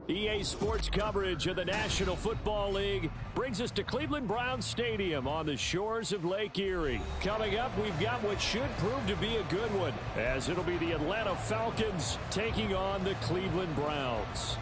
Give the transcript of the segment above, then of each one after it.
EA Sports coverage of the National Football League brings us to Cleveland Browns Stadium on the shores of Lake Erie. Coming up, we've got what should prove to be a good one, as it'll be the Atlanta Falcons taking on the Cleveland Browns.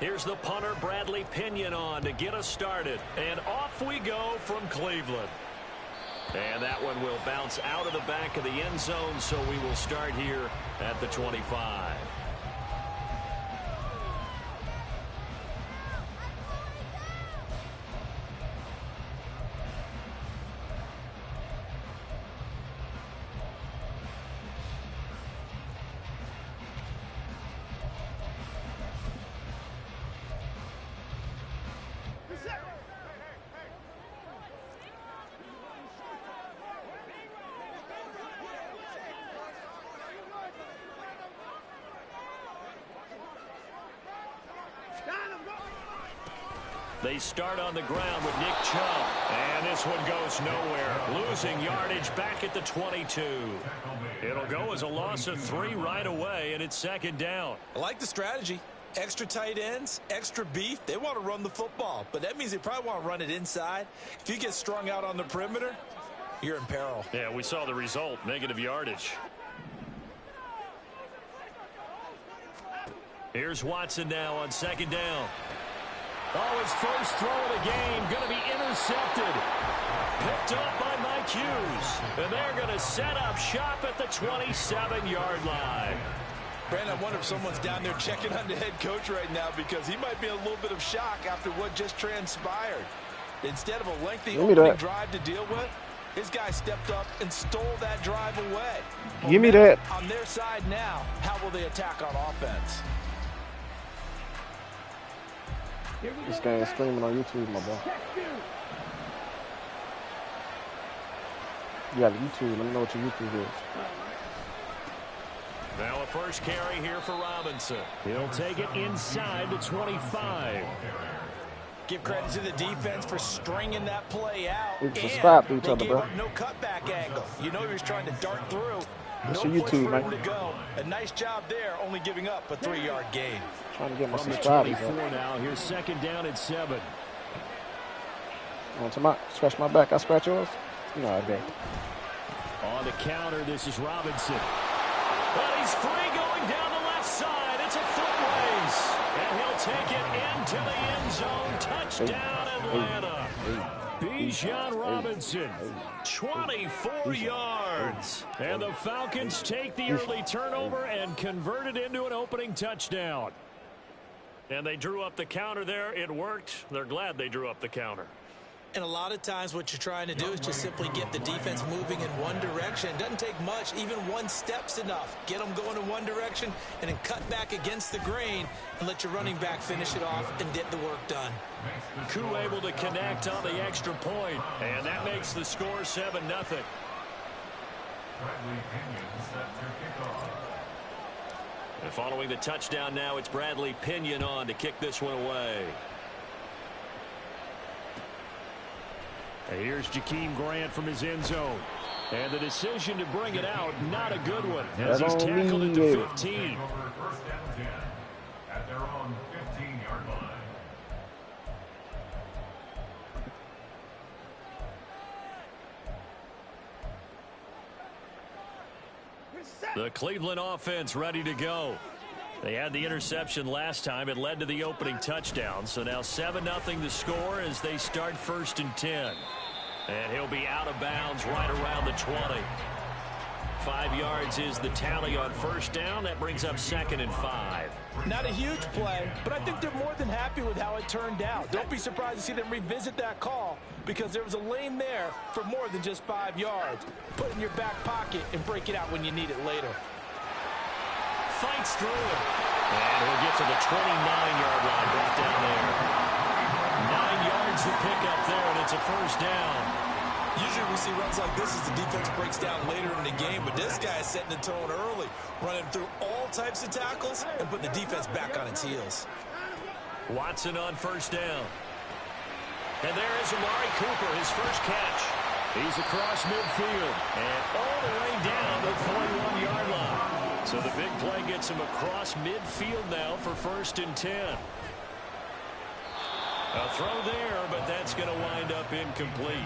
Here's the punter, Bradley Pinion, on to get us started. And off we go from Cleveland. And that one will bounce out of the back of the end zone, so we will start here at the 25. They start on the ground with Nick Chubb. And this one goes nowhere. Losing yardage back at the 22. It'll go as a loss of 3 right away, and it's second down. I like the strategy. Extra tight ends, extra beef. They want to run the football, but that means they probably want to run it inside. If you get strung out on the perimeter, you're in peril. Yeah, we saw the result, negative yardage. Here's Watson now on second down. Oh, his first throw of the game going to be intercepted. Picked up by Mike Hughes. And they're going to set up shop at the 27-yard line. Brandon, I wonder if someone's down there checking on the head coach right now, because he might be in a little bit of shock after what just transpired. Instead of a lengthy opening drive to deal with, his guy stepped up and stole that drive away. Give me that. On their side now, how will they attack on offense? This guy is streaming on YouTube, my boy. You got YouTube. Let me know what your YouTube is. Now a first carry here for Robinson. He'll take it inside the 25. Give credit to the defense for stringing that play out. We subscribe to each other, bro. No cutback angle. You know he was trying to dart through. That's no your YouTube, place for him man. to go. A nice job there, only giving up a 3-yard gain. Trying to get my From the subscribers. 24 now. Here's second down at 7. Want to scratch my back? I scratch yours? You know I do. On the counter, this is Robinson. But he's free going down the left side. It's a foot race. And he'll take it into the end zone. Touchdown, Atlanta. Bijan Robinson, 24 yards. And the Falcons take the early turnover and convert it into an opening touchdown. And they drew up the counter there. It worked. They're glad they drew up the counter. And a lot of times what you're trying to do is just simply get the defense moving in one direction. It doesn't take much. Even one step's enough. Get them going in one direction and then cut back against the grain and let your running back finish it off and get the work done. Koo able to connect on the extra point, and that makes the score 7-0. And following the touchdown now, it's Bradley Pinion on to kick this one away. And here's Jakeem Grant from his end zone. And the decision to bring it out, not a good one, as he's tackled at the 15. At their own 15-yard line. The Cleveland offense ready to go. They had the interception last time. It led to the opening touchdown. So now 7-0 the score as they start 1st and 10. And he'll be out of bounds right around the 20. 5 yards is the tally on first down. That brings up 2nd and 5. Not a huge play, but I think they're more than happy with how it turned out. Don't be surprised to see them revisit that call, because there was a lane there for more than just 5 yards. Put it in your back pocket and break it out when you need it later. Fights through it. And he'll get to the 29-yard line, brought down there. 9 yards to pick up there, and it's a first down. Usually we see runs like this as the defense breaks down later in the game, but this guy is setting the tone early, running through all types of tackles and put the defense back on its heels. Watson on first down. And there is Amari Cooper, his first catch. He's across midfield and all the way down the 41-yard line. So the big play gets him across midfield now for 1st and 10. A throw there, but that's going to wind up incomplete.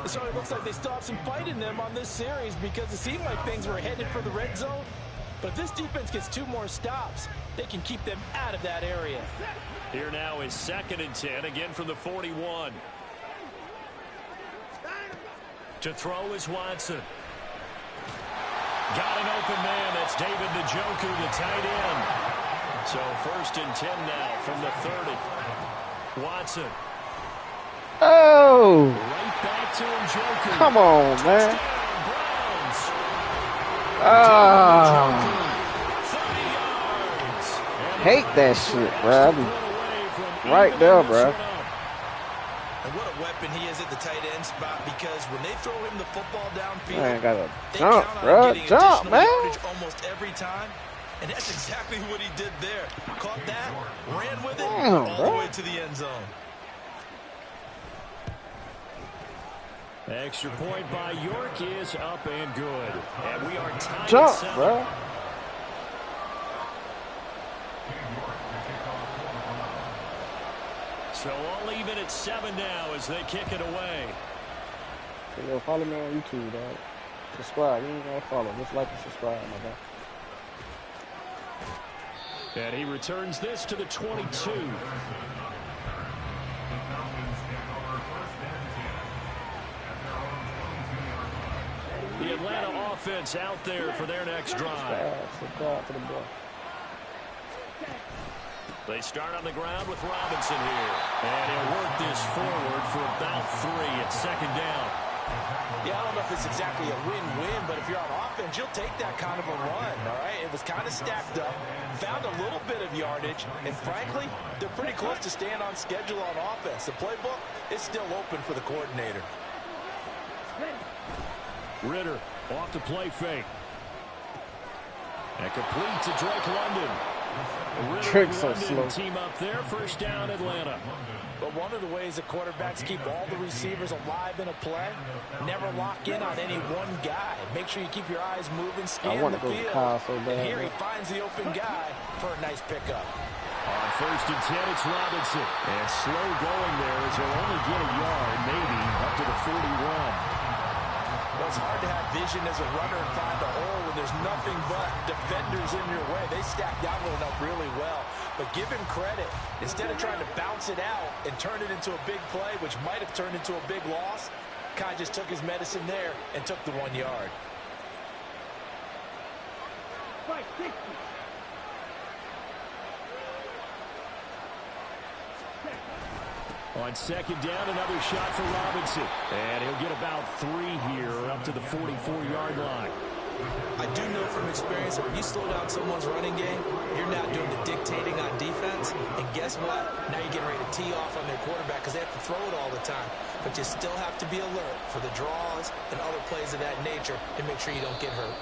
It certainly looks like they still have some fight in them on this series because it seemed like things were headed for the red zone. But if this defense gets 2 more stops, they can keep them out of that area. Here now is 2nd and 10, again from the 41. To throw is Watson. Got an open man. That's David Njoku, the tight end. So 1st and 10 now from the 30. Watson. Oh! Right back to Njoku. Come on, man. Browns. Ah. 30 yards. Hate that shit, bro. Right there, bro. And what a weapon he is at the tight end spot, because when they throw him the football downfield, I ain't gotta they jump, count on bro. getting Jump, additional man. yardage almost every time. And that's exactly what he did there. Caught that, ran with it, Damn, all bro. the way to the end zone. Extra point by York is up and good. And we are tied Jump, at 7. bro. So all even at 7 now as they kick it away. Hey, yo, follow me on YouTube, dog. Subscribe. You ain't gonna follow. Just like and subscribe, my guy. And he returns this to the 22. The Atlanta offense out there for their next drive. Subscribe to the boy. They start on the ground with Robinson here. And he'll work this forward for about 3 at 2nd down. Yeah, I don't know if it's exactly a win-win, but if you're on offense, you'll take that kind of a run, all right? It was kind of stacked up, found a little bit of yardage, and frankly, they're pretty close to staying on schedule on offense. The playbook is still open for the coordinator. Ritter off the play fake. And complete to Drake London. Tricks are slow. Team up there, 1st down Atlanta. But one of the ways that quarterbacks keep all the receivers alive in a play, never lock in on any one guy. Make sure you keep your eyes moving, scan the field. And here he finds the open guy for a nice pickup. On 1st and 10, it's Robinson. And slow going there as he'll only get a yard, maybe up to the 41. Well, it's hard to have vision as a runner and find a hole when there's nothing but defenders in your way. They stacked that one up really well. But give him credit. Instead of trying to bounce it out and turn it into a big play, which might have turned into a big loss, Kai just took his medicine there and took the 1 yard. On 2nd down, another shot for Robinson. And he'll get about 3 here up to the 44-yard line. I do know from experience that when you slow down someone's running game, you're not doing the dictating on defense. And guess what? Now you're getting ready to tee off on their quarterback because they have to throw it all the time. But you still have to be alert for the draws and other plays of that nature and make sure you don't get hurt.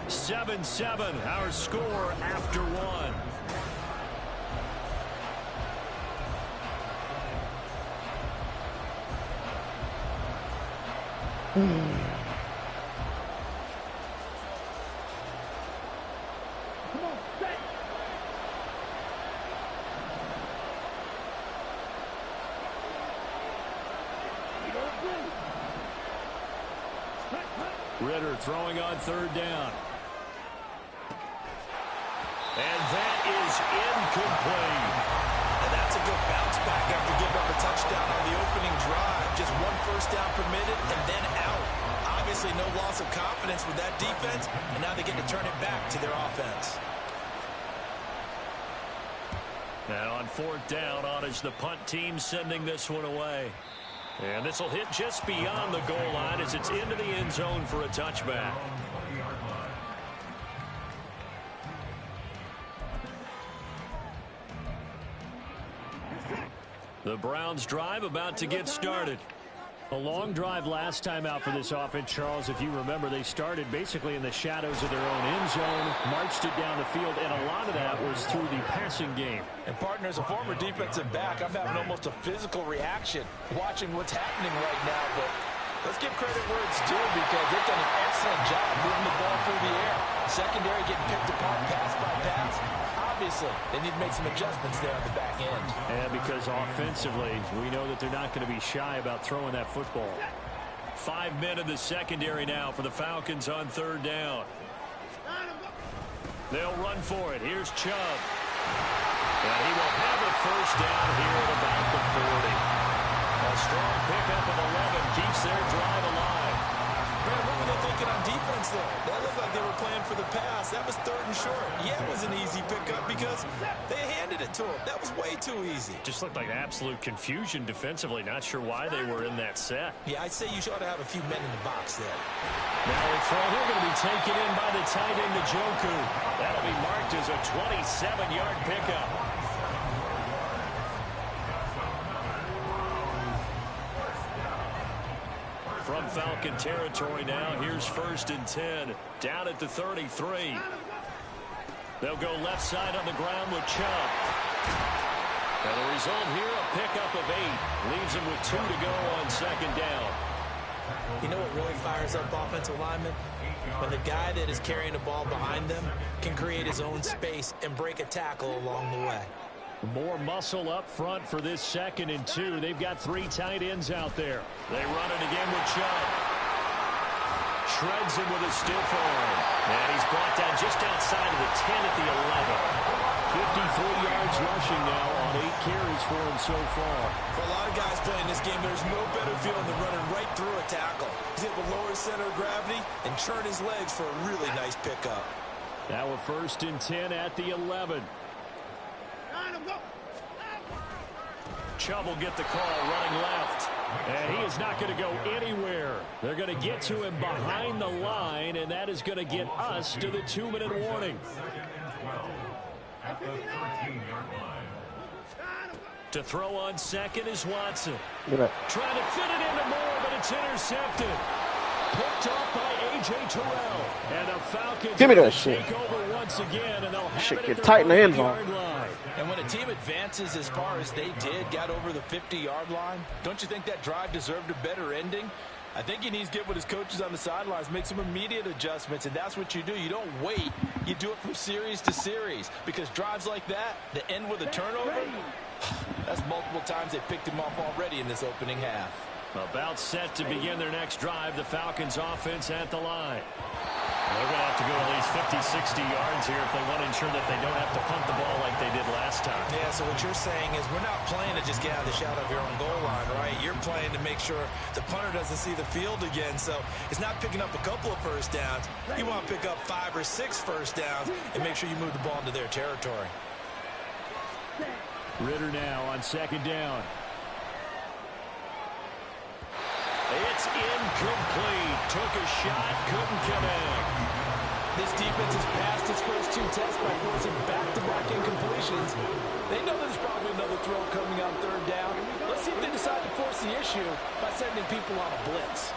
7-7, our score after 1. Ritter throwing on 3rd down. And that is incomplete. And that's a good bounce back after giving up a touchdown on the opening drive. Just 1 first down permitted and then out. Obviously no loss of confidence with that defense, and now they get to turn it back to their offense. Now on 4th down, on is the punt team sending this one away. And this will hit just beyond the goal line as it's into the end zone for a touchback. The Browns drive about to get started. A long drive last time out for this offense, Charles. If you remember, they started basically in the shadows of their own end zone, marched it down the field, and a lot of that was through the passing game. And, partner, as a former defensive back, I'm having almost a physical reaction watching what's happening right now. But let's give credit where it's due because they've done an excellent job moving the ball through the air. Secondary getting picked apart pass by pass. Obviously, they need to make some adjustments there on the back end. Yeah, because offensively, we know that they're not going to be shy about throwing that football. 5 men in the secondary now for the Falcons on third down. They'll run for it. Here's Chubb. And he will have a first down here at about the 40. A strong pickup of 11 keeps their drive alive. Man, what were they thinking on defense there? That looked like they were playing for the pass. That was 3rd and short. Yeah, it was an easy pickup because they handed it to him. That was way too easy. Just looked like absolute confusion defensively. Not sure why they were in that set. Yeah, I'd say you ought to have a few men in the box there. Now a throw here going to be taken in by the tight end, Njoku. That'll be marked as a 27-yard pickup. From Falcon territory now, here's 1st and 10, down at the 33. They'll go left side on the ground with Chubb. And the result here, a pickup of 8. Leaves them with 2 to go on 2nd down. You know what really fires up offensive linemen? When the guy that is carrying the ball behind them can create his own space and break a tackle along the way. More muscle up front for this 2nd and 2. They've got 3 tight ends out there. They run it again with Chubb. Shreds him with a stiff arm. And he's brought down just outside of the 10 at the 11. 53 yards rushing now on 8 carries for him so far. For a lot of guys playing this game, there's no better feeling than running right through a tackle. He's able to lower his center of gravity and churn his legs for a really nice pickup. Now we're 1st and 10 at the 11. Chubb will get the call running left. And he is not going to go anywhere. They're going to get to him behind the line, and that is going to get us to the 2-minute warning. To throw on 2nd is Watson. Trying to fit it into Moore, but it's intercepted. Picked off by A.J. Terrell. And the Falcons give me that shit. Take over once again, and they'll have shit it get at tight in the their end zone. 1-yard line. And when a team advances as far as they did, got over the 50-yard line, don't you think that drive deserved a better ending? I think he needs to get with his coaches on the sidelines, make some immediate adjustments, and that's what you do. You don't wait. You do it from series to series because drives like that end with a turnover, that's multiple times they picked him off already in this opening half. About set to begin their next drive, the Falcons offense at the line. They're going to have to go at least 50, 60 yards here if they want to ensure that they don't have to punt the ball like they did last time. Yeah, so what you're saying is we're not playing to just get out of the shadow of your own goal line, right? You're playing to make sure the punter doesn't see the field again. So it's not picking up a couple of first downs. You want to pick up 5 or 6 first downs and make sure you move the ball into their territory. Ritter now on 2nd down. It's incomplete. Took a shot, couldn't connect. This defense has passed its first 2 tests by forcing back-to-back incompletions. They know there's probably another throw coming on 3rd down. Let's see if they decide to force the issue by sending people on a blitz.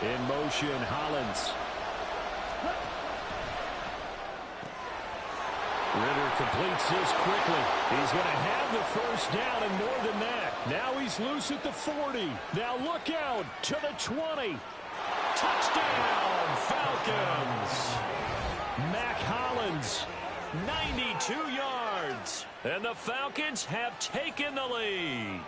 In motion, Hollins. Ritter completes this quickly. He's going to have the first down and more than that. Now he's loose at the 40. Now look out to the 20. Touchdown, Falcons. Mac Hollins, 92 yards. And the Falcons have taken the lead.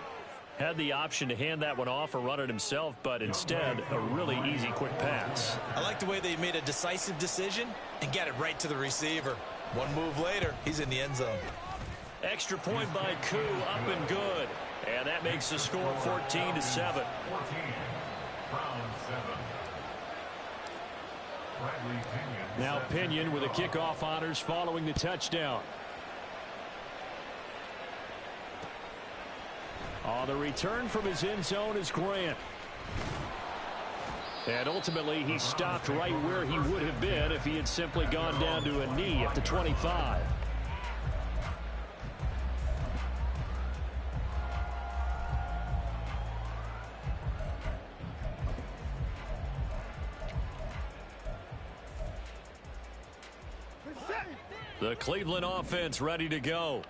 Had the option to hand that one off or run it himself, but instead, a really easy, quick pass. I like the way they made a decisive decision and got it right to the receiver. One move later, he's in the end zone. Extra point by Koo, up and good. And that makes the score 14-7. Now Pinion with a kickoff honors following the touchdown. On the return from his end zone is Grant. And ultimately, he stopped right where he would have been if he had simply gone down to a knee at the 25. The Cleveland offense ready to go.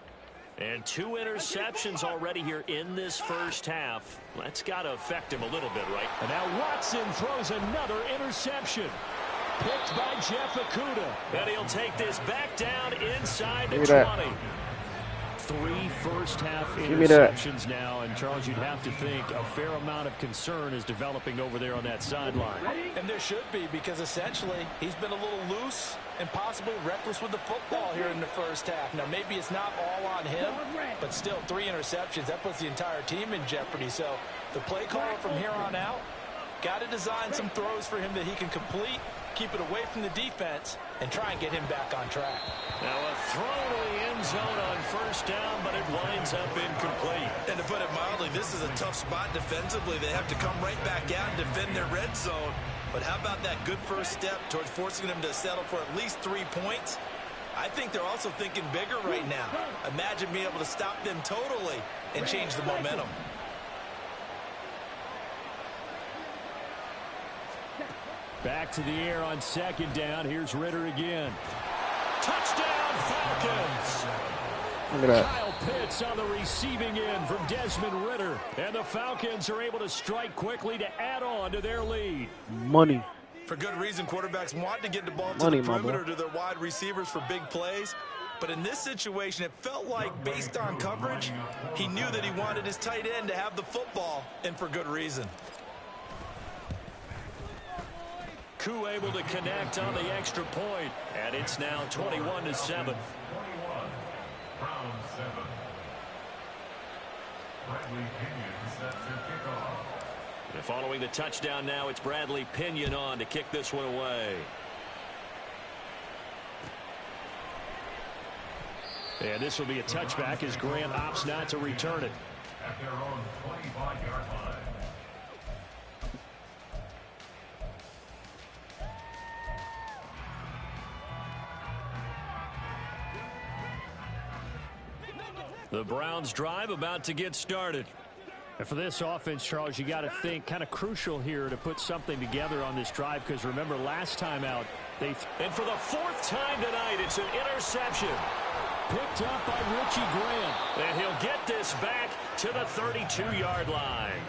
And 2 interceptions already here in this first half. That's got to affect him a little bit, right? And now Watson throws another interception. Picked by JefeToe. And he'll take this back down inside the 20. 3 first-half interceptions now, and Charles, you'd have to think a fair amount of concern is developing over there on that sideline. And there should be, because essentially he's been a little loose and possibly reckless with the football here in the first half. Now, maybe it's not all on him, but still 3 interceptions. That puts the entire team in jeopardy. So the play caller from here on out got to design some throws for him that he can complete, keep it away from the defense, and try and get him back on track. Now a throw to the end zone on first down, but it winds up incomplete. And to put it mildly, this is a tough spot defensively. They have to come right back out and defend their red zone. But how about that good first step towards forcing them to settle for at least 3 points? I think they're also thinking bigger right now. Imagine being able to stop them totally and change the momentum. Back to the air on second down. Here's Ritter again. Touchdown, Falcons! Look at that. Kyle Pitts on the receiving end from Desmond Ritter. And the Falcons are able to strike quickly to add on to their lead. Money. For good reason, quarterbacks want to get the ball to Money, the my perimeter boy. to their wide receivers for big plays. But in this situation, it felt like, based on coverage, he knew that he wanted his tight end to have the football, and for good reason. Koo able to connect on the extra point, and it's now 21-7. 21, round 7. Bradley Pinion set to kick off. And following the touchdown now, it's Bradley Pinion on to kick this one away. And this will be a touchback as Grant opts not to return it. At their own 25-yard line. The Browns drive about to get started. And for this offense, Charles, you got to think kind of crucial here to put something together on this drive, because remember last time out, and for the 4th time tonight, it's an interception. Picked up by Richie Grant. And he'll get this back to the 32-yard line.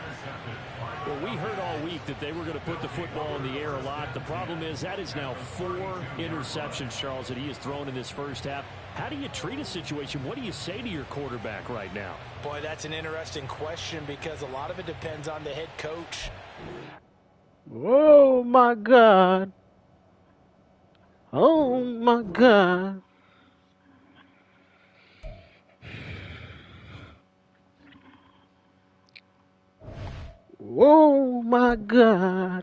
Well, we heard all week that they were going to put the football in the air a lot. The problem is that is now 4 interceptions, Charles, that he has thrown in this first half. How do you treat a situation? What do you say to your quarterback right now? Boy, that's an interesting question, because a lot of it depends on the head coach. Oh, my God. Oh, my God. Oh, my God.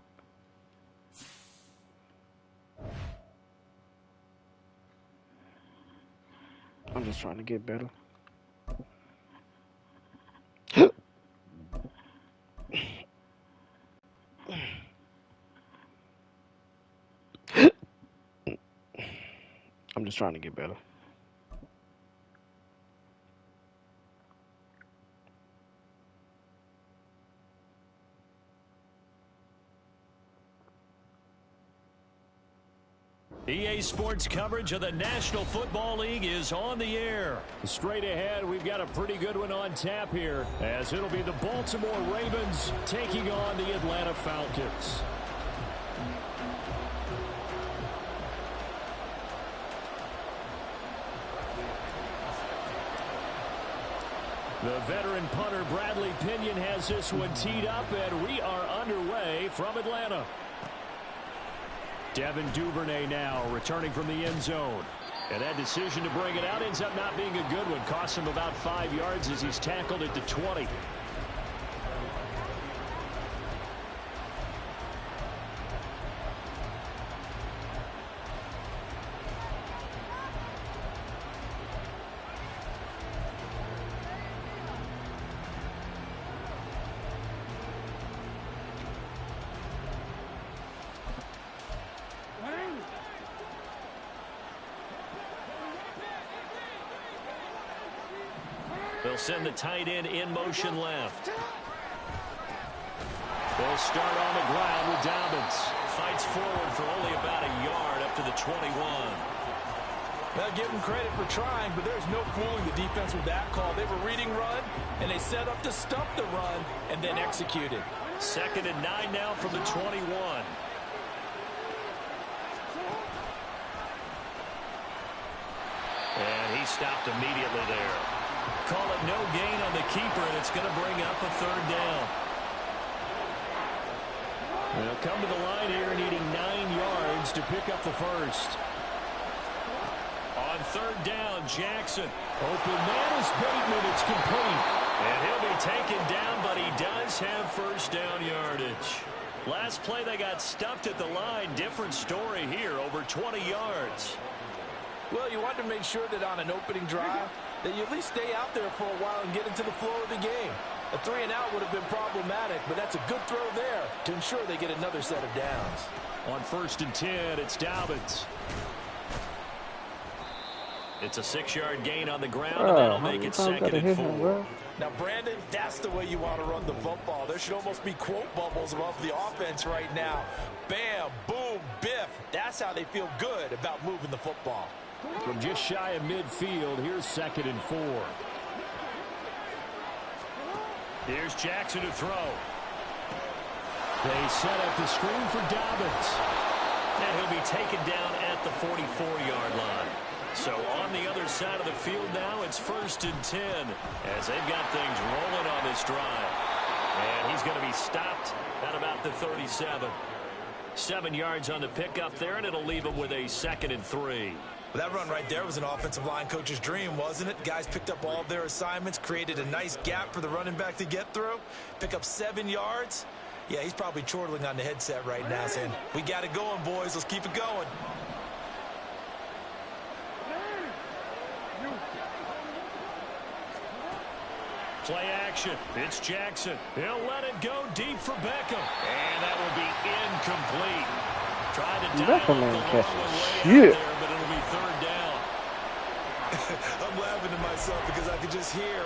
I'm just trying to get better. I'm just trying to get better. EA Sports coverage of the National Football League is on the air. Straight ahead, we've got a pretty good one on tap here, as it'll be the Baltimore Ravens taking on the Atlanta Falcons. The veteran punter Bradley Pinion has this one teed up, and we are underway from Atlanta. Devin Duvernay now returning from the end zone. And that decision to bring it out ends up not being a good one. Cost him about 5 yards as he's tackled at the 20. They'll send the tight end in motion left. They'll start on the ground with Dobbins. Fights forward for only about a yard up to the 21. Well, give them credit for trying, but there's no fooling the defense with that call. They were reading run, and they set up to stop the run and then executed. 2nd and 9 now from the 21. And he stopped immediately there. Call it no gain on the keeper, and it's going to bring up a 3rd down. They'll come to the line here needing 9 yards to pick up the first. On 3rd down, Jackson. Open man is Bateman. It's complete. And he'll be taken down, but he does have 1st down yardage. Last play they got stuffed at the line. Different story here, over 20 yards. Well, you want to make sure that on an opening drive that you at least stay out there for a while and get into the flow of the game. A 3-and-out would have been problematic, but that's a good throw there to ensure they get another set of downs. On 1st and 10, it's Dobbins. It's a 6-yard gain on the ground, and that'll make it 2nd and 4. Now, Brandon, that's the way you want to run the football. There should almost be quote bubbles above the offense right now. Bam, boom, biff. That's how they feel good about moving the football. From just shy of midfield, here's 2nd and 4. Here's Jackson to throw. They set up the screen for Dobbins. And he'll be taken down at the 44-yard line. So on the other side of the field now, it's 1st and 10 as they've got things rolling on this drive. And he's going to be stopped at about the 37. 7 yards on the pickup there, and it'll leave him with a 2nd and 3. Well, that run right there was an offensive line coach's dream, wasn't it? Guys picked up all of their assignments, created a nice gap for the running back to get through, pick up 7 yards. Yeah, he's probably chortling on the headset right now saying, we got it going, boys. Let's keep it going. Play action. It's Jackson. He'll let it go deep for Beckham. And that will be incomplete. Tried to dial up the long one way out there, but it'll be 3rd down. I'm laughing to myself because I could just hear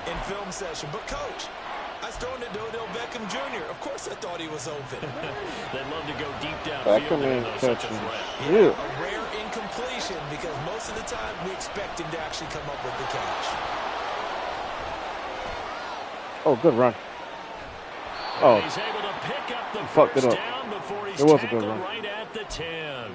in film session. But, Coach, I was throwing it to Odell Beckham Jr. Of course I thought he was open. They'd love to go deep downfield and know such a threat. Yeah, a rare incompletion because most of the time we expect him to actually come up with the catch. Oh, good run. Oh, he's able to pick up the fucked it first up. down before he's It was a tackled good run. right at the 10.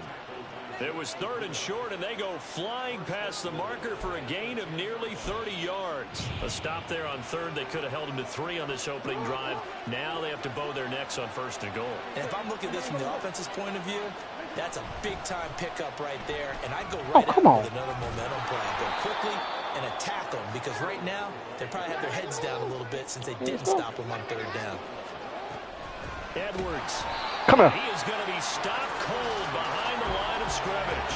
It was 3rd and short, and they go flying past the marker for a gain of nearly 30 yards. A stop there on 3rd. They could have held him to 3 on this opening drive. Now they have to bow their necks on 1st and goal. And if I'm looking at this from the offense's point of view, that's a big-time pickup right there. And I'd go right out with another momentum play. Go quickly and attack them because right now they probably have their heads down a little bit since they didn't stop them on 3rd down. Edwards. Come on. He is going to be stopped cold behind the line of scrimmage.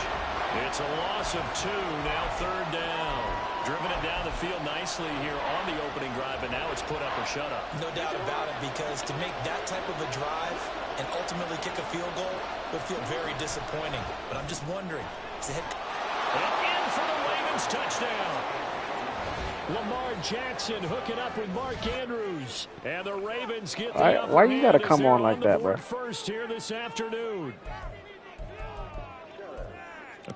It's a loss of 2, now 3rd down. Driven it down the field nicely here on the opening drive, but now it's put up or shut up. No doubt about it, because to make that type of a drive and ultimately kick a field goal would feel very disappointing. But I'm just wondering, is the head... And in for the Ravens touchdown. Lamar Jackson hooking up with Mark Andrews. And the Ravens get the upper why you got to hand come as on they're like that, the board bro? First here this afternoon.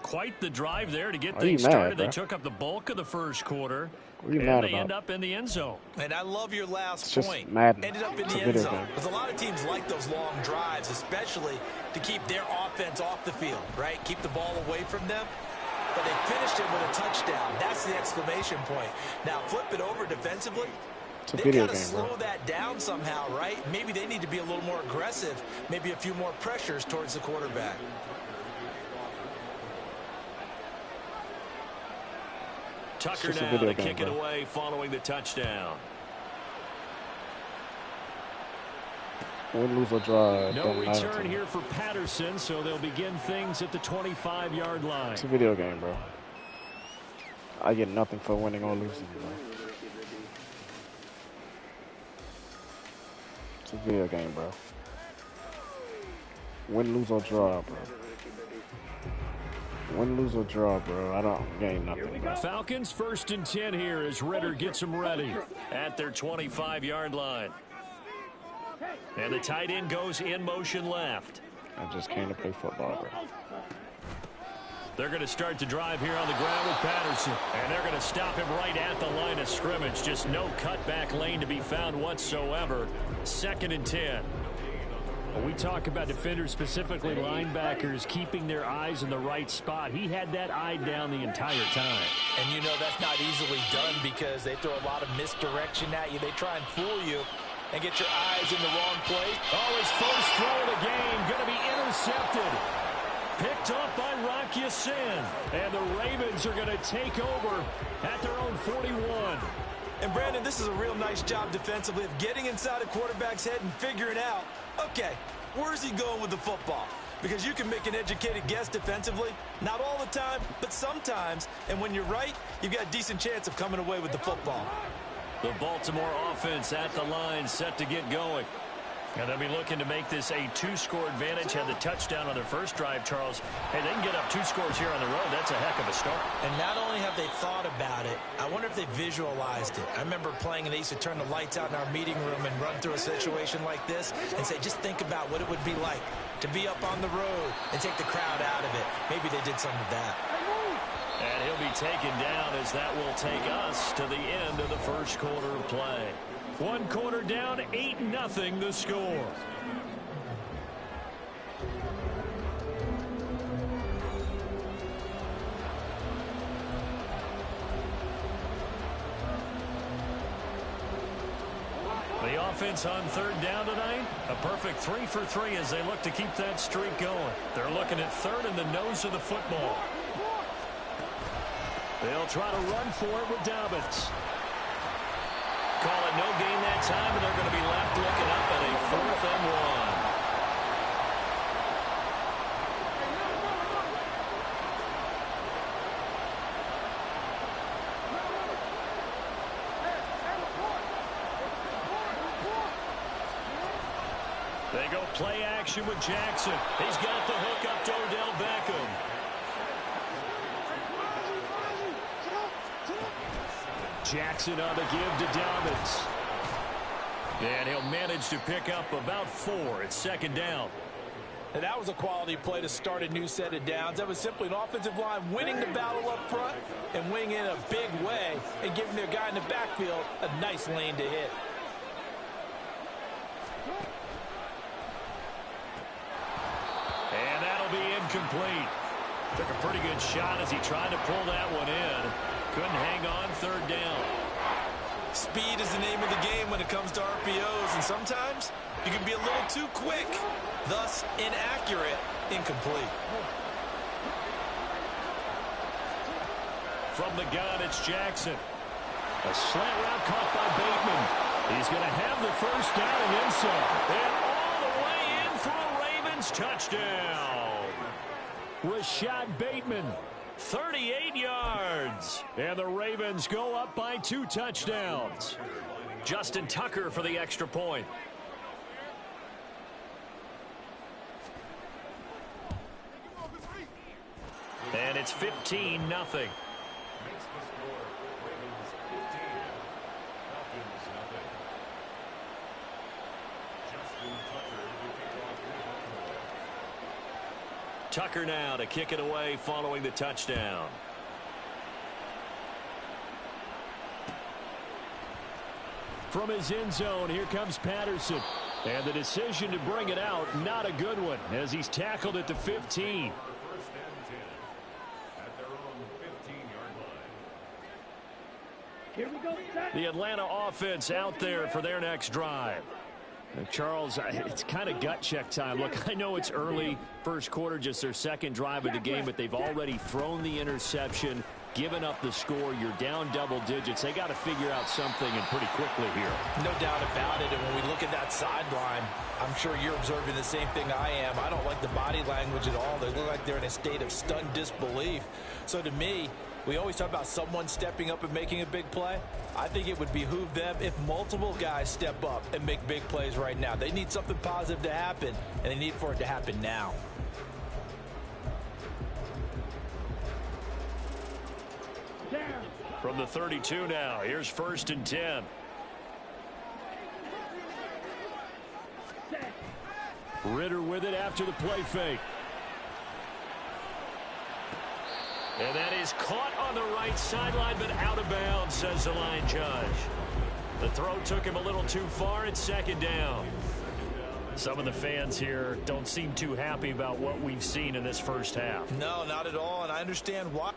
Quite the drive there to get things started. They took up the bulk of the first quarter. What are you and mad they about? end up in the end zone. And I love your last point. Madden. Ended up in It's the a end video zone. game. Because a lot of teams like those long drives, especially to keep their offense off the field, right? Keep the ball away from them. But they finished it with a touchdown. That's the exclamation point. Now, flip it over defensively. They've got to slow that down somehow, right? Maybe they need to be a little more aggressive. Maybe a few more pressures towards the quarterback. Tucker now to kick it away following the touchdown. Win, lose, or draw. No return here for Patterson, so they'll begin things at the 25-yard line. It's a video game, bro. I get nothing for winning or losing, bro. It's a video game, bro. Win, lose, or draw, bro. Win, lose, or draw, bro. I don't gain nothing, bro. Falcons 1st and 10 here as Ritter gets them ready at their 25-yard line. And the tight end goes in motion left. I just came to play football, bro. They're going to start the drive here on the ground with Patterson. And they're going to stop him right at the line of scrimmage. Just no cutback lane to be found whatsoever. 2nd and 10. We talk about defenders, specifically linebackers, keeping their eyes in the right spot. He had that eye down the entire time. And you know that's not easily done because they throw a lot of misdirection at you. They try and fool you and get your eyes in the wrong place. Oh, his first throw of the game going to be intercepted. Picked off by Rock Ya-Sin. And the Ravens are going to take over at their own 41. And, Brandon, this is a real nice job defensively of getting inside a quarterback's head and figuring out, okay, where's he going with the football? Because you can make an educated guess defensively. Not all the time, but sometimes. And when you're right, you've got a decent chance of coming away with the football. The Baltimore offense at the line, set to get going. And they'll be looking to make this a 2-score advantage. Had the touchdown on their first drive, Charles. Hey, they can get up 2 scores here on the road. That's a heck of a start. And not only have they thought about it, I wonder if they visualized it. I remember playing, and they used to turn the lights out in our meeting room and run through a situation like this and say, just think about what it would be like to be up on the road and take the crowd out of it. Maybe they did some of that. And he'll be taken down as that will take us to the end of the first quarter of play. 1 quarter down, 8-0 the score. The offense on 3rd down tonight, a perfect 3 for 3 as they look to keep that streak going. They're looking at 3rd and the nose of the football. They'll try to run for it with Dobbins. Call it no gain that time, and they're going to be left looking up at a 4th and 1. They go play action with Jackson. He's got the hook up to Odell Beckham. Jackson on the give to Dobbins. And he'll manage to pick up about 4. It's 2nd down. And that was a quality play to start a new set of downs. That was simply an offensive line winning the battle up front and winning in a big way and giving their guy in the backfield a nice lane to hit. And that'll be incomplete. Took a pretty good shot as he tried to pull that one in. Couldn't hang on 3rd down. Speed is the name of the game when it comes to RPOs, and sometimes you can be a little too quick, thus inaccurate, incomplete. From the gun, it's Jackson. A slant route caught by Bateman. He's going to have the first down and then some. And all the way in for a Ravens touchdown. Rashad Bateman. 38 yards. And the Ravens go up by 2 touchdowns. Justin Tucker for the extra point. And it's 15-0. Tucker now to kick it away following the touchdown. From his end zone, here comes Patterson. And the decision to bring it out, not a good one, as he's tackled at the 15. Here we go. The Atlanta offense out there for their next drive. Charles, it's kind of gut check time. Look, I know it's early, first quarter, just their 2nd drive of the game, but they've already thrown the interception, given up the score. You're down double digits. They got to figure out something, and pretty quickly here. No doubt about it. And when we look at that sideline, I'm sure you're observing the same thing I am. I don't like the body language at all. They look like they're in a state of stunned disbelief. So to me, we always talk about someone stepping up and making a big play. I think it would behoove them if multiple guys step up and make big plays right now. They need something positive to happen, and they need for it to happen now. From the 32 now, here's 1st and 10. Ritter with it after the play fake. And that is caught on the right sideline, but out of bounds, says the line judge. The throw took him a little too far. It's second down. Some of the fans here don't seem too happy about what we've seen in this first half. No, not at all, and I understand why.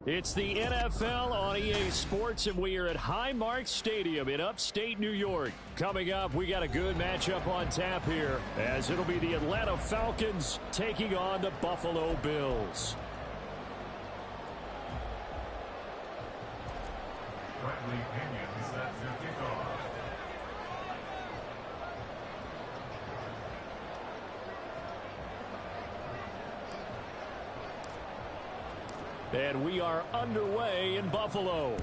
It's the NFL on EA Sports, and we are at Highmark Stadium in upstate New York. Coming up, we got a good matchup on tap here, as it'll be the Atlanta Falcons taking on the Buffalo Bills. Bradley Pinion set to kick off. And we are underway in Buffalo.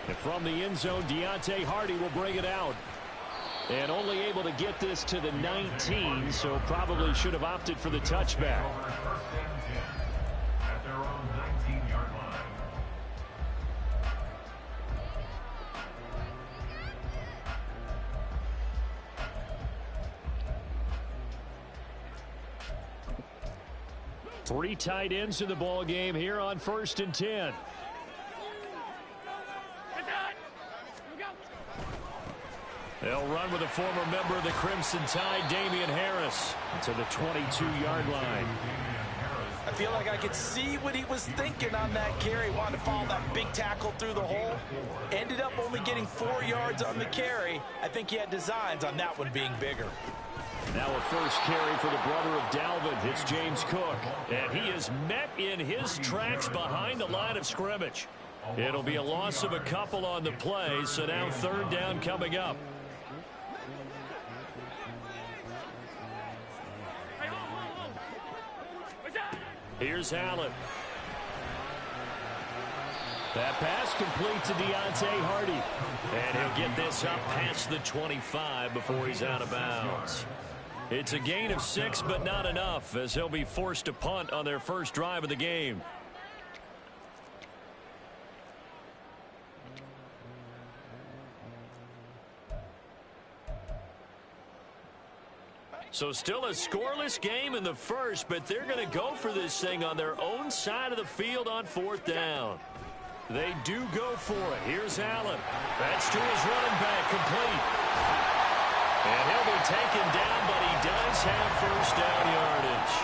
And from the end zone, Deontay Hardy will bring it out. And only able to get this to the 19, so probably should have opted for the touchback. First and 10 at their own 19-yard line. Three tight ends in the ball game here on 1st and 10. They'll run with a former member of the Crimson Tide, Damian Harris, to the 22-yard line. I feel like I could see what he was thinking on that carry. Wanted to follow that big tackle through the hole. Ended up only getting 4 yards on the carry. I think he had designs on that one being bigger. Now a first carry for the brother of Dalvin. It's James Cook. And he is met in his tracks behind the line of scrimmage. It'll be a loss of a couple on the play, so now 3rd down coming up. Here's Allen. That pass complete to Deontay Hardy. And he'll get this up past the 25 before he's out of bounds. It's a gain of 6, but not enough, as he'll be forced to punt on their first drive of the game. So still a scoreless game in the first, but they're going to go for this thing on their own side of the field on 4th down. They do go for it. Here's Allen. That's to his running back, complete. And he'll be taken down, but he does have first down yardage.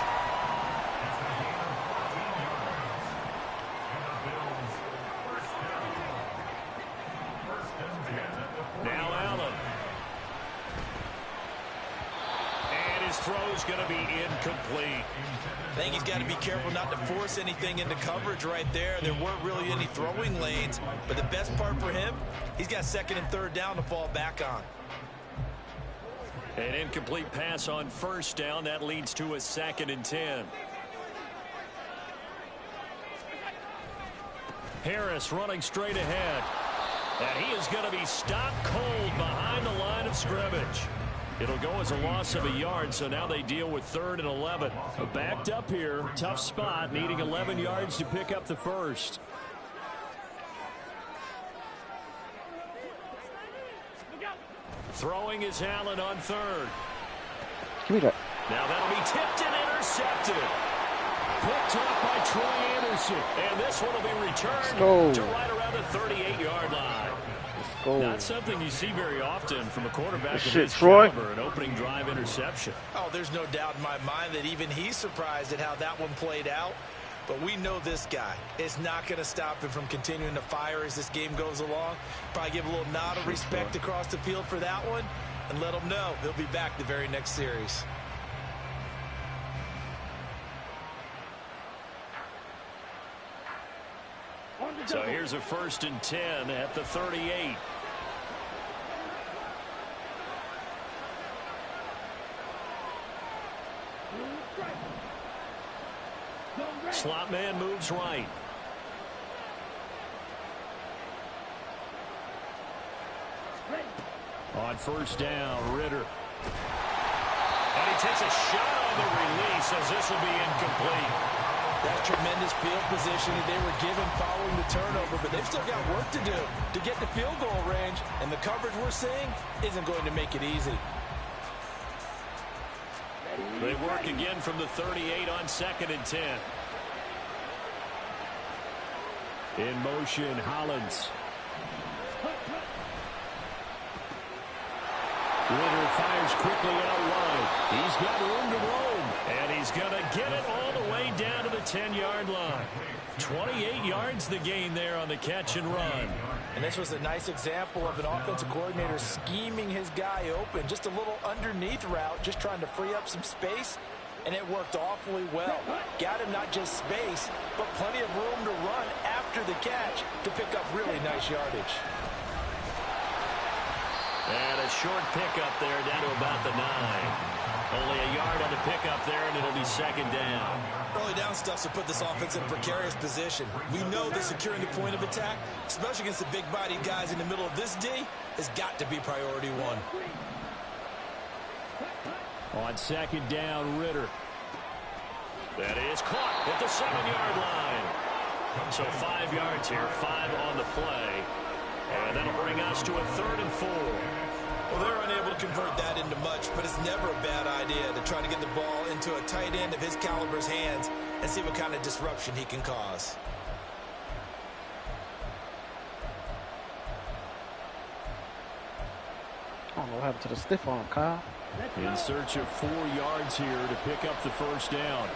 Now Allen. And his throw's going to be incomplete. I think he's got to be careful not to force anything into coverage right there. There weren't really any throwing lanes, but the best part for him, he's got 2nd and 3rd down to fall back on. An incomplete pass on 1st down. That leads to a 2nd and 10. Harris running straight ahead. And he is going to be stopped cold behind the line of scrimmage. It'll go as a loss of a yard, so now they deal with 3rd and 11. Backed up here, tough spot, needing 11 yards to pick up the first. Throwing is Allen on 3rd. Give me that. Now that'll be tipped and intercepted. Picked up by Troy Anderson. And this one will be returned to right around the 38-yard line. Not something you see very often from a quarterback of his caliber, an opening drive interception. Oh, there's no doubt in my mind that even he's surprised at how that one played out. But we know this guy is not going to stop him from continuing to fire as this game goes along. Probably give a little nod of respect across the field for that one and let him know he'll be back the very next series. So here's a 1st and 10 at the 38. Slot man moves right. On 1st down, Ritter. And he takes a shot on the release as this will be incomplete. That's tremendous field position that they were given following the turnover, but they've still got work to do to get to field goal range, and the coverage we're seeing isn't going to make it easy. They work again from the 38 on 2nd and 10. In motion, Hollins. Ritter fires quickly out wide. He's got room to roam, and he's going to get it all the way down to the 10-yard line. 28 yards the gain there on the catch and run. And this was a nice example of an offensive coordinator scheming his guy open. Just a little underneath route, just trying to free up some space, and it worked awfully well. Got him not just space, but plenty of room to run after the catch to pick up really nice yardage. And a short pickup there down to about the 9. Only a yard on the pickup there, and it'll be 2nd down. Early down stuff to put this offense in a precarious position. We know that securing the point of attack, especially against the big-bodied guys in the middle of this D, has got to be priority 1. On 2nd down, Ritter. That is caught at the 7-yard line. So 5 yards here, 5 on the play. And that'll bring us to a 3rd and 4. Well, they're unable to convert that into much, but it's never a bad idea to try to get the ball into a tight end of his caliber's hands and see what kind of disruption he can cause. I don't know what happened to the stiff arm, Kyle. In search of 4 yards here to pick up the 1st down.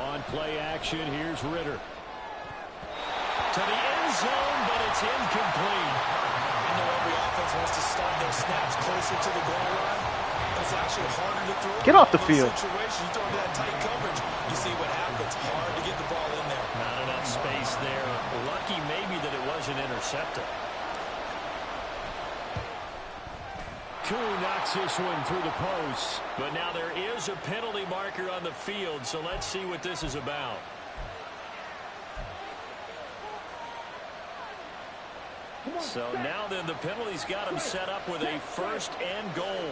On play action, here's Ritter. To the end zone, but it's incomplete. I know every offense wants to start their snaps closer to the goal line, but it's actually harder to throw. Get off the field. Situation, you throw into that tight coverage, you see what happens. Hard to get the ball in there. Not enough space there. Lucky maybe that it wasn't intercepted. Koo knocks this one through the post, but now there is a penalty marker on the field, so let's see what this is about. So now then the penalty's got him set up with a 1st and goal.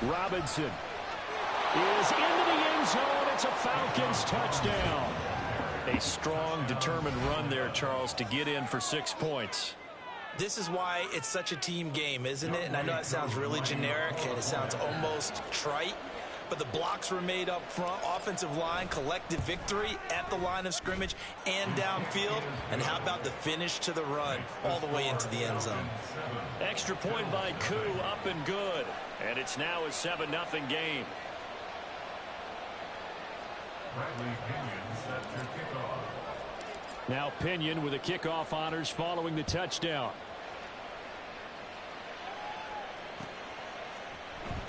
Robinson is into the end zone. It's a Falcons touchdown. A strong, determined run there, Charles, to get in for 6 points. This is why it's such a team game, isn't it? And I know it sounds really generic and it sounds almost trite, but the blocks were made up front. Offensive line, collective victory at the line of scrimmage and downfield. And how about the finish to the run all the way into the end zone? Extra point by Koo, up and good. And it's now a 7-0 game. Now Pinion with the kickoff honors following the touchdown.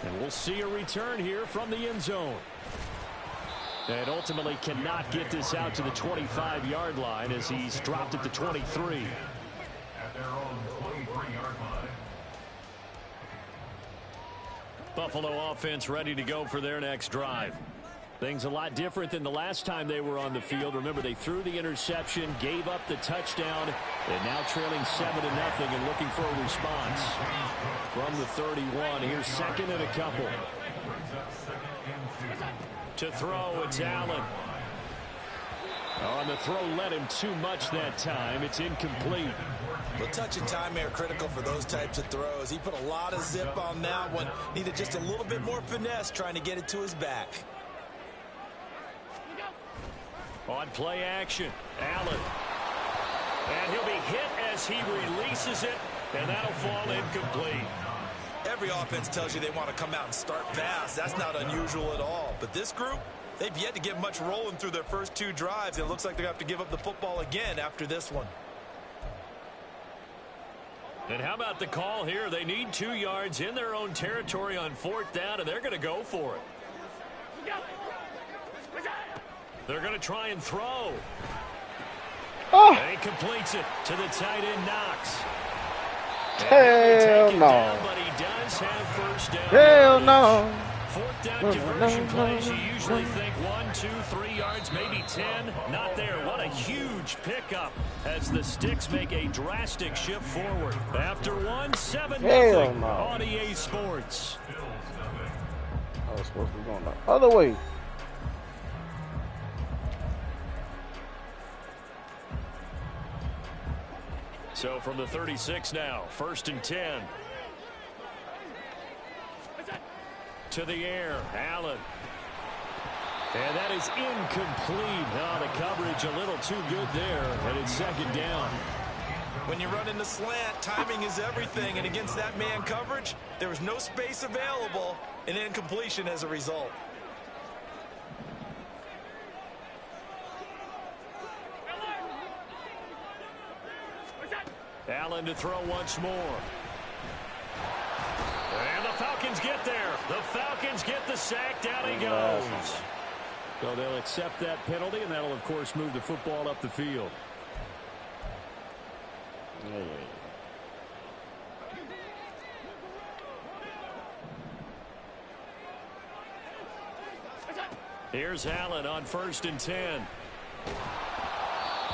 And we'll see a return here from the end zone. And ultimately cannot get this out to the 25-yard line as he's dropped at the 23. At their own 23-yard line. Buffalo offense ready to go for their next drive. Things a lot different than the last time they were on the field. Remember, they threw the interception, gave up the touchdown, and now trailing 7-0 and looking for a response. From the 31, here's 2nd and a couple. To throw, it's Allen. On the throw, led him too much that time. It's incomplete. Well, touch and time are critical for those types of throws. He put a lot of zip on that one. Needed just a little bit more finesse trying to get it to his back. On play action, Allen. And he'll be hit as he releases it, and that'll fall incomplete. Every offense tells you they want to come out and start fast. That's not unusual at all. But this group, they've yet to get much rolling through their first 2 drives. And it looks like they're going to have to give up the football again after this one. And how about the call here? They need 2 yards in their own territory on 4th down, and they're going to go for it. They're going to try and throw. Oh, And he completes it to the tight end, Knox. hell no. But he does have first down. Hell no. Fourth down conversion plays, you usually think 1, 2, 3 yards, maybe 10. Not there. What a huge pickup as the Sticks make a drastic shift forward. After 1, 7-0 on EA Sports. I was supposed to be going the other way. So from the 36 now, 1st and 10. To the air, Allen. And that is incomplete. Oh, the coverage a little too good there, and it's 2nd down. When you run in the slant, timing is everything, and against that man coverage, there was no space available, and incompletion as a result. Allen to throw once more. And the Falcons get there. The Falcons get the sack. Down he goes. So they'll accept that penalty, and that'll, of course, move the football up the field. Here's Allen on 1st and 10.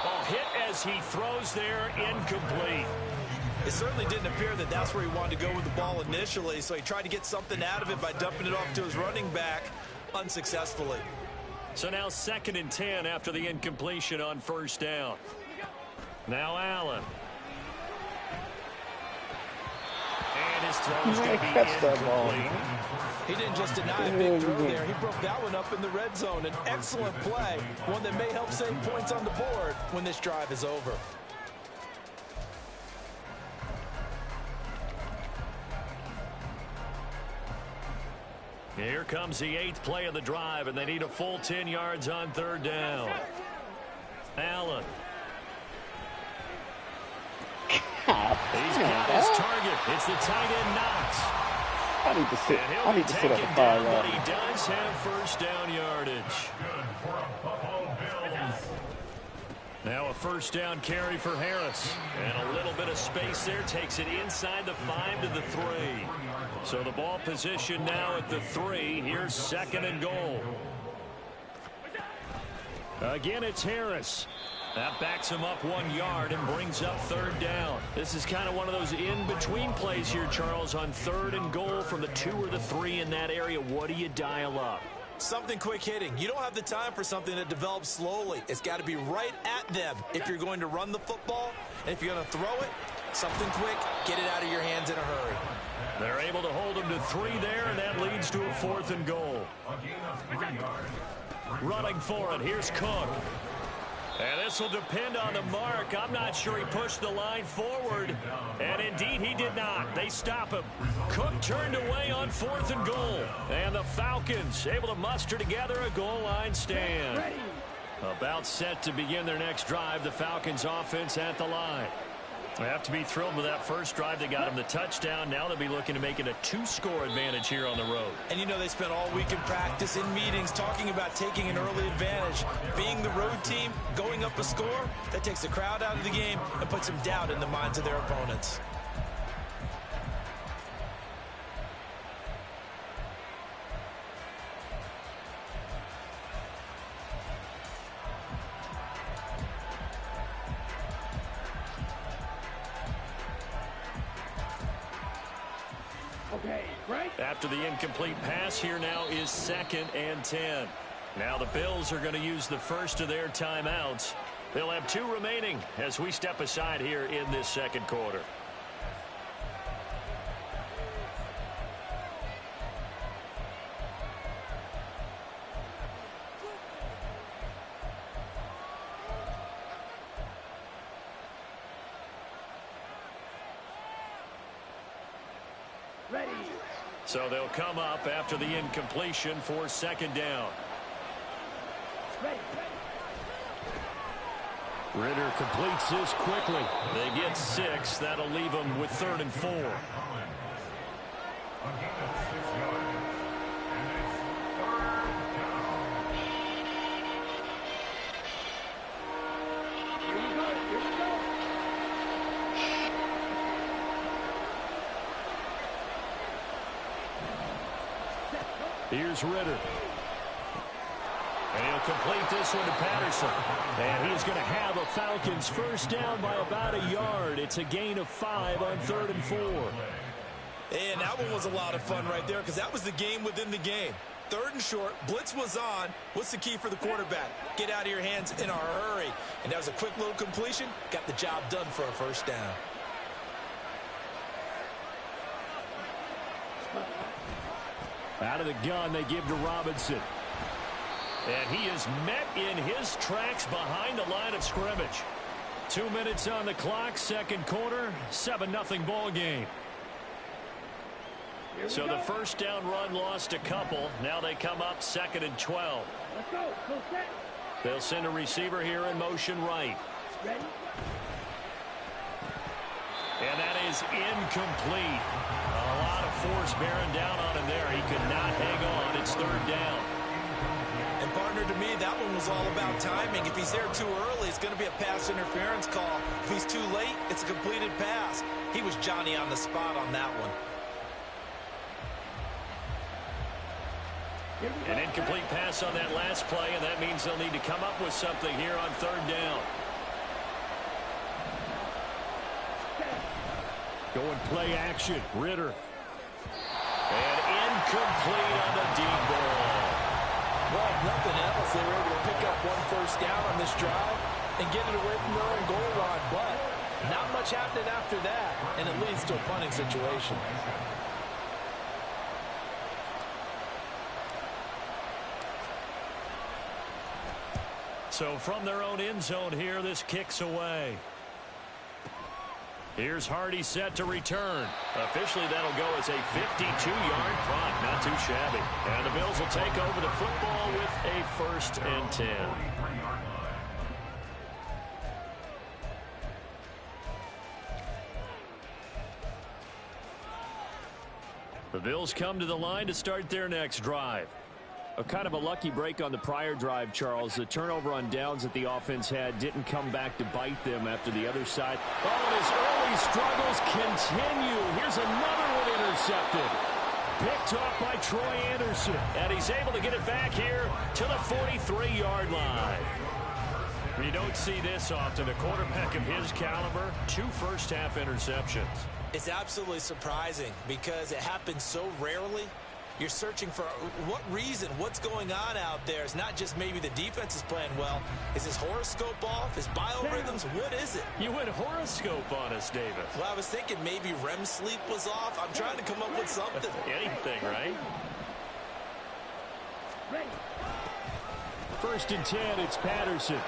Ball hit as he throws there, incomplete. It certainly didn't appear that that's where he wanted to go with the ball initially, so he tried to get something out of it by dumping it off to his running back unsuccessfully. So now 2nd and 10 after the incompletion on 1st down. Now Allen. And his throw's going to be incomplete. He didn't just deny a big throw there. He broke that one up in the red zone. An excellent play, one that may help save points on the board when this drive is over. Here comes the 8th play of the drive, and they need a full 10 yards on 3rd down. Allen. He's got his target. It's the tight end, Knox. I need to sit. I need to sit at the 5 But yard. he does have first down yardage. Now a first down carry for Harris. And a little bit of space there. Takes it inside the 5 to the 3. So the ball position now at the 3. Here's 2nd and goal. Again, it's Harris. That backs him up 1 yard and brings up 3rd down. This is kind of one of those in-between plays here, Charles, on 3rd and goal from the 2 or the 3 in that area. What do you dial up? Something quick hitting. You don't have the time for something that develops slowly. It's got to be right at them if you're going to run the football. And if you're going to throw it, something quick, get it out of your hands in a hurry. They're able to hold him to 3 there, and that leads to a 4th and goal. Running for it, here's Cook. And this will depend on the mark. I'm not sure he pushed the line forward. And indeed, he did not. They stop him. Cook turned away on 4th and goal. And the Falcons able to muster together a goal line stand. About set to begin their next drive. The Falcons offense at the line. They have to be thrilled with that first drive. They got them the touchdown. Now they'll be looking to make it a 2-score advantage here on the road. And you know they spent all week in practice, in meetings, talking about taking an early advantage. Being the road team, going up a score, that takes the crowd out of the game and puts some doubt in the minds of their opponents. After the incomplete pass, here now is 2nd and 10. Now the Bills are going to use the first of their timeouts. They'll have 2 remaining as we step aside here in this 2nd quarter. So they'll come up after the incompletion for 2nd down. Ritter completes this quickly. They get 6. That'll leave them with 3rd and 4. Here's Ritter. And he'll complete this one to Patterson. And he's going to have a Falcons first down by about a yard. It's a gain of 5 on 3rd and 4. And that one was a lot of fun right there because that was the game within the game. 3rd and short, blitz was on. What's the key for the quarterback? Get out of your hands in a hurry. And that was a quick little completion. Got the job done for a first down. Out of the gun, they give to Robinson. And he is met in his tracks behind the line of scrimmage. 2 minutes on the clock, second quarter, 7-0 ball game. So the first down run lost a couple. Now they come up 2nd and 12. Let's go. Full set. They'll send a receiver here in motion right. Ready? And that is incomplete. A lot of force bearing down on him there. He could not hang on. It's 3rd down. And partner, to me, that one was all about timing. If he's there too early, it's going to be a pass interference call. If he's too late, it's a completed pass. He was Johnny on the spot on that one. An incomplete pass on that last play, and that means they'll need to come up with something here on 3rd down. Going play action, Ritter. And incomplete on the deep ball. Well, if nothing else, they were able to pick up one first down on this drive and get it away from their own goal line. But not much happening after that, and it leads to a punting situation. So from their own end zone here, this kicks away. Here's Hardy set to return. Officially, that'll go as a 52-yard punt. Not too shabby. And the Bills will take over the football with a 1st and 10. The Bills come to the line to start their next drive. A kind of a lucky break on the prior drive, Charles. The turnover on downs that the offense had didn't come back to bite them after the other side. Oh, and his early struggles continue. Here's another one intercepted. Picked off by Troy Anderson. And he's able to get it back here to the 43-yard line. You don't see this often. A quarterback of his caliber, 2 first-half interceptions. It's absolutely surprising because it happens so rarely. You're searching for what reason, what's going on out there. It's not just maybe the defense is playing well. Is his horoscope off? His biorhythms? What is it? You went horoscope on us, David. Well, I was thinking maybe REM sleep was off. I'm trying to come up with something. Anything, right? Ready? 1st and 10, it's Patterson.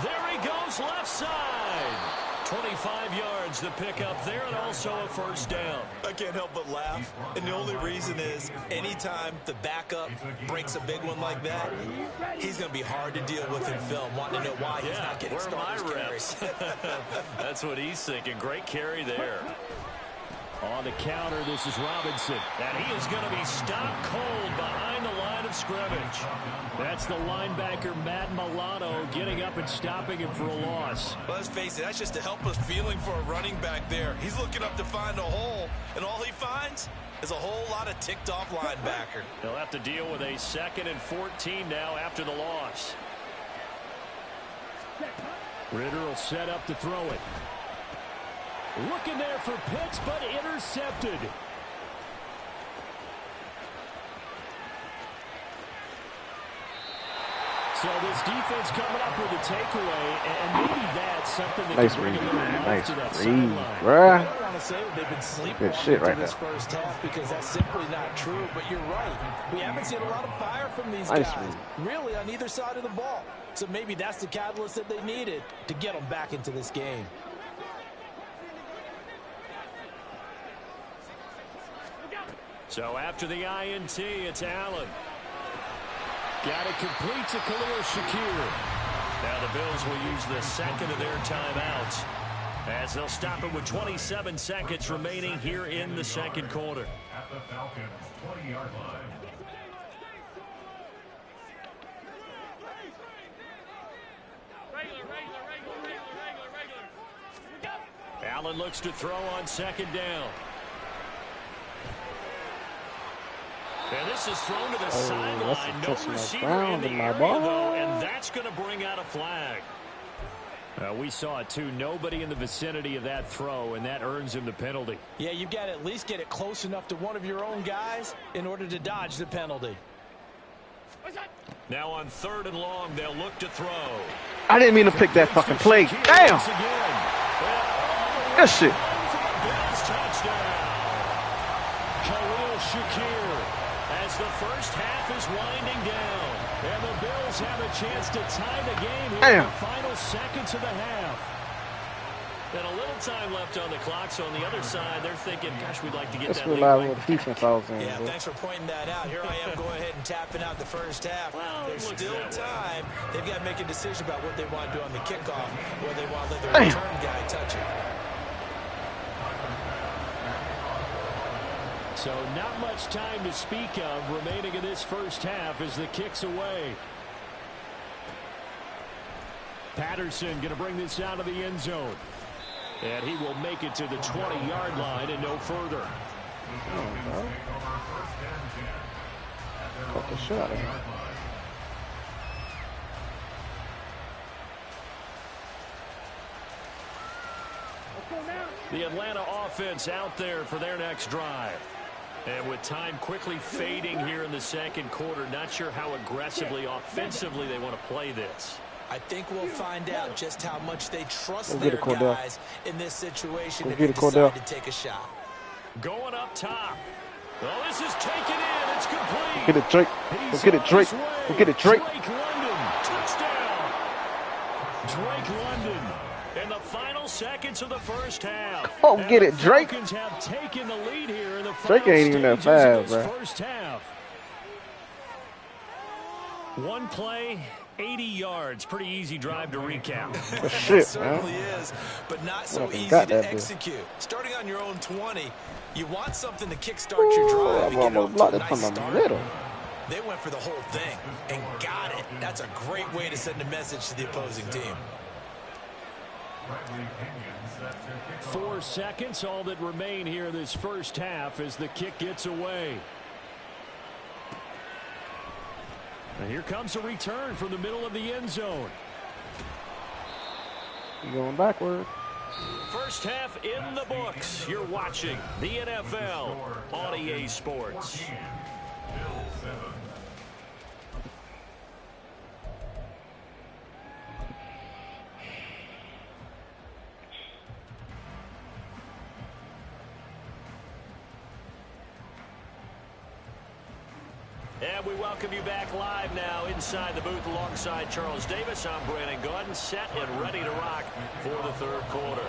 There he goes, left side. 25 yards the pickup there, and also a first down. I can't help but laugh, and the only reason is anytime the backup breaks a big one like that, he's going to be hard to deal with in film, wanting to know why he's not getting starters carries. That's what he's thinking. Great carry there. On the counter, this is Robinson. And he is going to be stopped cold behind the line of scrimmage. That's the linebacker, Matt Milano, getting up and stopping him for a loss. Well, let's face it, that's just a helpless feeling for a running back there. He's looking up to find a hole, and all he finds is a whole lot of ticked-off linebacker. He'll have to deal with a 2nd and 14 now after the loss. Ritter will set up to throw it. Looking there for Pitts, but intercepted. So this defense coming up with a takeaway, and maybe that's something that can bring a little life to that sideline. I don't want to say that they've been sleeping Good shit right this now. first half because that's simply not true, but you're right. We haven't seen a lot of fire from these guys, really, on either side of the ball. So maybe that's the catalyst that they needed to get them back into this game. So after the INT, it's Allen. Got it complete to Khalil Shakir. Now the Bills will use the 2nd of their timeouts as they'll stop it with 27 seconds remaining here in the 2nd quarter. At the Falcons' 20-yard line. Allen looks to throw on 2nd down. And this is thrown to the That's sideline. a No touch receiver ground in the in my area, ball. though, and that's going to bring out a flag. We saw it, too. Nobody in the vicinity of that throw, and that earns him the penalty. Yeah, you've got to at least get it close enough to one of your own guys in order to dodge the penalty. Now on 3rd and long, they'll look to throw. I didn't mean to pick that fucking play. Damn! Good shit. Shakir as the first half is winding down, and the Bills have a chance to tie the game here in the final seconds of the half. And a little time left on the clock, so on the other side, they're thinking, gosh, we'd like to get that lead. Yeah, thanks for pointing that out. Here I am going ahead and tapping out the first half. Well, there's still time. They've got to make a decision about what they want to do on the kickoff, whether they want to let their return guy touch it. So not much time to speak of remaining in this first half as the kick's away. Patterson going to bring this out of the end zone. And he will make it to the 20-yard line and no further. Cut the shot. The Atlanta offense out there for their next drive. And with time quickly fading here in the second quarter, not sure how aggressively, offensively they want to play this. I think we'll find out just how much they trust their guys in this situation if they decide to take a shot. Going up top. Well, this is taken in. It's complete. Get it, Drake. Go get it, Drake. Go get it, Drake. Drake London. Touchdown. Drake London. In the final seconds of the first half. Oh, get it, Drake. The Falcons have taken the lead here in the Drake ain't even that fast, bro. First half. One play, 80 yards. Pretty easy drive to recap. Shit, it certainly is, but not so easy to execute. Starting on your own 20, you want something to kickstart your drive. I'm almost blocked it from the middle. They went for the whole thing and got it. That's a great way to send a message to the opposing team. 4 seconds, all that remain here in this first half as the kick gets away. And here comes a return from the middle of the end zone. You're going backward. First half in the books. You're watching the NFL on EA Sports. And we welcome you back live now inside the booth alongside Charles Davis. I'm Brandon Gordon, set and ready to rock for the third quarter.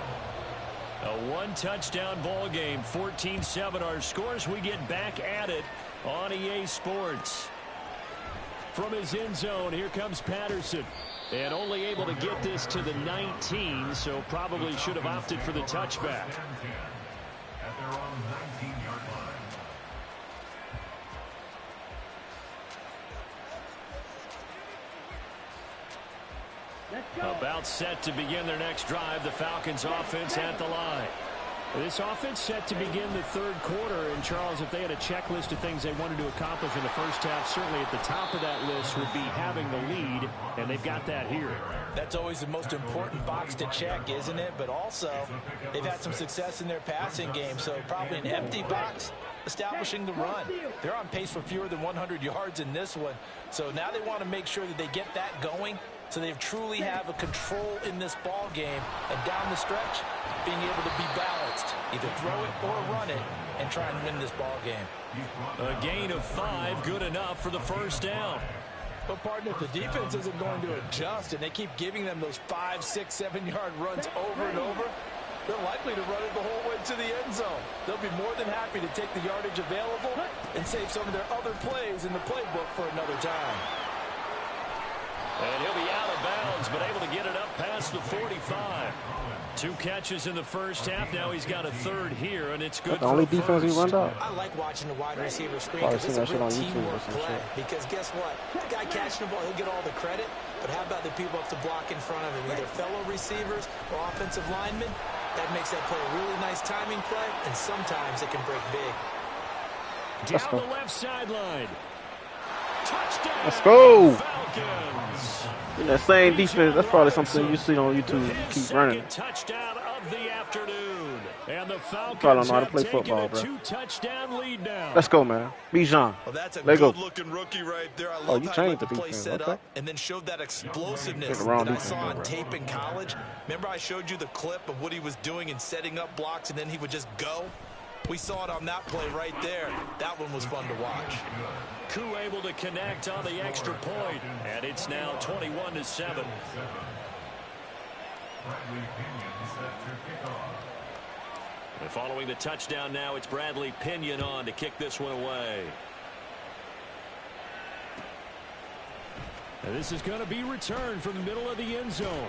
A one-touchdown ball game, 14-7 our scores. We get back at it on EA Sports. From his end zone, here comes Patterson. And only able to get this to the 19, so probably should have opted for the touchback. At their own 19-yard line. About set to begin their next drive. The Falcons offense at the line. This offense set to begin the third quarter. And Charles, if they had a checklist of things they wanted to accomplish in the first half, certainly at the top of that list would be having the lead. And they've got that here. That's always the most important box to check, isn't it? But also, they've had some success in their passing game. So probably an empty box, establishing the run. They're on pace for fewer than 100 yards in this one. So now they want to make sure that they get that going, so they truly have a control in this ball game, and down the stretch, being able to be balanced, either throw it or run it, and try and win this ball game. A gain of 5, good enough for the first down. But partner, if the defense isn't going to adjust and they keep giving them those 5, 6, 7-yard runs over and over, they're likely to run it the whole way to the end zone. They'll be more than happy to take the yardage available and save some of their other plays in the playbook for another time. And he'll be out of bounds, but able to get it up past the 45. 2 catches in the first half. Now he's got a third here, and it's good. The only defense he runs out. I like watching the wide receiver screen because it's a real teamwork play. Because guess what? The guy catching the ball, he'll get all the credit. But how about the people up to block in front of him, either fellow receivers or offensive linemen? That makes that play a really nice timing play, and sometimes it can break big. Let's Down go. the left sideline. Touchdown. Let's go. Falcons. In that same defense, that's probably something you see on YouTube. You His keep running. second touchdown of the afternoon. And the Falcons Probably don't know how to have play taken football, a bro. 2-touchdown lead now. Let's go, man. Bijan. Well, that's a Let go. good-looking rookie right there. I Oh, love you how he let changed the the play defense, set okay. up and then showed that explosiveness Picked the wrong that I defense, saw on bro. tape in college. Remember I showed you the clip of what he was doing and setting up blocks, and then he would just go? We saw it on that play right there. That one was fun to watch. Koo able to connect on the extra point, and it's now 21-7. Bradley Pinion set to kick off. And following the touchdown now, it's Bradley Pinion on to kick this one away. And this is going to be returned from the middle of the end zone.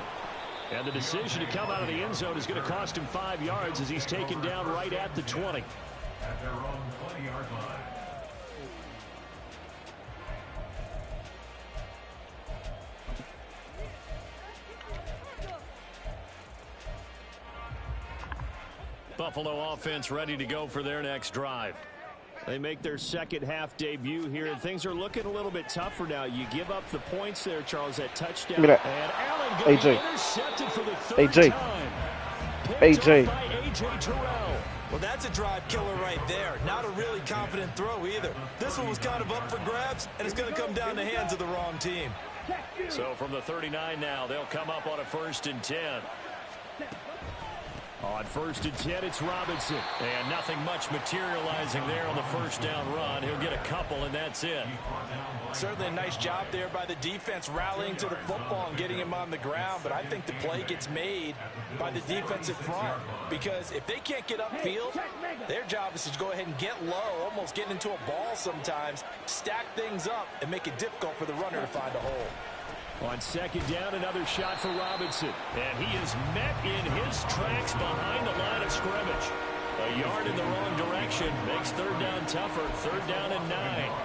And the decision to come out of the end zone is going to cost him 5 yards as he's taken down right at the 20. At their own 20-yard line. Buffalo offense ready to go for their next drive. They make their second half debut here, and things are looking a little bit tougher now. You give up the points there, Charles, that touchdown. Look at that. And Allen going AJ. intercepted for the third AJ. time. AJ. Picked up by AJ Terrell. Well, that's a drive killer right there. Not a really confident throw either. This one was kind of up for grabs, and it's going to come down the hands of the wrong team. So from the 39 now, they'll come up on a 1st and 10. On 1st and 10, it's Robinson. And nothing much materializing there on the first down run. He'll get a couple, and that's it. Certainly a nice job there by the defense rallying to the football and getting him on the ground, but I think the play gets made by the defensive front because if they can't get upfield, their job is to go ahead and get low, almost get into a ball sometimes, stack things up, and make it difficult for the runner to find a hole. On 2nd down, another shot for Robinson. And he is met in his tracks behind the line of scrimmage. A yard in the wrong direction makes 3rd down tougher. 3rd down and 9.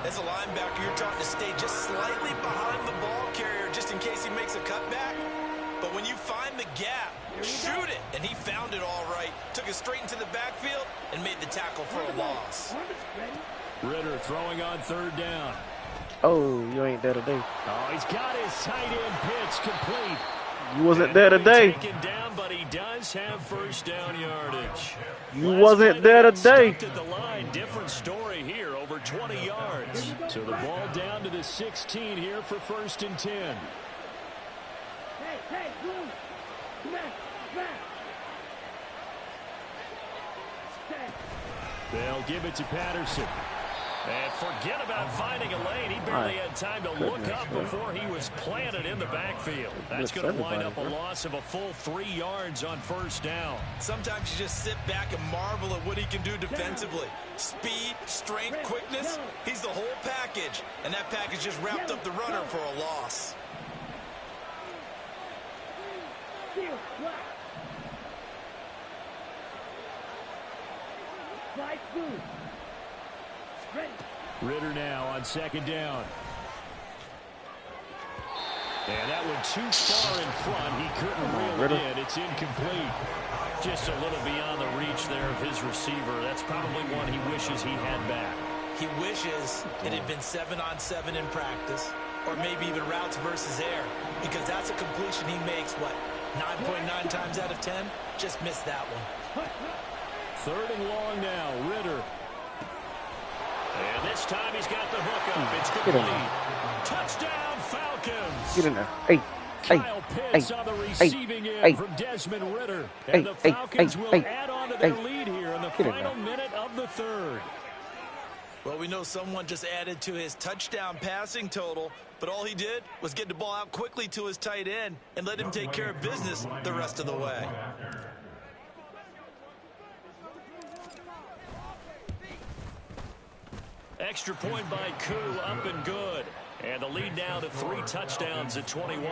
As a linebacker, you're taught to stay just slightly behind the ball carrier just in case he makes a cutback. But when you find the gap, shoot it. And he found it all right. Took it straight into the backfield and made the tackle for a loss. Ritter throwing on 3rd down. Oh, you ain't there today. Oh, he's got his tight end pitch complete. You wasn't there today. Taken down, but he does have 1st down yardage. You Last wasn't play, there they got today. stuffed at the line. Different story here, over 20 yards. So the ball down to the 16 here for 1st and 10. They'll give it to Patterson. And forget about finding a lane. He barely had time to look up before he was planted in the backfield. That's going to wind up a loss of a full 3 yards on 1st down. Sometimes you just sit back and marvel at what he can do defensively. Speed, strength, quickness, he's the whole package. And that package just wrapped up the runner for a loss. Ritter now on 2nd down. And that one too far in front. He couldn't reel it in. It's incomplete. Just a little beyond the reach there of his receiver. That's probably one he wishes he had back. He wishes it had been 7-on-7 in practice, or maybe even routes versus air, because that's a completion he makes, what, 9.9 times out of 10? Just missed that one. 3rd and long now, Ritter. And this time he's got the hook up. It's complete. Touchdown, Falcons. Get in there. Hey. Kyle Pitts on the receiving end from Desmond Ritter. And the Falcons will add on to their lead here in the final minute of the 3rd. Well, we know someone just added to his touchdown passing total, but all he did was get the ball out quickly to his tight end and let him take care of business the rest of the way. Extra point by Koo, up and good. And the lead now to 3 touchdowns at 21.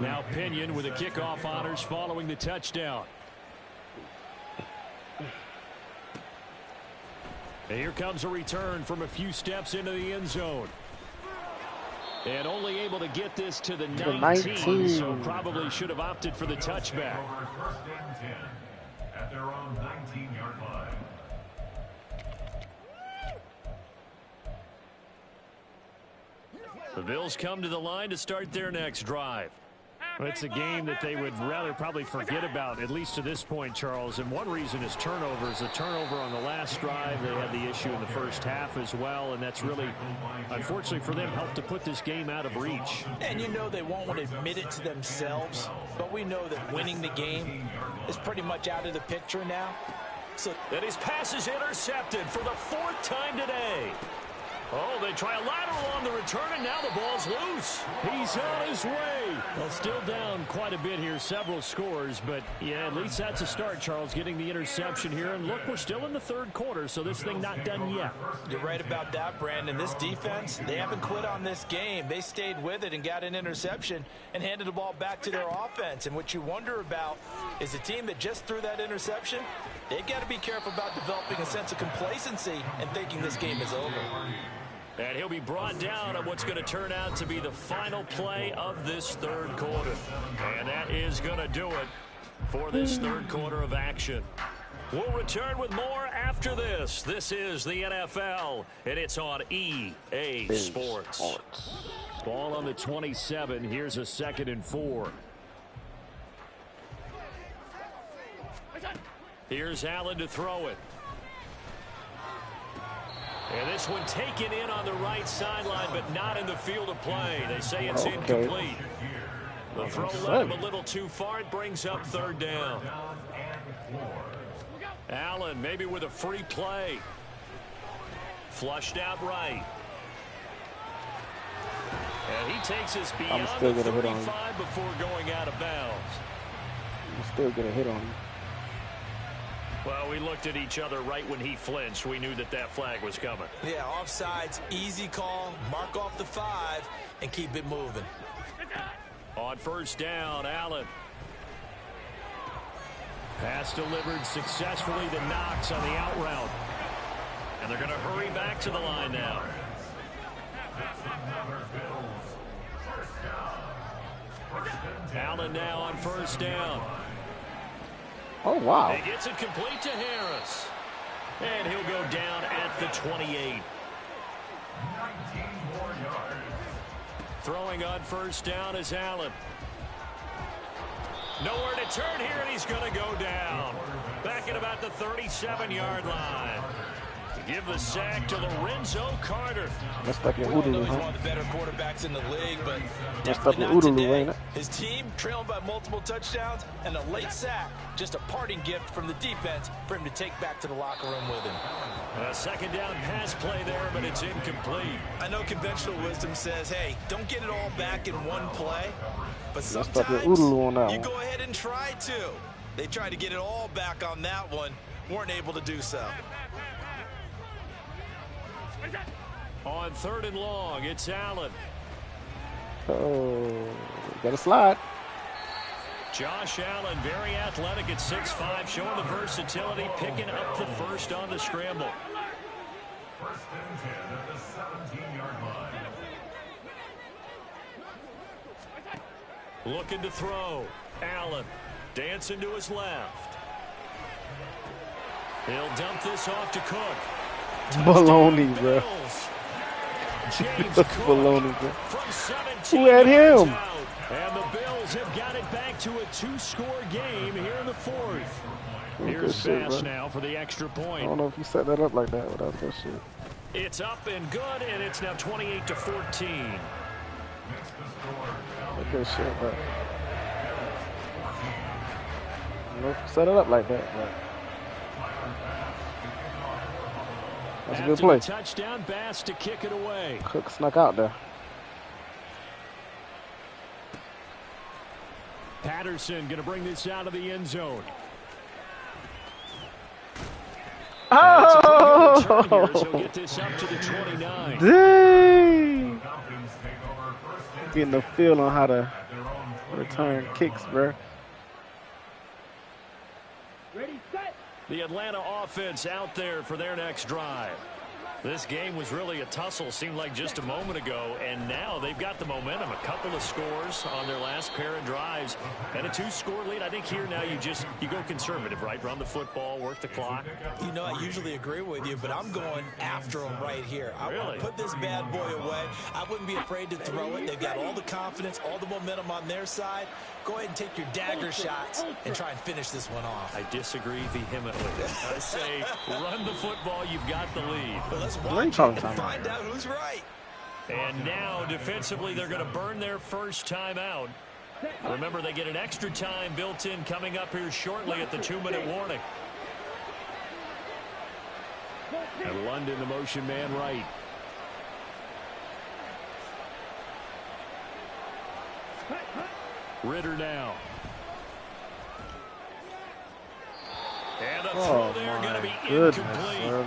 Now Pinion with the kickoff honors following the touchdown. And here comes a return from a few steps into the end zone. And only able to get this to the 19, so probably should have opted for the touchback. at their own 19-yard line. The Bills come to the line to start their next drive. Well, it's a game that they would rather probably forget about, at least to this point, Charles. And one reason is turnovers. A turnover on the last drive. They had the issue in the first half as well, and that's really, unfortunately for them, helped to put this game out of reach. And you know they won't want to admit it to themselves, but we know that winning the game is pretty much out of the picture now. So and his pass is intercepted for the 4th time today. Oh, they try a lateral on the return, and now the ball's loose. He's on his way. Well, still down quite a bit here, several scores, but yeah, at least that's a start, Charles, getting the interception here. And look, we're still in the 3rd quarter, so this thing not done yet. You're right about that, Brandon. This defense, they haven't quit on this game. They stayed with it and got an interception and handed the ball back to their offense. And what you wonder about is the team that just threw that interception, they've got to be careful about developing a sense of complacency and thinking this game is over. And he'll be brought down on what's going to turn out to be the final play of this 3rd quarter. And that is going to do it for this 3rd quarter of action. We'll return with more after this. This is the NFL, and it's on EA Sports. Ball on the 27. Here's a 2nd and 4. Here's Allen to throw it. And this one taken in on the right sideline, but not in the field of play. They say it's incomplete. The throw led him a little too far. It brings up 3rd down. Allen maybe with a free play. Flushed out right. And he takes us beyond the 35 before going out of bounds. I'm still going to hit on him. Well, we looked at each other right when he flinched. We knew that flag was coming. Yeah, offsides, easy call, mark off the 5, and keep it moving. On 1st down, Allen. Pass delivered successfully to Knox on the out route. And they're going to hurry back to the line now. Allen now on 1st down. Oh, wow. He gets it complete to Harris. And he'll go down at the 28. 19 more yards. Throwing on 1st down is Allen. Nowhere to turn here, and he's going to go down. Back at about the 37-yard line. Give the sack to Lorenzo Carter. That's like an He's Oodaloo, one huh? of the better quarterbacks in the league, but That's like definitely an not Oodaloo, today. ain't it? His team trailing by multiple touchdowns and a late sack. Just a parting gift from the defense for him to take back to the locker room with him. A 2nd down pass play there, but it's incomplete. I know conventional wisdom says, hey, don't get it all back in one play. But Let's sometimes stop the Oodaloo on that you one. go ahead and try to. They tried to get it all back on that one. Weren't able to do so. On 3rd and long, it's Allen. Oh, got a slide. Josh Allen, very athletic at 6'5", showing the versatility, picking up the 1st on the scramble. 1st and 10 at the 17-yard line. Looking to throw. Allen dancing to his left. He'll dump this off to Cook. Baloney, bro. Bills. James That's Cook baloney, bro. from 17 Who had yards him? out. And the Bills have got it back to a 2-score game here in the 4th. Here's Good shit, Bass bro. now for the extra I point. don't know if you set that up like that without that shit. It's up and good, and it's now 28-14. Good shit, but I don't know if you set it up like that, but that's a good After play. the touchdown, Bass to kick it away. Cook snuck out there. Patterson going to bring this out of the end zone. Oh! He'll get this up to the 29. Dang! Getting the feel on how to return kicks, bro. The Atlanta offense out there for their next drive. This game was really a tussle, seemed like just a moment ago, and now they've got the momentum. A couple of scores on their last pair of drives, and a 2-score lead. I think here now you go conservative, right? Run the football, work the clock. You know, I usually agree with you, but I'm going after them right here. I want to put this bad boy away. I wouldn't be afraid to throw it. They've got all the confidence, all the momentum on their side. Go ahead and take your dagger shots and try and finish this one off. I disagree vehemently. I say run the football, you've got the lead. But let's watch and find out who's right. And now, defensively, they're going to burn their first time out. Remember, they get an extra time built in coming up here shortly at the 2-minute warning. And London, the motion man, right. Ritter now. And the throw there going to be incomplete.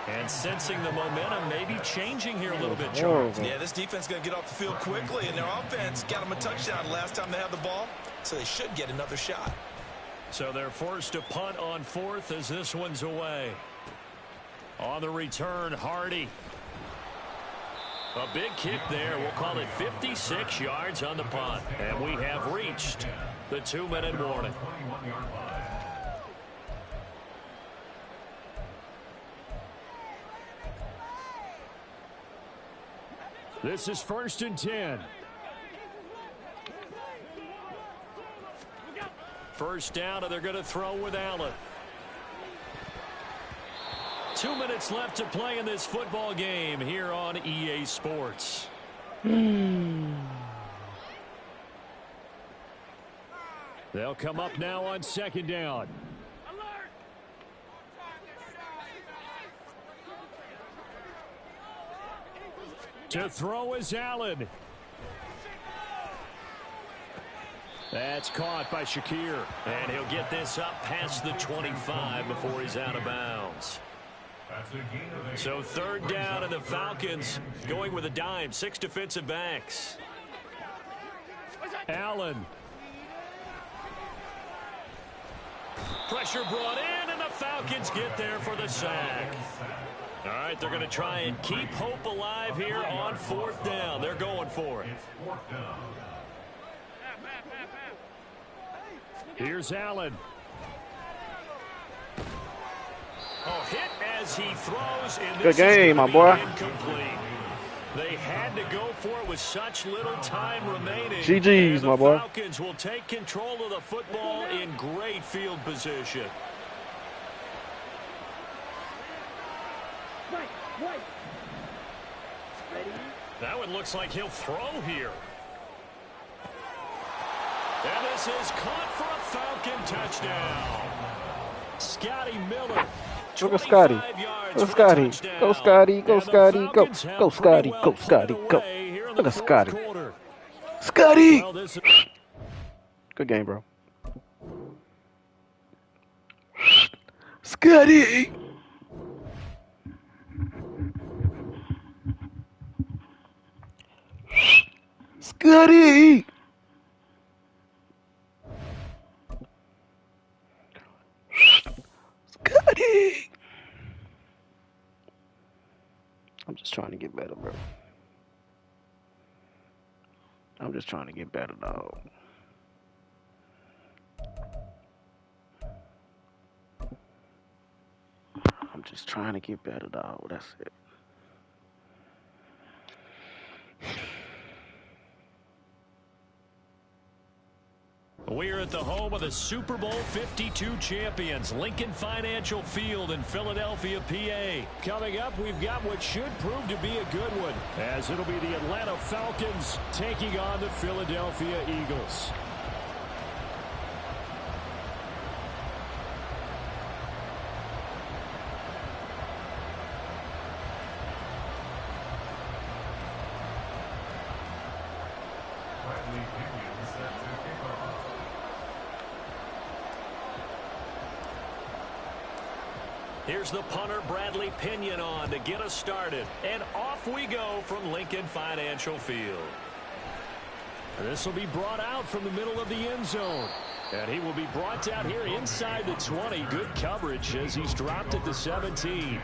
And sensing the momentum maybe changing here a little bit, Charles. Yeah, this defense is going to get off the field quickly, and their offense got them a touchdown last time they had the ball, so they should get another shot. So they're forced to punt on 4th as this one's away. On the return, Hardy. A big kick there. We'll call it 56 yards on the punt. And we have reached the 2-minute warning. This is 1st and 10. First down, and they're going to throw with Allen. 2 minutes left to play in this football game here on EA Sports. They'll come up now on 2nd down. To throw is Allen. That's caught by Shakir. And he'll get this up past the 25 before he's out of bounds. So 3rd down, and the Falcons going with a dime. 6 defensive backs. Allen. Pressure brought in, and the Falcons get there for the sack. All right, they're going to try and keep hope alive here on 4th down. They're going for it. Here's Allen. Oh, hit as he throws. Good game, my boy. Incomplete. They had to go for it with such little time remaining. GG's, my boy. The Falcons will take control of the football in great field position. That one looks like he'll throw here. And this is caught for a Falcon touchdown. Scotty Miller. Look at Scotty. Go Scotty. Go Scotty. Go Scotty. Go. Go Scotty. Go Scotty. Go. Look at Scotty. Scotty. Good game, bro. Scotty. Scotty. Scotty. I'm just trying to get better, bro. I'm just trying to get better, dog. I'm just trying to get better, dog. That's it. We're at the home of the Super Bowl 52 champions, Lincoln Financial Field in Philadelphia, PA. Coming up, we've got what should prove to be a good one, as it'll be the Atlanta Falcons taking on the Philadelphia Eagles. Here's the punter, Bradley Pinion, on to get us started. And off we go from Lincoln Financial Field. This will be brought out from the middle of the end zone. And he will be brought down here inside the 20. Good coverage as he's dropped at the 17.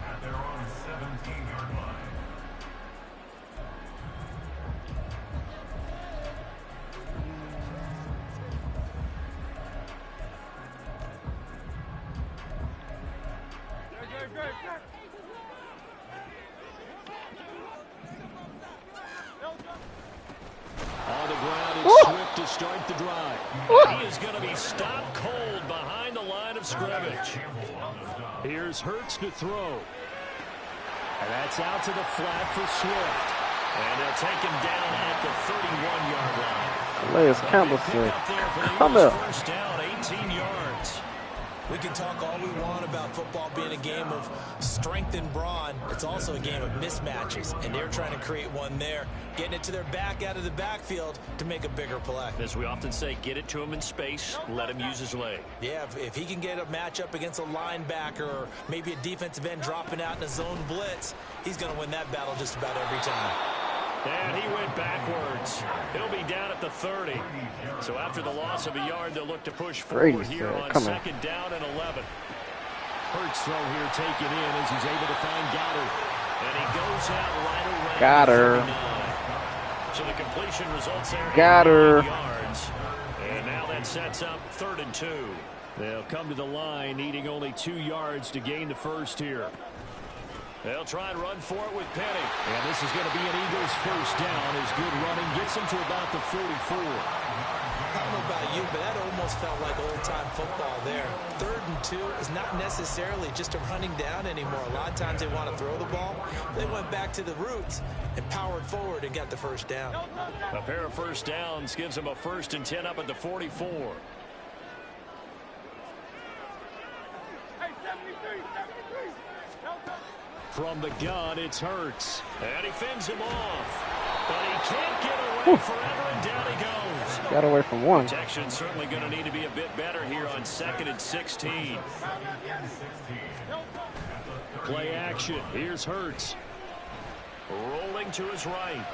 At their own 17. On the ground, it's Swift to start the drive. He is going to be stopped cold behind the line of scrimmage. Here's Hurts to throw. And that's out to the flat for Swift. And they'll take him down at the 31-yard line. Elias Campbell said, come here. First down, 18 yards. We can talk all we want about football being a game of strength and brawn. It's also a game of mismatches, and they're trying to create one there, getting it to their back out of the backfield to make a bigger play. As we often say, get it to him in space, let him use his leg. Yeah, if he can get a matchup against a linebacker or maybe a defensive end dropping out in a zone blitz, he's going to win that battle just about every time. And he went backwards. He'll be down at the 30. So after the loss of a yard, they'll look to push forward here on second down and 11. Hurts throw here taken in as he's able to find Goddard. And he goes out right around Goddard. 39. So the completion results there. Goddard. Yards. And now that sets up 3rd and 2. They'll come to the line needing only 2 yards to gain the first here. They'll try and run for it with Penny. And this is going to be an Eagles first down as good running gets them to about the 44. I don't know about you, but that almost felt like old-time football there. 3rd and 2 is not necessarily just a running down anymore. A lot of times they want to throw the ball. They went back to the roots and powered forward and got the first down. A pair of first downs gives them a 1st and 10 up at the 44. From the gun, it's Hurts. And he fends him off. But he can't get away forever, and down he goes. Got away from one. Protection's certainly going to need to be a bit better here on 2nd and 16. Play action. Here's Hurts. Rolling to his right.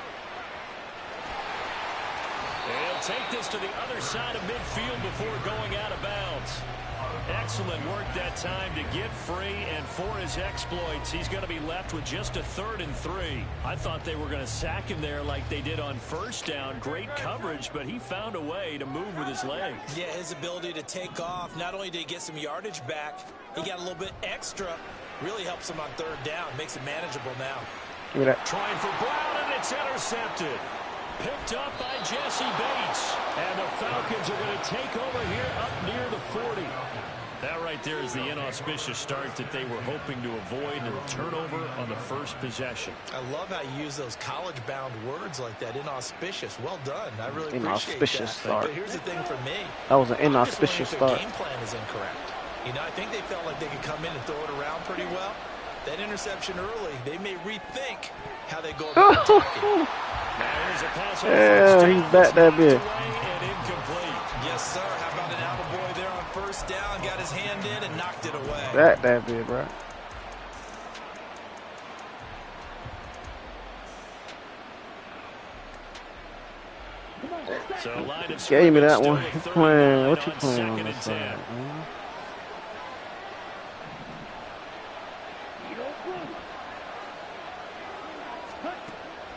He'll take this to the other side of midfield before going out of bounds. Excellent work that time to get free, and for his exploits, he's going to be left with just a 3rd and 3. I thought they were going to sack him there like they did on first down. Great coverage, but he found a way to move with his legs. Yeah, his ability to take off, not only did he get some yardage back, he got a little bit extra. Really helps him on 3rd down, makes it manageable now. Look at that. Trying for Brown, and it's intercepted. Picked up by Jesse Bates. And the Falcons are going to take over here up near the 40. That right there is the inauspicious start that they were hoping to avoid, and a turnover on the first possession. I love how you use those college-bound words like that, inauspicious. Well done. I really appreciate Inauspicious that. start. But here's the thing for me. That was an inauspicious start. Their game plan is incorrect. You know, I think they felt like they could come in and throw it around pretty well. That interception early, they may rethink how they go about attacking. Yeah, he's back that bit. Yes, sir. How about an attaboy there on first down? Got his hand in and knocked it away. That bit, bro. So line of Gave me that one. scrimmage, Playing. What you on playing on 2nd this and side?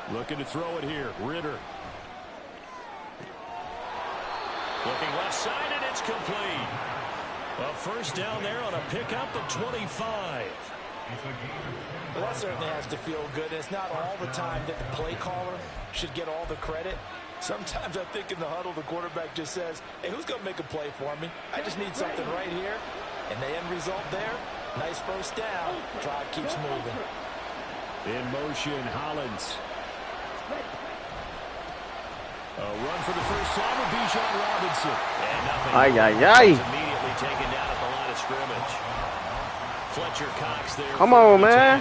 10. Looking to throw it here. Ritter. Looking left side, and it's complete. A first down there on a pickup of 25. Well, that certainly has to feel good. It's not all the time that the play caller should get all the credit. Sometimes I think in the huddle, the quarterback just says, hey, who's going to make a play for me? I just need something right here. And the end result there, nice first down. Drive keeps moving. In motion, Hollins. A run for the first time with Bijan Robinson. And nothing. Immediately taken down at the line of scrimmage. Fletcher Cox there. Come on, man.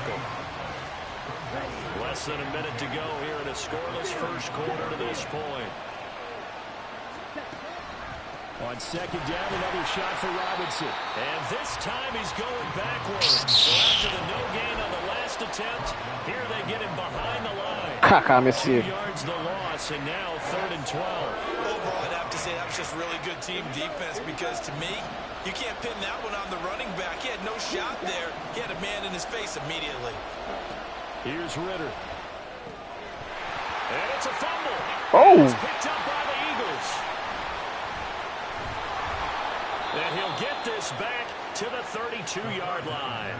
Less than a minute to go here in a scoreless first quarter to this point. On second down, another shot for Robinson. And this time he's going backwards. So after the no gain on the last attempt, here they get him behind the line. 2 yards the loss, and now 3rd and 12. Overall, I'd have to say that was just really good team defense, because to me, you can't pin that one on the running back. He had no shot there. He had a man in his face immediately. Here's Ritter. And it's a fumble. Oh. It's picked up by the Eagles. And he'll get this back to the 32-yard line.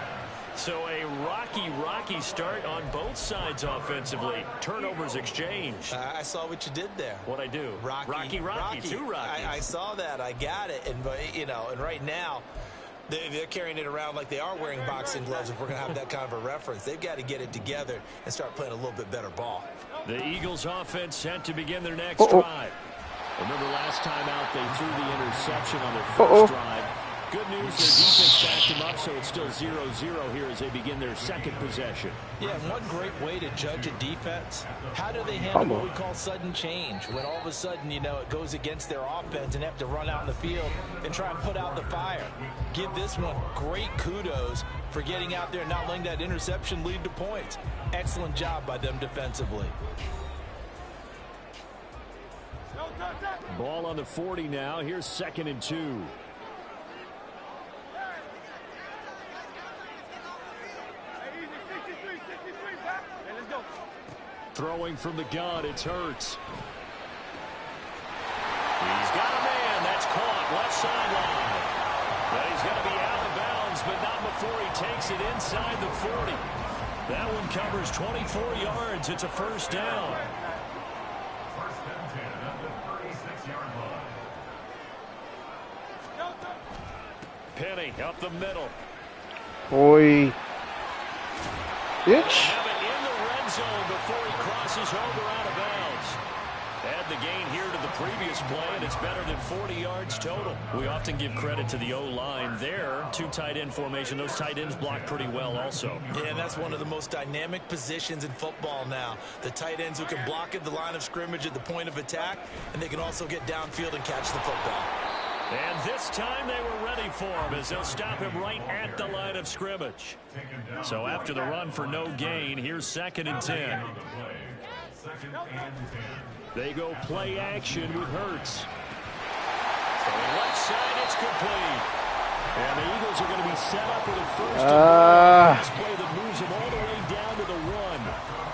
So a rocky start on both sides offensively. Turnovers exchanged. I saw what you did there. What'd I do? Rocky. Two Rockies. I saw that. I got it. And, and right now, they're carrying it around like they are wearing boxing gloves if we're going to have that kind of a reference. They've got to get it together and start playing a little bit better ball. The Eagles offense set to begin their next drive. Remember last time out, they threw the interception on their first drive. Good news, their defense backed them up, so it's still 0-0 here as they begin their second possession. Yeah, one great way to judge a defense, how do they handle what we call sudden change? When all of a sudden, it goes against their offense and they have to run out in the field and try and put out the fire. Give this one great kudos for getting out there and not letting that interception lead to points. Excellent job by them defensively. Ball on the 40 now. Here's 2nd and 2. Throwing from the gun, it's Hurts. He's got a man. That's caught. Left sideline. But he's going to be out of bounds, but not before he takes it inside the 40. That one covers 24 yards. It's a first down. First and 10 at the 36-yard line. Penny up the middle. Boy. Bitch. Have it in the red zone before he crosses over out of bounds. Add the gain here to the previous play, and it's better than 40 yards total. We often give credit to the O-line there. 2 tight end formation. Those tight ends block pretty well also. Yeah, and that's one of the most dynamic positions in football now. The tight ends who can block at the line of scrimmage at the point of attack, and they can also get downfield and catch the football. And this time they were ready for him as they'll stop him right at the line of scrimmage. So after the run for no gain, here's 2nd and 10. They go play action with Hurts. So left side, it's complete. And the Eagles are going to be set up with a first and goal. Play that moves them all the way down to the 1.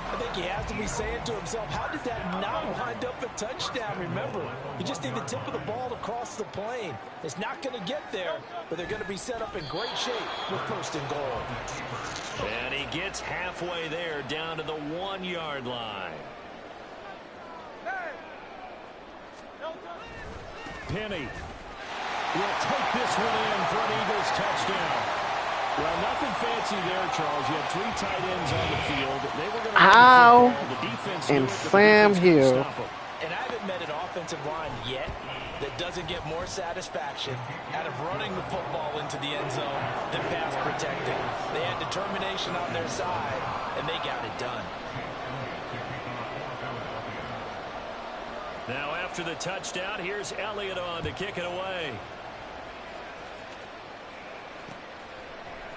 I think he has to be saying to himself, how did that not wind up a touchdown? Remember, you just need the tip of the ball to cross the plane. It's not going to get there, but they're going to be set up in great shape with 1st and goal. And he gets halfway there down to the 1-yard line. Penny will take this one in for an Eagles touchdown. Well, nothing fancy there, Charles. You had 3 tight ends on the field. They were going to the defense and Sam Hill. And I haven't met an offensive line yet that doesn't get more satisfaction out of running the football into the end zone than pass protecting. They had determination on their side, and they got it done. Now after the touchdown, here's Elliott on to kick it away.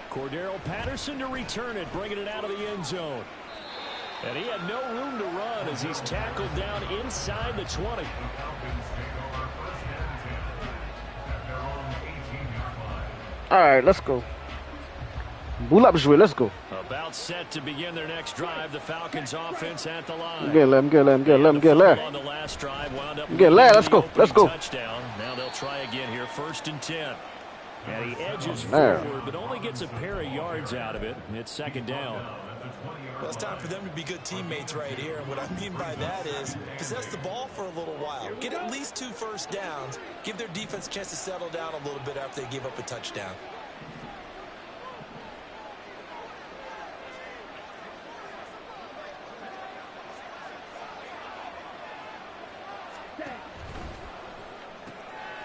Cordero Patterson to return it, bringing it out of the end zone. And he had no room to run as he's tackled down inside the 20. All right, let's go. Boule up, jouer, let's go. About set to begin their next drive. The Falcons offense at the line. Get there. On the last drive, wound up let's go. Touchdown. Now they'll try again here. 1st and 10. And he edges forward, but only gets a pair of yards out of it. It's 2nd down. Well, it's time for them to be good teammates right here. And what I mean by that is possess the ball for a little while. Get at least 2 first downs. Give their defense a chance to settle down a little bit after they give up a touchdown.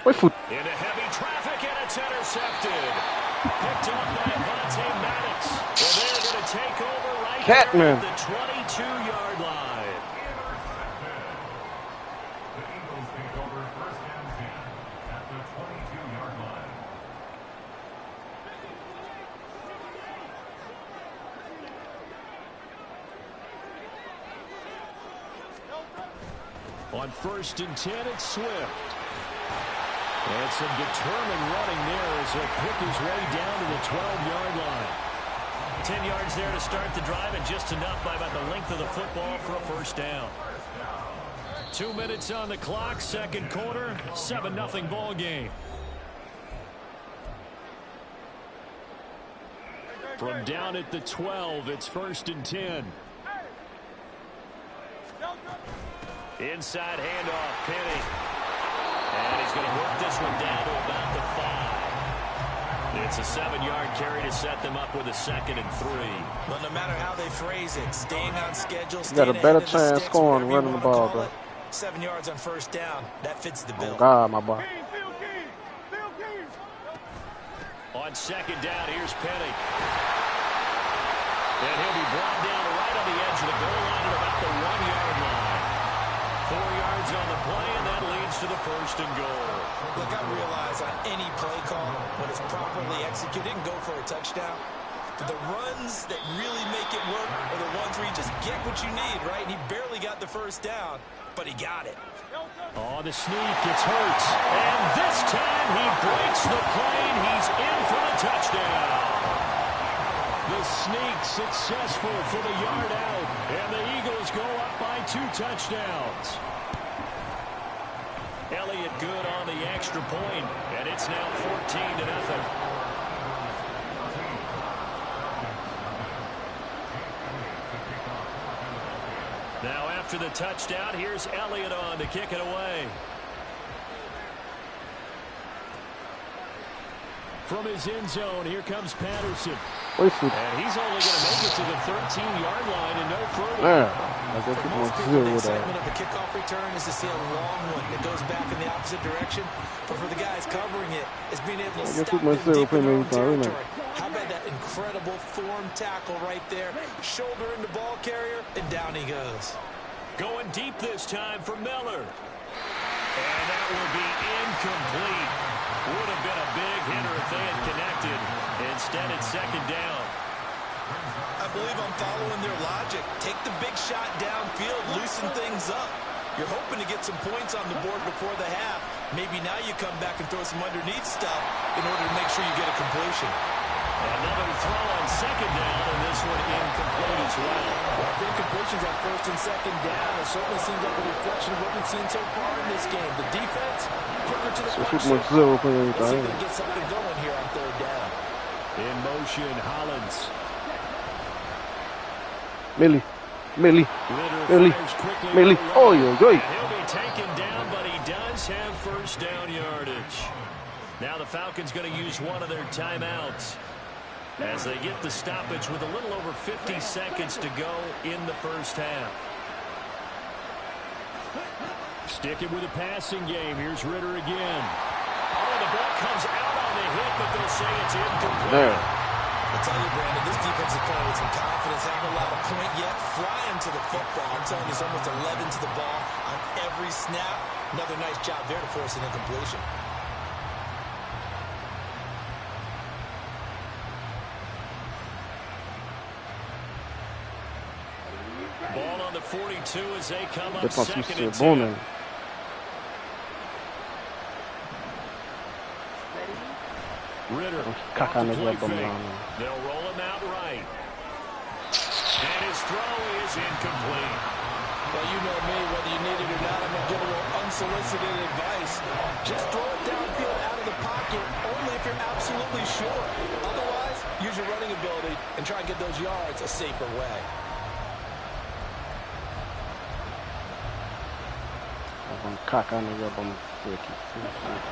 Wait, foot. Into heavy traffic, and it's intercepted. Picked up by Vontae Maddox. Well, they're going to take over right Catman. at the 22-yard line. The Eagles take over 1st and 10 at the 22-yard line. On 1st and 10, it's Swift. And some determined running there as he'll pick his way down to the 12-yard line. 10 yards there to start the drive, and just enough by about the length of the football for a first down. 2 minutes on the clock, 2nd quarter, 7-0 ball game. From down at the 12, it's 1st and 10. Inside handoff, Penny. And he's going to work this one down to about the 5. It's a 7-yard carry to set them up with a 2nd and 3. Well, no matter how they phrase it, staying on schedule, You got a better chance scoring running the ball, bro. 7 yards on 1st down. That fits the bill. Oh, God, my boy. On 2nd down, here's Penny. And he'll be brought down right on the edge of the goal line at about the 1-yard line. 4 yards on the play, and that leads to the 1st and goal. Look, I realize on any play call, when it's properly executed, and go for a touchdown. But the runs that really make it work are the ones where you just get what you need, right? And he barely got the 1st down, but he got it. Oh, the sneak gets hurt. And this time he breaks the plane. He's in for the touchdown. The sneak successful for the yard out. And the Eagles go up by 2 touchdowns. Elliott good on the extra point, and it's now 14-0. Now after the touchdown, here's Elliott on to kick it away. From his end zone, here comes Patterson. And he's only going to make it to the 13-yard line and no further. For most people, the excitement of a kickoff return is to see a long one that goes back in the opposite direction. But for the guys covering it, it's being able to stop them deep in their own territory. How about that incredible form tackle right there? Shoulder in the ball carrier, and down he goes. Going deep this time for Miller. And that will be incomplete. Would have been a big hitter if they had connected. Instead, it's 2nd down. I believe I'm following their logic. Take the big shot downfield, loosen things up. You're hoping to get some points on the board before the half. Maybe now you come back and throw some underneath stuff in order to make sure you get a completion. Another throw on 2nd down, and this one incomplete as well. Well, the incompletions on 1st and 2nd down, it certainly seems like a reflection of what we've seen so far in this game. The defense, quicker to the punch. Let's see if they can get something going here on 3rd down. In motion, Hollins. Millie. Oh, yeah, great. He'll be taken down, but he does have 1st down yardage. Now the Falcons going to use one of their timeouts as they get the stoppage with a little over 50 seconds to go in the 1st half. Sticking with a passing game. Here's Ritter again. Oh, the ball comes out on the hit, but they'll say it's incomplete. I tell you, Brandon, this defense is playing with some confidence, haven't allowed a point yet, flying to the football. I'm telling you, it's almost 11 to the ball on every snap. Another nice job there to force an incompletion. Ball on the 42 as they come up 2nd and 10. Ritter, they'll roll him out right. And his throw is incomplete. Well, you know me, whether you need it or not, I'm going to give a little unsolicited advice. Just throw it downfield out of the pocket, only if you're absolutely sure. Otherwise, use your running ability and try and get those yards a safer way.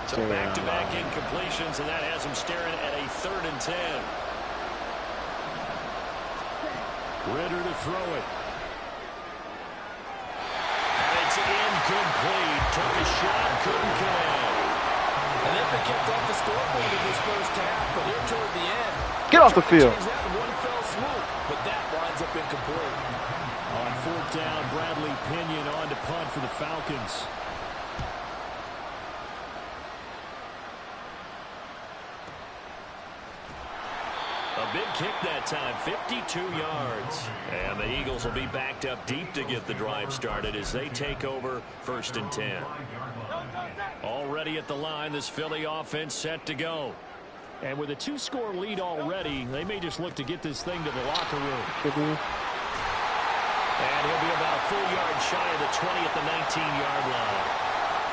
So back-to-back incompletions, and that has him staring at a 3rd and 10. Ritter to throw it. And it's incomplete. Took a shot, couldn't connect. And they've been kept off the scoreboard in this 1st half, but here toward the end. Get off the field. That one fell swoop, but that winds up incomplete. On 4th down, Bradley Pinion on to punt for the Falcons. A big kick that time, 52 yards. And the Eagles will be backed up deep to get the drive started as they take over 1st and 10. Already at the line, this Philly offense set to go. And with a 2-score lead already, they may just look to get this thing to the locker room. And he'll be about a full yard shy of the 20 at the 19-yard line.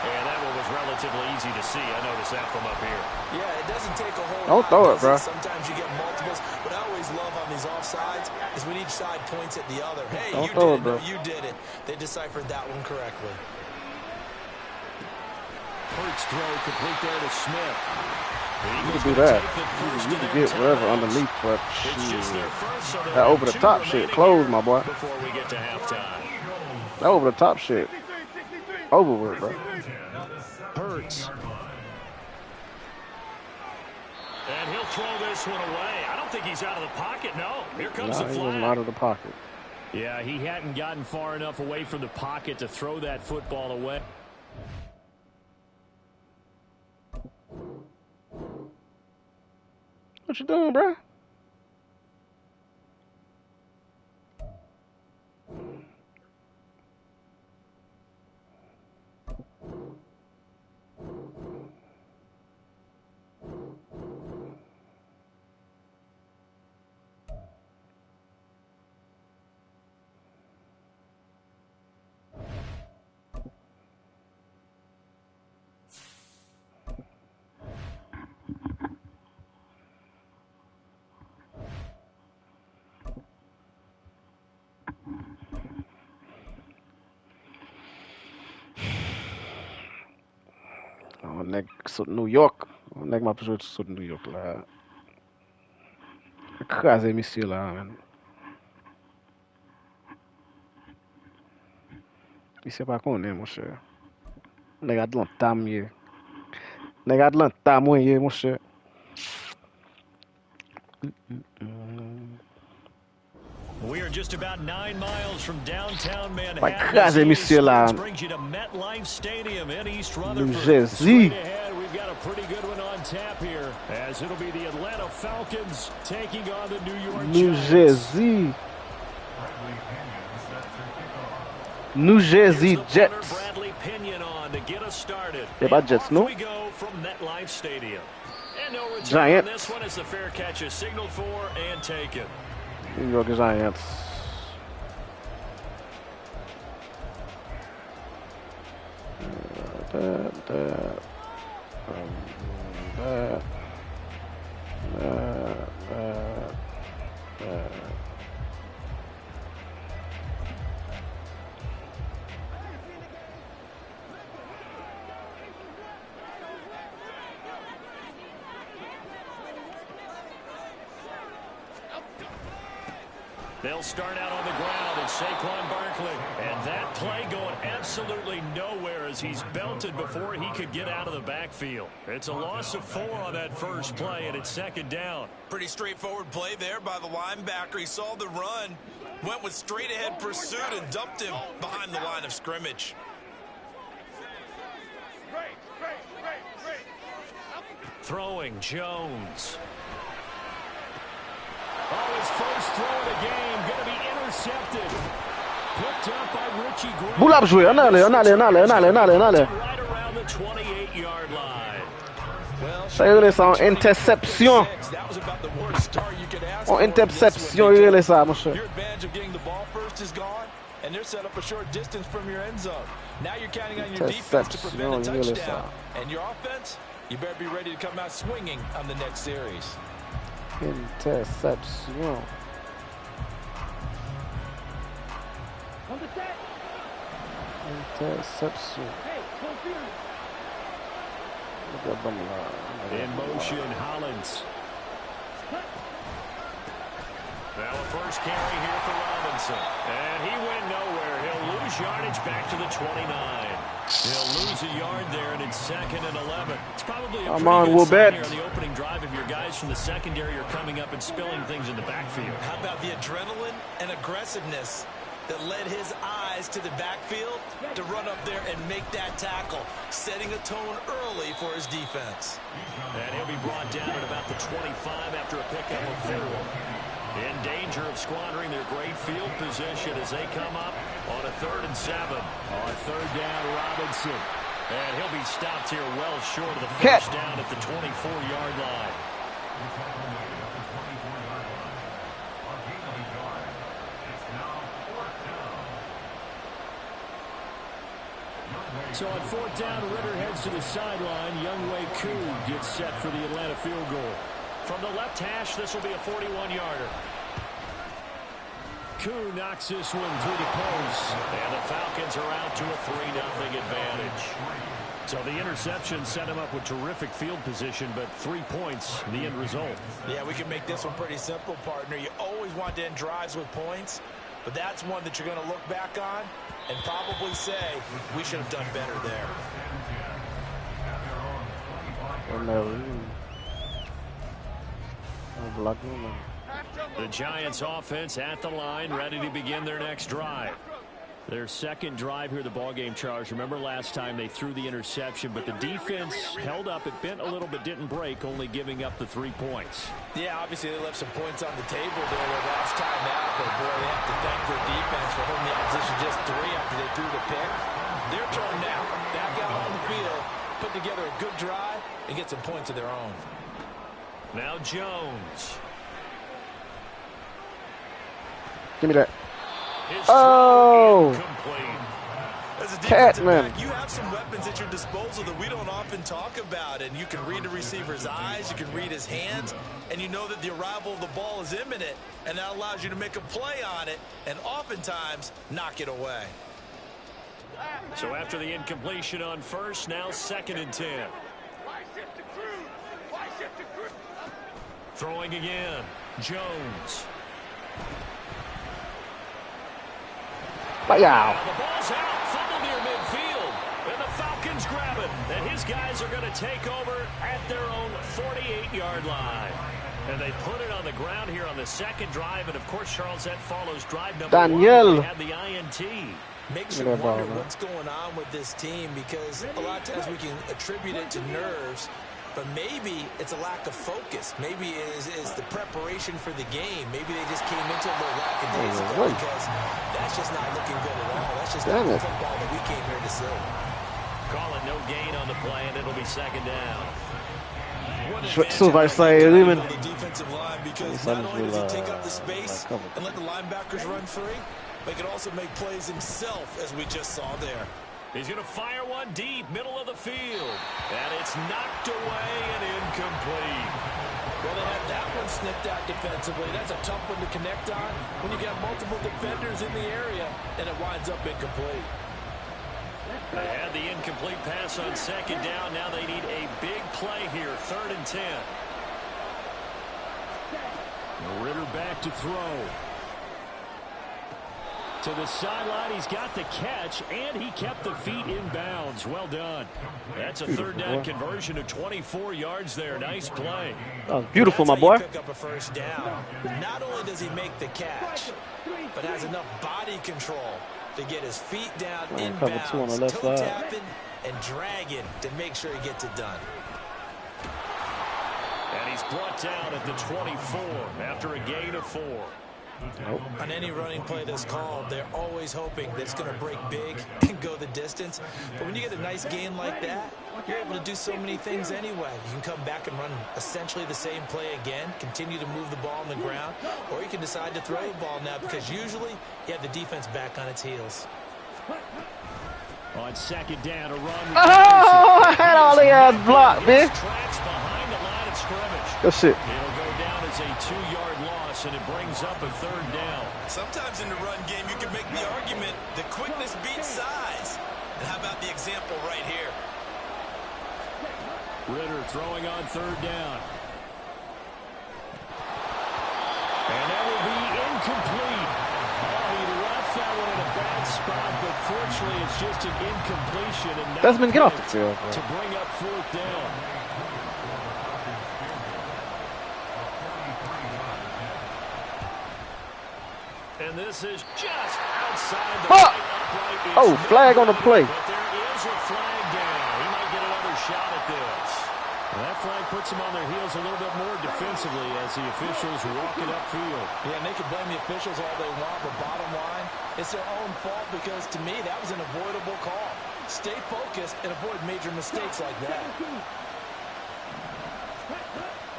And that one was relatively easy to see. I noticed that from up here. Yeah, it doesn't take a whole Don't lot. throw it, bro. Sometimes you get multiples. What I always love on these offsides is when each side points at the other. Hey, Don't you throw did it, bro. it. No, you did it. They deciphered that one correctly. Hurts throw complete there to Smith. You can do that. You can get whatever underneath, but that over the top shit closed, my boy. Before we get to halftime. That over the top shit. Over with, bro. Hurts. And he'll throw this one away. I don't think he's out of the pocket. No. Here comes the flag. He wasn't out of the pocket. Yeah, he hadn't gotten far enough away from the pocket to throw that football away. What you doing, bro? Nekk New York. Nekk maar persoon tot New York là. Écraser monsieur là, man. Il sait pas qu'on est, mon cher. Nèg Atlanta mieux. Nèg Atlanta moins, mon cher. We are just about 9 miles from downtown Manhattan. Vai craser monsieur là. Brings you to MetLife Stadium in East New Rutherford. Jersey. Straight ahead, we've got a pretty good one on tap here, as it'll be the Atlanta Falcons taking on the New York New Giants. Jersey. New Jersey Jets. Bradley Pinion on to get us started. Yeah, but Jets, no? We go from MetLife Stadium. And no return Giants. on this one as the fair catch is signaled for and taken. New York Giants. They'll start out on the ground and Saquon Barkley. And that play going absolutely nowhere as he's belted before he could get out of the backfield. It's a loss of 4 on that first play, and it's second down. Pretty straightforward play there by the linebacker. He saw the run, went with straight-ahead pursuit, and dumped him behind the line of scrimmage. Throwing Jones. Oh, his first throw of the game going to be intercepted. Picked up by Richie Grant. Boule à jouer, on allait. Right around the 28-yard line. Ça y est, ça en interception. En interception, il est ça, mon cher. Your advantage of getting the ball first is gone, and they're set up a short distance from your end zone. Now you're counting on your defense to prevent a touchdown. And your offense, you better be ready to come out swinging on the next series. Interception. Interception. In motion, Hollins. Now a first carry here for Robinson. And he went nowhere. He'll lose yardage back to the 29. He'll lose a yard there, and it's 2nd and 11. It's probably a pretty good sign here on the opening drive if your guys from the secondary are coming up and spilling things in the backfield. How about the adrenaline and aggressiveness that led his eyes to the backfield to run up there and make that tackle, setting a tone early for his defense. And he'll be brought down at about the 25 after a pickup of 4. In danger of squandering their great field position as they come up on a 3rd and 7. On 3rd down, Robinson. And he'll be stopped here well short of the first down at the 24-yard line. So on 4th down, Ritter heads to the sideline. Younghoe Koo gets set for the Atlanta field goal. From the left hash, this will be a 41-yarder. Koo knocks this one through the post. And the Falcons are out to a 3-0 advantage. So the interception set him up with terrific field position, but 3 points, the end result. Yeah, we can make this one pretty simple, partner. You always want to end drives with points, but that's one that you're going to look back on and probably say, we should have done better there. The Giants offense at the line, ready to begin their next drive. Their second drive here, the ballgame, Charles. Remember last time they threw the interception, but the defense held up. It bent a little but didn't break, only giving up the 3 points. Yeah, obviously they left some points on the table there their last time out, but boy, they have to thank their defense for holding the opposition just 3 after they threw the pick. Their turn now. Back out on the field, put together a good drive, and get some points of their own. Now Jones. Give me that. Oh! As a Catman. back, you have some weapons at your disposal that we don't often talk about, and you can read the receiver's eyes, you can read his hands, and you know that the arrival of the ball is imminent, and that allows you to make a play on it, and oftentimes knock it away. So after the incompletion on first, now 2nd and 10. Throwing again, Jones. Wow. The ball's out, fumble near midfield, and the Falcons grab it. And his guys are going to take over at their own 48-yard line. And they put it on the ground here on the second drive, and of course, Charles, that follows drive number Daniel. 1. They had the INT. Makes you wonder what's going on with this team, because a lot of times we can attribute it to nerves, but maybe it's a lack of focus. Maybe it is the preparation for the game. Maybe they just came into a little lackadaisical because that's just not looking good at all. That's just not the football that we came here to see. Call it no gain on the play, and it'll be 2nd down. Co vai sair ali, mano? The defensive line, because not only does he take up the space and let the linebackers run free, but he can also make plays himself, as we just saw there. He's going to fire one deep, middle of the field. And it's knocked away and incomplete. Well, they had that one snipped out defensively. That's a tough one to connect on when you got multiple defenders in the area, and it winds up incomplete. They had the incomplete pass on 2nd down. Now they need a big play here, 3rd and 10. Ritter back to throw. To the sideline, he's got the catch, and he kept the feet in bounds. Well done. That's a 3rd down conversion of 24 yards there. Nice play. That was beautiful, my boy. Pick up a 1st down. Not only does he make the catch, but has enough body control to get his feet down in bounds, toe tapping and dragging to make sure he gets it done. And he's brought down at the 24 after a gain of 4. On any running play that's called, they're always hoping that it's going to break big and go the distance. But when you get a nice gain like that, you're able to do so many things anyway. You can come back and run essentially the same play again, continue to move the ball on the ground, or you can decide to throw the ball now, because usually you have the defense back on its heels. On 2nd down, a run. Oh, I had all the ass blocked, man. Tracks behind the line of scrimmage. That's it. It'll go down as a 2-yard loss, and it brings up a 3rd down. Sometimes in the run game, you can make the argument that quickness beats size. And how about the example right here? Ritter throwing on 3rd down. And that will be incomplete. Oh, he left that one in a bad spot, but fortunately it's just an incompletion. And Desmond, get off the field, bro. To bring up 4th down. And this is just outside the right upright. Oh, flag on the play. But there is a flag down. He might get another shot at this. Well, that flag puts them on their heels a little bit more defensively as the officials walk it upfield. Yeah, and they can blame the officials all they want, but bottom line, it's their own fault, because to me, that was an avoidable call. Stay focused and avoid major mistakes like that.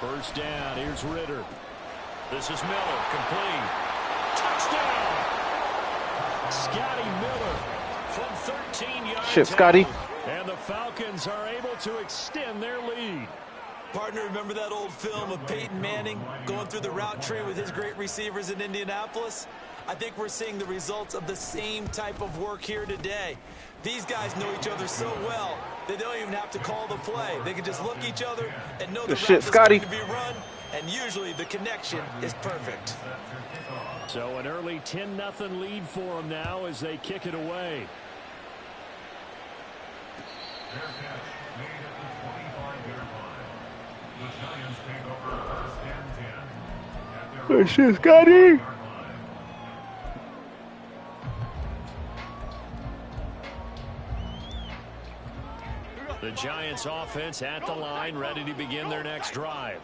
1st down, here's Ritter. This is Miller, complete. Touchdown! Scotty Miller from 13 yards Shit, Scotty. out. And the Falcons are able to extend their lead. Partner, remember that old film of Peyton Manning going through the route tree with his great receivers in Indianapolis? I think we're seeing the results of the same type of work here today. These guys know each other so well, they don't even have to call the play. They can just look each other and know the route is going to be run, and usually the connection is perfect. So an early 10-0 lead for them now as they kick it away. Fair catch made at the 25-yard line. The Giants take over first and 10 at their Oh, shit, Scotty. yard line. The Giants offense at the line, ready to begin their next drive.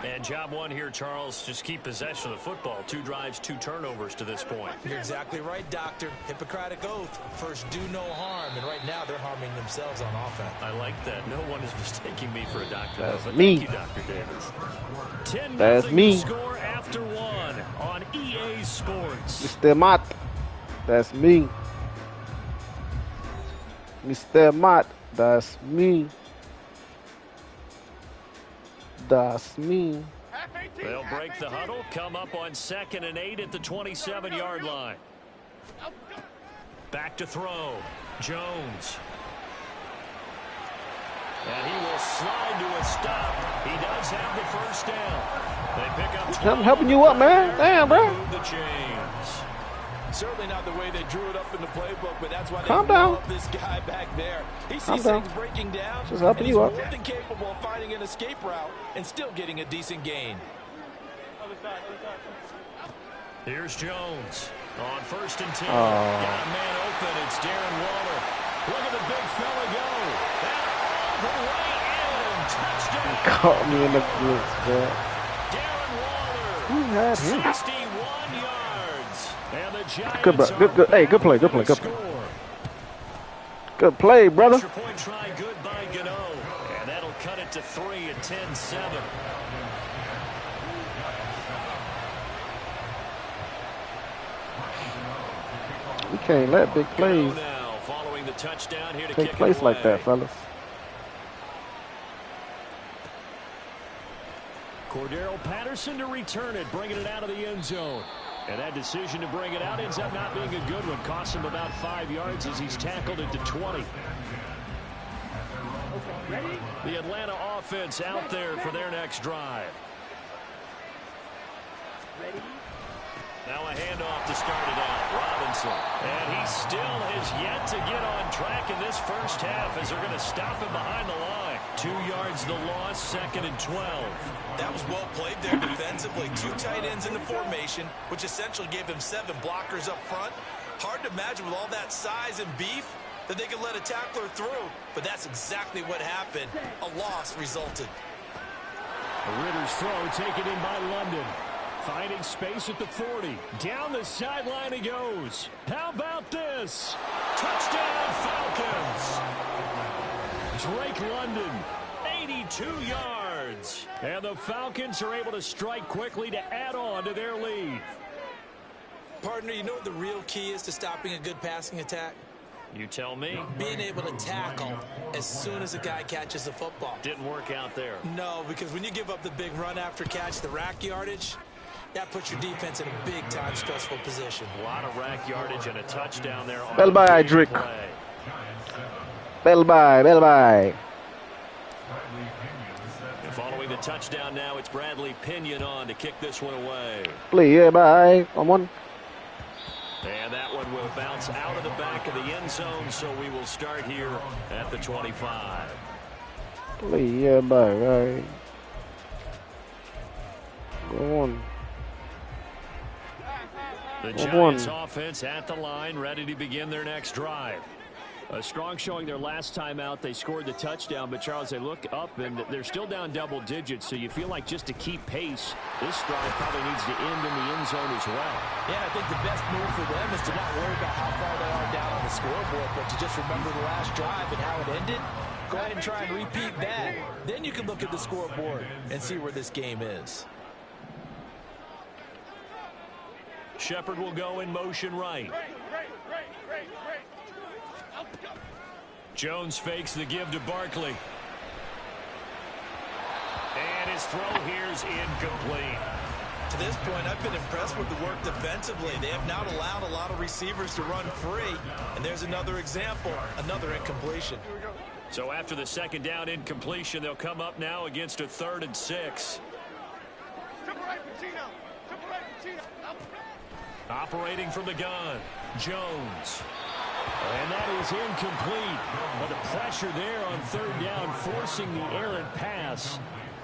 And job one here, Charles, just keep possession of the football. 2 drives, 2 turnovers to this point. You're exactly right, Doctor. Hippocratic oath. First, do no harm. And right now, they're harming themselves on offense. I like that. No one is mistaking me for a doctor. That's but me. Thank you, Dr. Davis. 10-0 That's me. score after 1 on EA Sports. Mr. Mott. That's me. Mr. Mott. That's me. That's me. They'll break the huddle, come up on 2nd and 8 at the 27-yard line. Back to throw. Jones. And he will slide to a stop. He does have the first down. They pick up 12. I'm helping you up, man. Damn, bro. Move the chains. Certainly not the way they drew it up in the playbook, but that's why they Calm down. love this guy back there. He Calm sees down. things breaking down, Just helping and he's you up. more than capable of finding an escape route and still getting a decent gain. Here's Jones on 1st and 10. Oh. Got a man open. It's Darren Waller. Look at the big fella go. And all the way in. Touchdown. Caught me in the blitz, bro. Darren Waller. Who had him? 61 yards. And the Giants Good, bro. Good. Hey, good play. Good play. Good play. Good play, brother. Extra point try good by Gano. And that'll cut it to 3 at 10-7. We can't let big plays Now, following the touchdown here to take kick place it like away. that, fellas. Cordero Patterson to return it, bringing it out of the end zone. And that decision to bring it out ends up not being a good one. Cost him about 5 yards as he's tackled it to 20. The Atlanta offense out there for their next drive. Now a handoff to start it out. Robinson. And he still has yet to get on track in this first half as they're going to stop him behind the line. 2 yards the loss, 2nd and 12. That was well played there defensively. 2 tight ends in the formation, which essentially gave them 7 blockers up front. Hard to imagine with all that size and beef that they could let a tackler through, but that's exactly what happened. A loss resulted. Ritter's throw taken in by London. Finding space at the 40. Down the sideline he goes. How about this? Touchdown Falcons. Drake London, 82 yards. And the Falcons are able to strike quickly to add on to their lead. Partner, you know what the real key is to stopping a good passing attack? You tell me. Being able to tackle as soon as a guy catches the football. Didn't work out there. No, because when you give up the big run after catch, the rack yardage, that puts your defense in a big-time stressful position. A lot of rack yardage and a touchdown there. On Bell bye, a big Drake. play. Bell bye. Bell bye. And following the touchdown now, it's Bradley Pinion on to kick this one away. Play, yeah, bye. Come on. And that one will bounce out of the back of the end zone, so we will start here at the 25. Play, yeah, bye, right. Go on. The Go Giants on. offense at the line, ready to begin their next drive. A strong showing their last time out. They scored the touchdown, but Charles, they look up and they're still down double digits, so you feel like just to keep pace, this drive probably needs to end in the end zone as well. Yeah, I think the best move for them is to not worry about how far they are down on the scoreboard, but to just remember the last drive and how it ended. Go ahead and try and repeat that. Then you can look at the scoreboard and see where this game is. Shepard will go in motion right. Jones fakes the give to Barkley. And his throw here is incomplete. To this point, I've been impressed with the work defensively. They have not allowed a lot of receivers to run free. And there's another example, another incompletion. So after the second down incompletion, they'll come up now against a 3rd and 6. Operating from the gun, Jones. And that is incomplete. But the pressure there on 3rd down, forcing the errant pass.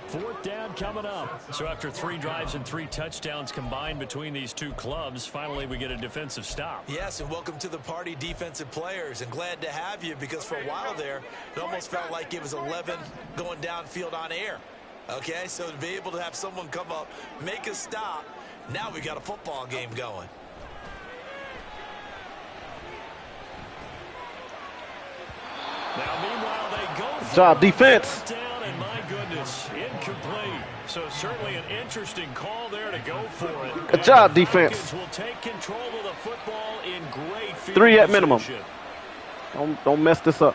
4th down coming up. So after 3 drives and 3 touchdowns combined between these two clubs, finally we get a defensive stop. Yes, and welcome to the party, defensive players. And glad to have you, because for a while there, it almost felt like it was 11 going downfield on air. Okay, so to be able to have someone come up, make a stop, now we got a football game going. Now, meanwhile, they go for job, defense. down, and my goodness, incomplete. So certainly an interesting call there to go for it. Good job, defense. Will take control of the football in great field 3 at minimum. position. Don't mess this up.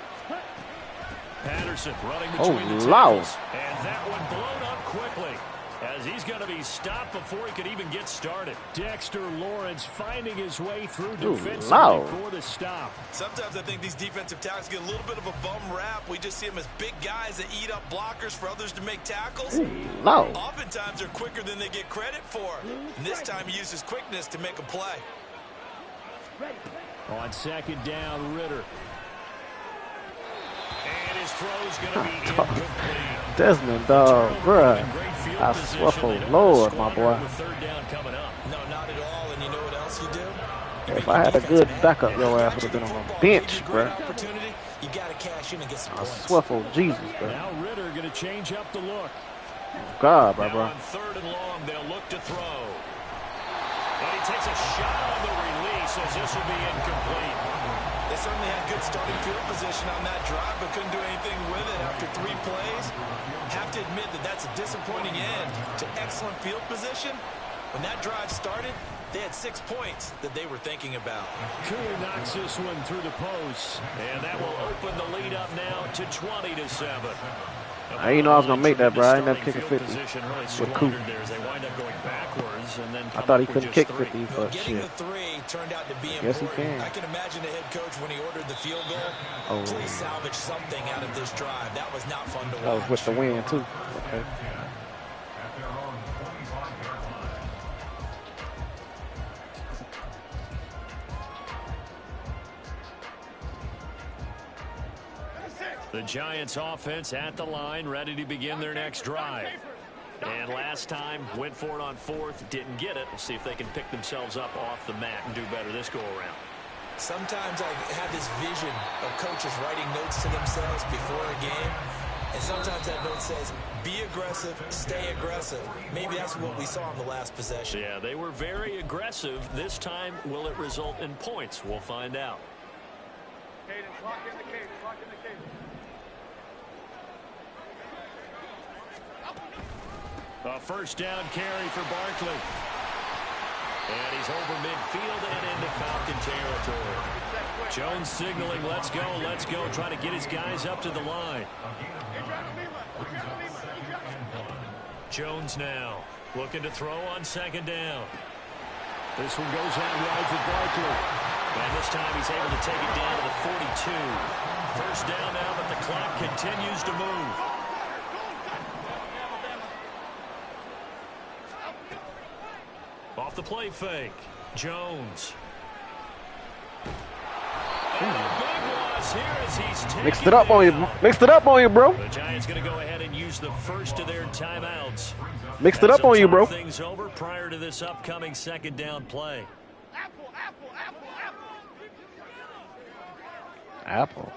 Patterson running between the Lord. tackles, and that one blown up quickly, as he's going to be stopped before he could even get started. Dexter Lawrence finding his way through defensively for the stop. Sometimes I think these defensive tackles get a little bit of a bum rap. We just see them as big guys that eat up blockers for others to make tackles. No. Oftentimes they're quicker than they get credit for. And this time he uses quickness to make a play. On 2nd down, Ritter. And his throw's going to be incomplete. Desmond, dog, bruh. I swear for Lord, my boy. With 3rd down coming up. No, not at all. And you know what else you do? If I had a good backup, your ass would have been on the bench, bruh. You got to cash in and get some I points. swear for Jesus, bruh. Now Ritter going to change up the look. God, Now bro. on 3rd and long, they'll look to throw. And he takes a shot on the release, as this will be incomplete. They certainly had good starting field position on that drive, but couldn't do anything with it after 3 plays. Have to admit that that's a disappointing end to excellent field position. When that drive started, they had 6 points that they were thinking about. Cooler knocks this one through the post, and that will open the lead up now to 20-7. I didn't know I was gonna make that, bro. I ain't never kicked a 50 with Coop. There as they wind up going backwards, and then I thought he come up couldn't with kick just 3. 50, but Getting shit. the 3 turned out to be Yes, he important. can. I can imagine the head coach when he ordered the field goal. Oh. Please salvage something out of this drive. That was not fun to watch. That was with the win, too. Okay. At their own 25-yard line. The Giants offense at the line, ready to begin their next drive. And last time, went for it on 4th, didn't get it. We'll see if they can pick themselves up off the mat and do better this go-around. Sometimes I have this vision of coaches writing notes to themselves before a game. And sometimes that note says, be aggressive, stay aggressive. Maybe that's what we saw in the last possession. Yeah, they were very aggressive. This time, will it result in points? We'll find out. Cadence, lock in the cadence, lock in the cadence. A 1st down carry for Barkley. And he's over midfield and into Falcon territory. Jones signaling, let's go, trying to get his guys up to the line. Jones now looking to throw on 2nd down. This one goes out wide for Barkley. And this time he's able to take it down to the 42. 1st down now, but the clock continues to move. Off the play fake, Jones. And a big loss here as he's Mixed it up on you. Mixed it up on you, bro. The Giants going to go ahead and use the first of their timeouts. Mixed it up on you, bro. Things over prior to this upcoming 2nd down play. Apple, apple, apple, apple. Apple.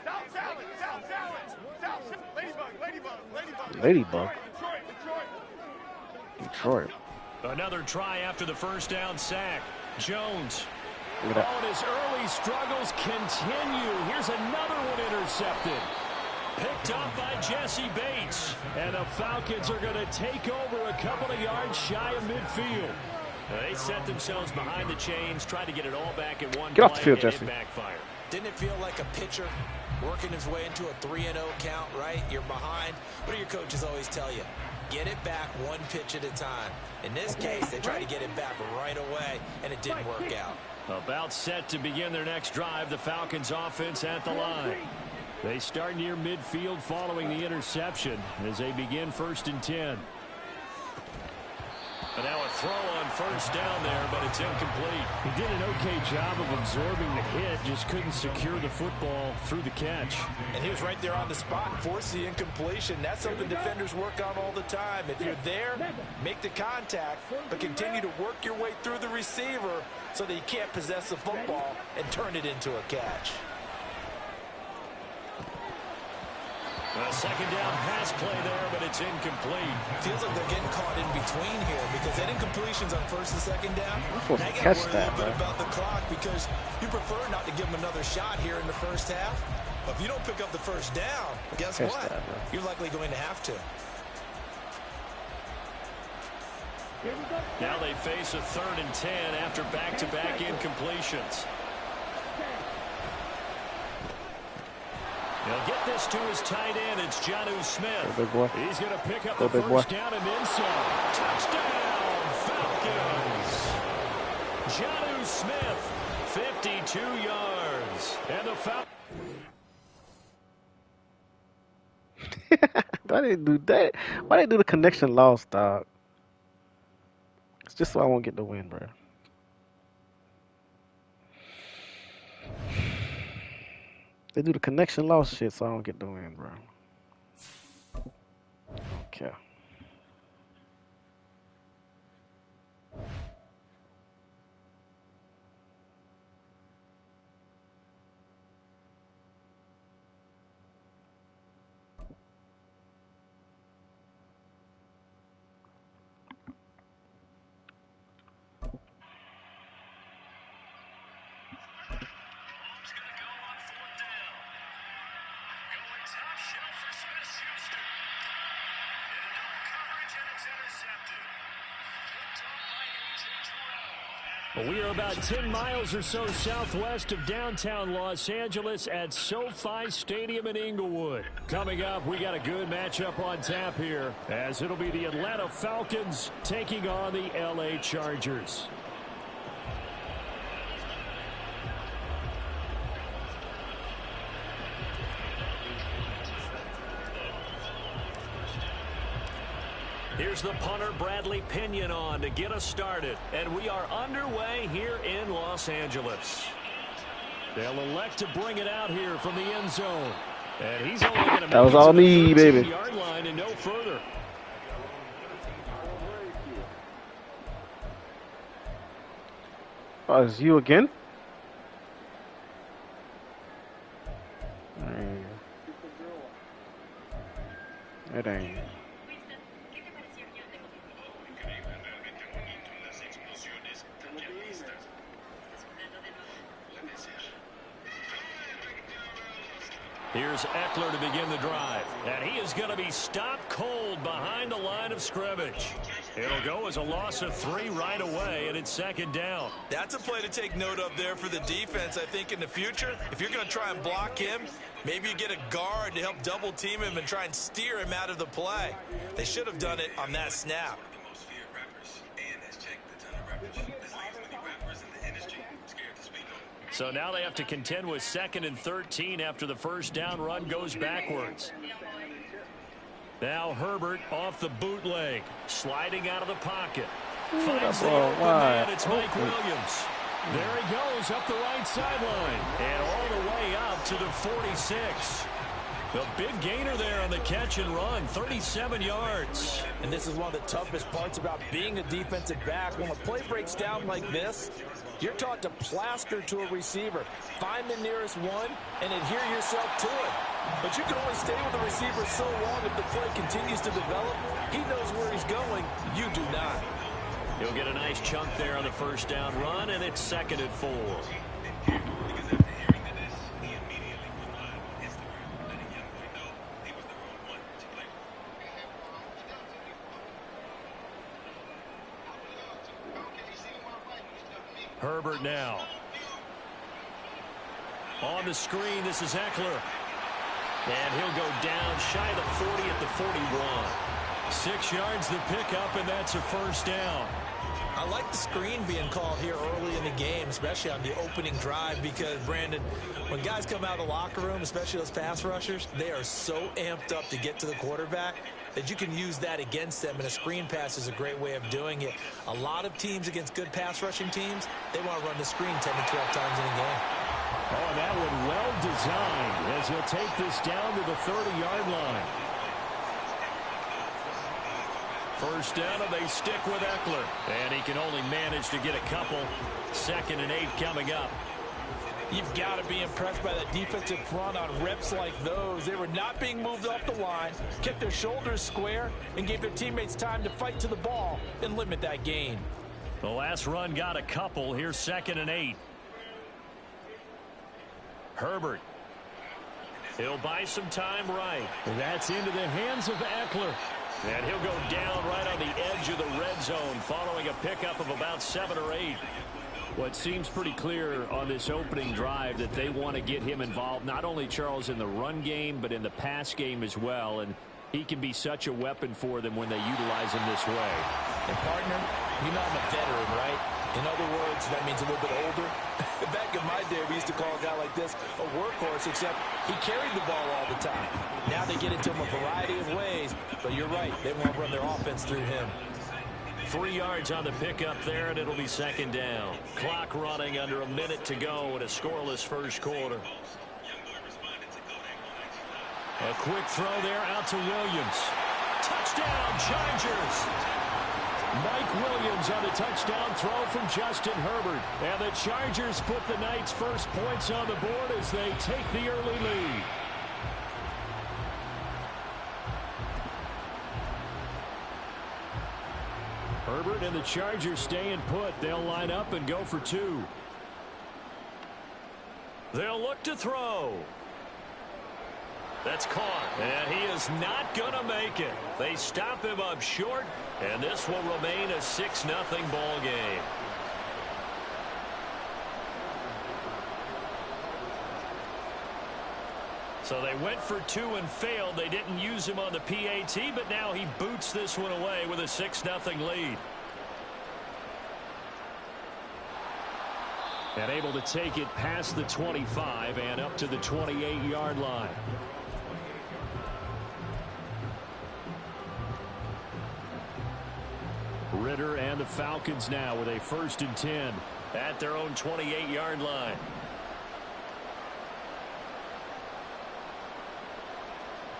South salad, south salad, south salad. Ladybug, ladybug, ladybug. Ladybug. Detroit. Detroit. Another try after the 1st down sack. Jones. Look at that. Oh, and his early struggles continue. Here's another one intercepted. Picked up by Jesse Bates. And the Falcons are going to take over a couple of yards shy of midfield. They set themselves behind the chains, tried to get it all back in one Get off the play, field, and Jesse. it backfired. Didn't it feel like a pitcher working his way into a 3-0 count, right? You're behind. What do your coaches always tell you? Get it back one pitch at a time. In this case, they tried to get it back right away, and it didn't work out. About set to begin their next drive, the Falcons offense at the line. They start near midfield following the interception as they begin 1st and 10. And now a throw on first down there, but it's incomplete. He did an okay job of absorbing the hit, just couldn't secure the football through the catch. And he was right there on the spot and forced the incompletion. That's something defenders work on all the time. If you're there, make the contact, but continue to work your way through the receiver so that you can't possess the football and turn it into a catch. A second down pass play there, but it's incomplete. Feels like they're getting caught in between here because that incompletion's on 1st and 2nd down. I'm supposed Now to you catch got to worry that, a little bit bro. about the clock because you prefer not to give them another shot here in the 1st half. But if you don't pick up the 1st down, guess Catch what? that, bro. You're likely going to have to. Now they face a 3rd and 10 after back-to-back incompletions. He'll get this to his tight end. It's JefeToe Smith. Big boy. He's going to pick up the Big first boy. down and then some. Touchdown, Falcons. JefeToe Smith, 52 yards. And the Falcons. Why they do that? Why they do the connection loss, dog? It's just so I won't get the win, bro. They do the connection loss shit so I don't get the win, bro. Okay. Well, we are about 10 miles or so southwest of downtown Los Angeles at SoFi Stadium in Inglewood. Coming up, we got a good matchup on tap here, as it'll be the Atlanta Falcons taking on the LA Chargers. Here's the punter, Bradley Pinion, on to get us started. And we are underway here in Los Angeles. They'll elect to bring it out here from the end zone. And he's only going to That was all me, baby. 13-yard line and no further. Oh, it's you again? It ain't. Here's Eckler to begin the drive. And he is going to be stopped cold behind the line of scrimmage. It'll go as a loss of 3 right away, and it's second down. That's a play to take note of there for the defense. I think in the future, if you're going to try and block him, maybe you get a guard to help double team him and try and steer him out of the play. They should have done it on that snap. So now they have to contend with 2nd and 13 after the first down run goes backwards. Now Herbert off the bootleg, sliding out of the pocket. Finds the open man, it's Mike Williams. There he goes up the right sideline and all the way up to the 46. The big gainer there on the catch and run, 37 yards. And this is one of the toughest parts about being a defensive back. When a play breaks down like this, you're taught to plaster to a receiver. Find the nearest one and adhere yourself to it. But you can only stay with the receiver so long if the play continues to develop. He knows where he's going. You do not. He'll get a nice chunk there on the first down run, and it's 2nd and 4. Herbert now. On the screen, this is Eckler. And he'll go down shy of the 40 at the 41. 6 yards the pickup, and that's a first down. I like the screen being called here early in the game, especially on the opening drive, because, Brandon, when guys come out of the locker room, especially those pass rushers, they are so amped up to get to the quarterback that you can use that against them, and a screen pass is a great way of doing it. A lot of teams against good pass rushing teams, they want to run the screen 10 to 12 times in a game. Oh, that one well designed as he'll take this down to the 30-yard line. First down, and they stick with Eckler. And he can only manage to get a couple. 2nd and 8 coming up. You've got to be impressed by the defensive front on reps like those. They were not being moved off the line, kept their shoulders square, and gave their teammates time to fight to the ball and limit that gain. The last run got a couple. Here's 2nd and 8. Herbert. He'll buy some time right. And that's into the hands of Eckler. And he'll go down right on the edge of the red zone following a pickup of about 7 or 8. What seems pretty clear on this opening drive that they want to get him involved, not only, Charles, in the run game, but in the pass game as well. And he can be such a weapon for them when they utilize him this way. And, partner, you know I'm a veteran, right? In other words, that means a little bit older. Back in my day, we used to call a guy like this a workhorse, except he carried the ball all the time. Now they get it to him a variety of ways, but you're right. They want to run their offense through him. 3 yards on the pickup there, and it'll be 2nd down. Clock running under a minute to go in a scoreless first quarter. A quick throw there out to Williams. Touchdown, Chargers! Mike Williams on the touchdown throw from Justin Herbert. And the Chargers put the night's first points on the board as they take the early lead. Herbert and the Chargers staying put. They'll line up and go for 2. They'll look to throw. That's caught, and he is not going to make it. They stop him up short, and this will remain a 6-0 ball game. So they went for 2 and failed. They didn't use him on the PAT, but now he boots this one away with a 6-0 lead. And able to take it past the 25 and up to the 28-yard line. Ritter and the Falcons now with a 1st and 10 at their own 28-yard line.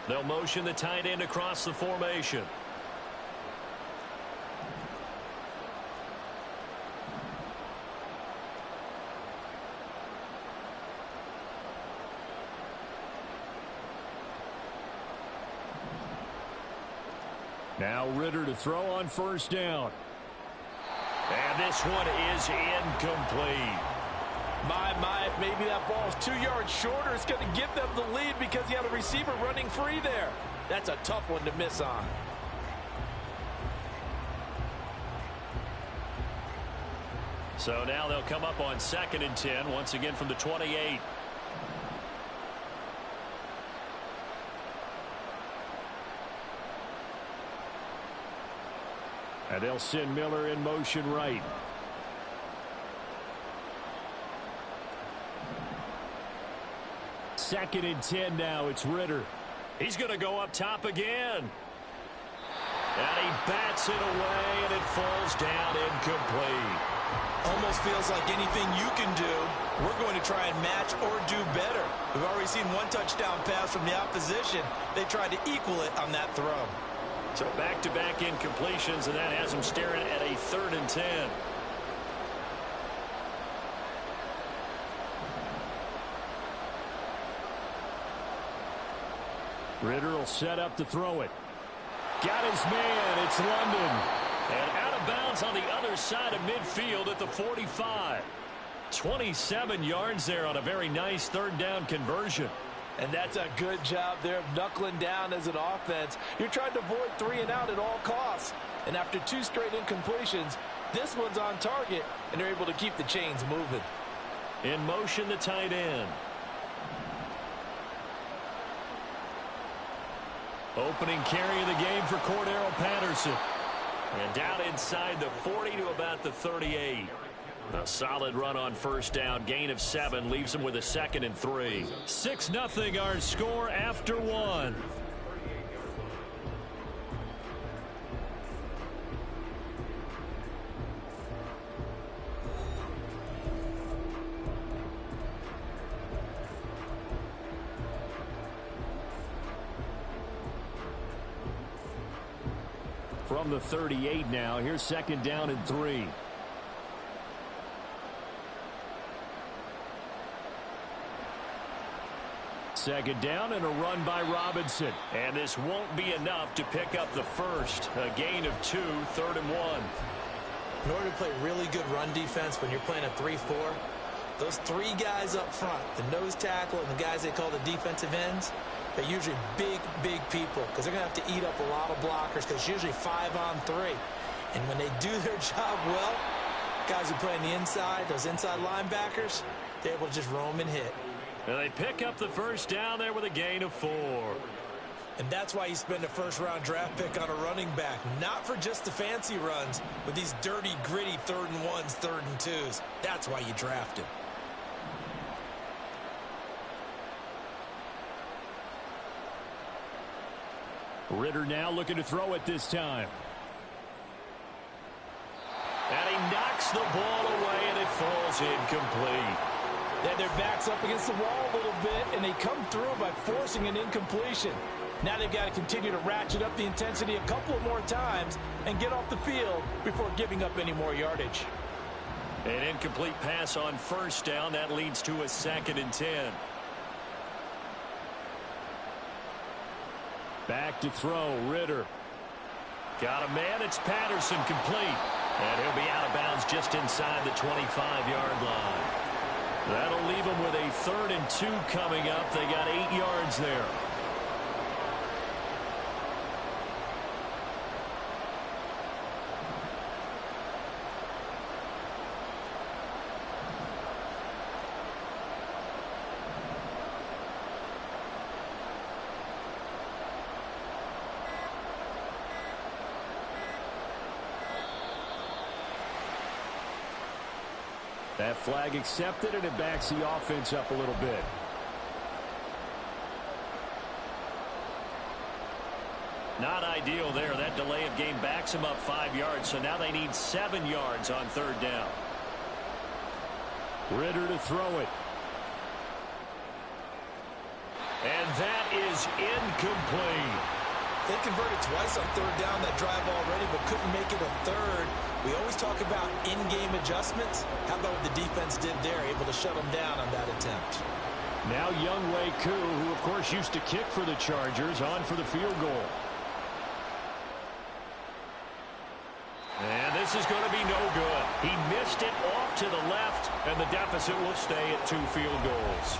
They'll motion the tight end across the formation. Now Ritter to throw on 1st down. And this one is incomplete. My, if maybe that ball's 2 yards shorter, it's going to give them the lead because he had a receiver running free there. That's a tough one to miss on. So now they'll come up on 2nd and 10, once again from the 28. And they'll send Miller in motion right. Second and 10 now. It's Ritter. He's going to go up top again. And he bats it away, and it falls down incomplete. Almost feels like anything you can do, we're going to try and match or do better. We've already seen 1 touchdown pass from the opposition. They tried to equal it on that throw. So back-to-back incompletions, and that has him staring at a 3rd and 10. Ritter will set up to throw it. Got his man. It's London. And out of bounds on the other side of midfield at the 45. 27 yards there on a very nice 3rd down conversion. And that's a good job there of knuckling down as an offense. You're trying to avoid 3 and out at all costs. And after 2 straight incompletions, this one's on target, and they're able to keep the chains moving. In motion, the tight end. Opening carry of the game for Cordero Patterson. And down inside the 40 to about the 38. A solid run on first down. Gain of 7 leaves him with a 2nd and 3. 6-0 our score after 1. From the 38 now, here's 2nd down and 3. Second down and a run by Robinson. And this won't be enough to pick up the first. A gain of 2, 3rd and 1. In order to play really good run defense when you're playing a 3-4, those 3 guys up front, the nose tackle and the guys they call the defensive ends, they're usually big people because they're going to have to eat up a lot of blockers because it's usually 5-on-3. And when they do their job well, guys who play on the inside, those inside linebackers, they're able to just roam and hit. And they pick up the first down there with a gain of 4. And that's why you spend a first-round draft pick on a running back, not for just the fancy runs, but these dirty, gritty 3rd and 1s, 3rd and 2s. That's why you draft him. Ritter now looking to throw it this time. And he knocks the ball away, and it falls incomplete. They had their backs up against the wall a little bit, and they come through by forcing an incompletion. Now they've got to continue to ratchet up the intensity a couple of more times and get off the field before giving up any more yardage. An incomplete pass on first down. That leads to a 2nd and 10. Back to throw, Ritter. Got a man, it's Patterson, complete. And he'll be out of bounds just inside the 25-yard line. That'll leave him with a 3rd and 2 coming up. They got 8 yards there. That flag accepted, and it backs the offense up a little bit. Not ideal there. That delay of game backs them up 5 yards, so now they need 7 yards on 3rd down. Ritter to throw it. And that is incomplete. They converted twice on 3rd down that drive already, but couldn't make it a 3rd. We always talk about in-game adjustments. How about what the defense did there, able to shut them down on that attempt? Now Younghoe Koo, who of course used to kick for the Chargers, on for the field goal. And this is going to be no good. He missed it off to the left, and the deficit will stay at 2 field goals.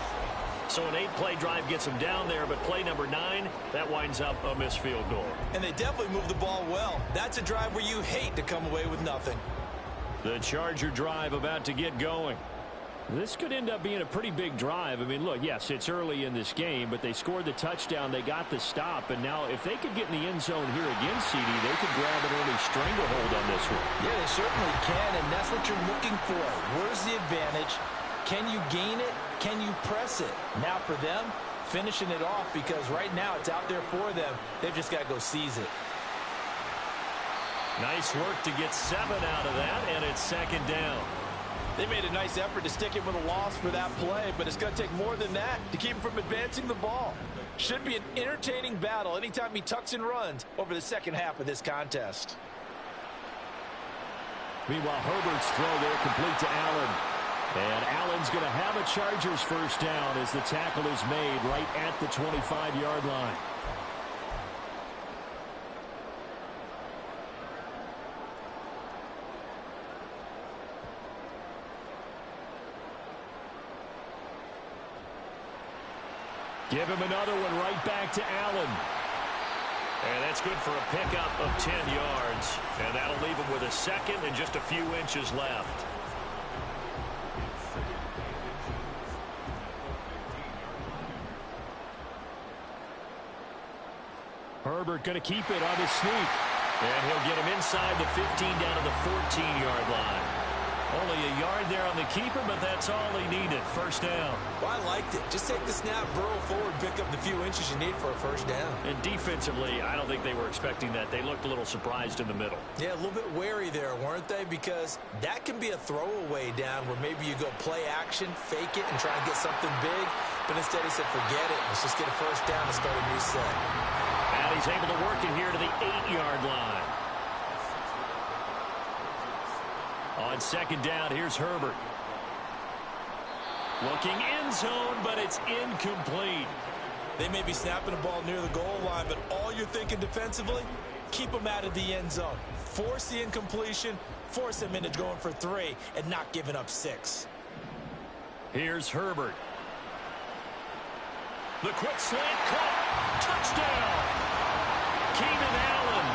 So an 8-play drive gets him down there, but play number 9, that winds up a missed field goal. And they definitely moved the ball well. That's a drive where you hate to come away with nothing. The Charger drive about to get going. This could end up being a pretty big drive. I mean, look, yes, it's early in this game, but they scored the touchdown, they got the stop, and now if they could get in the end zone here again, CD, they could grab an early stranglehold on this one. Yeah, they certainly can, and that's what you're looking for. Where's the advantage? Can you gain it? Can you press it? Now for them, finishing it off, because right now it's out there for them. They've just got to go seize it. Nice work to get 7 out of that, and it's 2nd down. They made a nice effort to stick him with a loss for that play, but it's going to take more than that to keep him from advancing the ball. Should be an entertaining battle anytime he tucks and runs over the second half of this contest. Meanwhile, Herbert's throw there complete to Allen. And Allen's going to have a Chargers first down as the tackle is made right at the 25-yard line. Give him another one right back to Allen. And that's good for a pickup of 10 yards. And that'll leave him with a 2nd and just a few inches left. Herbert going to keep it on his sneak. And he'll get him inside the 15 down to the 14-yard line. Only a yard there on the keeper, but that's all he needed. First down. Well, I liked it. Just take the snap, burrow forward, pick up the few inches you need for a first down. And defensively, I don't think they were expecting that. They looked a little surprised in the middle. Yeah, a little bit wary there, weren't they? Because that can be a throwaway down where maybe you go play action, fake it, and try and get something big. But instead he said, forget it. Let's just get a first down and start a new set. And he's able to work it here to the 8-yard line. On second down, here's Herbert. Looking end zone, but it's incomplete. They may be snapping the ball near the goal line, but all you're thinking defensively, keep them out of the end zone. Force the incompletion, force them into going for 3, and not giving up 6. Here's Herbert. The quick slant caught. Touchdown. Keenan Allen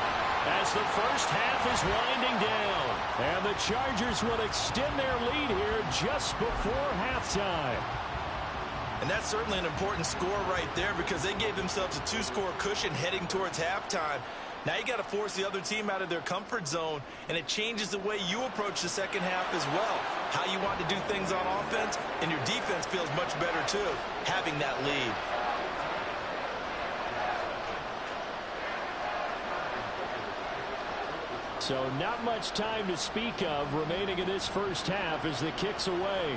as the first half is winding down. And the Chargers will extend their lead here just before halftime. And that's certainly an important score right there because they gave themselves a 2-score cushion heading towards halftime. Now you got to force the other team out of their comfort zone, and it changes the way you approach the second half as well. How you want to do things on offense, and your defense feels much better too, having that lead. So not much time to speak of remaining in this first half as the kick's away.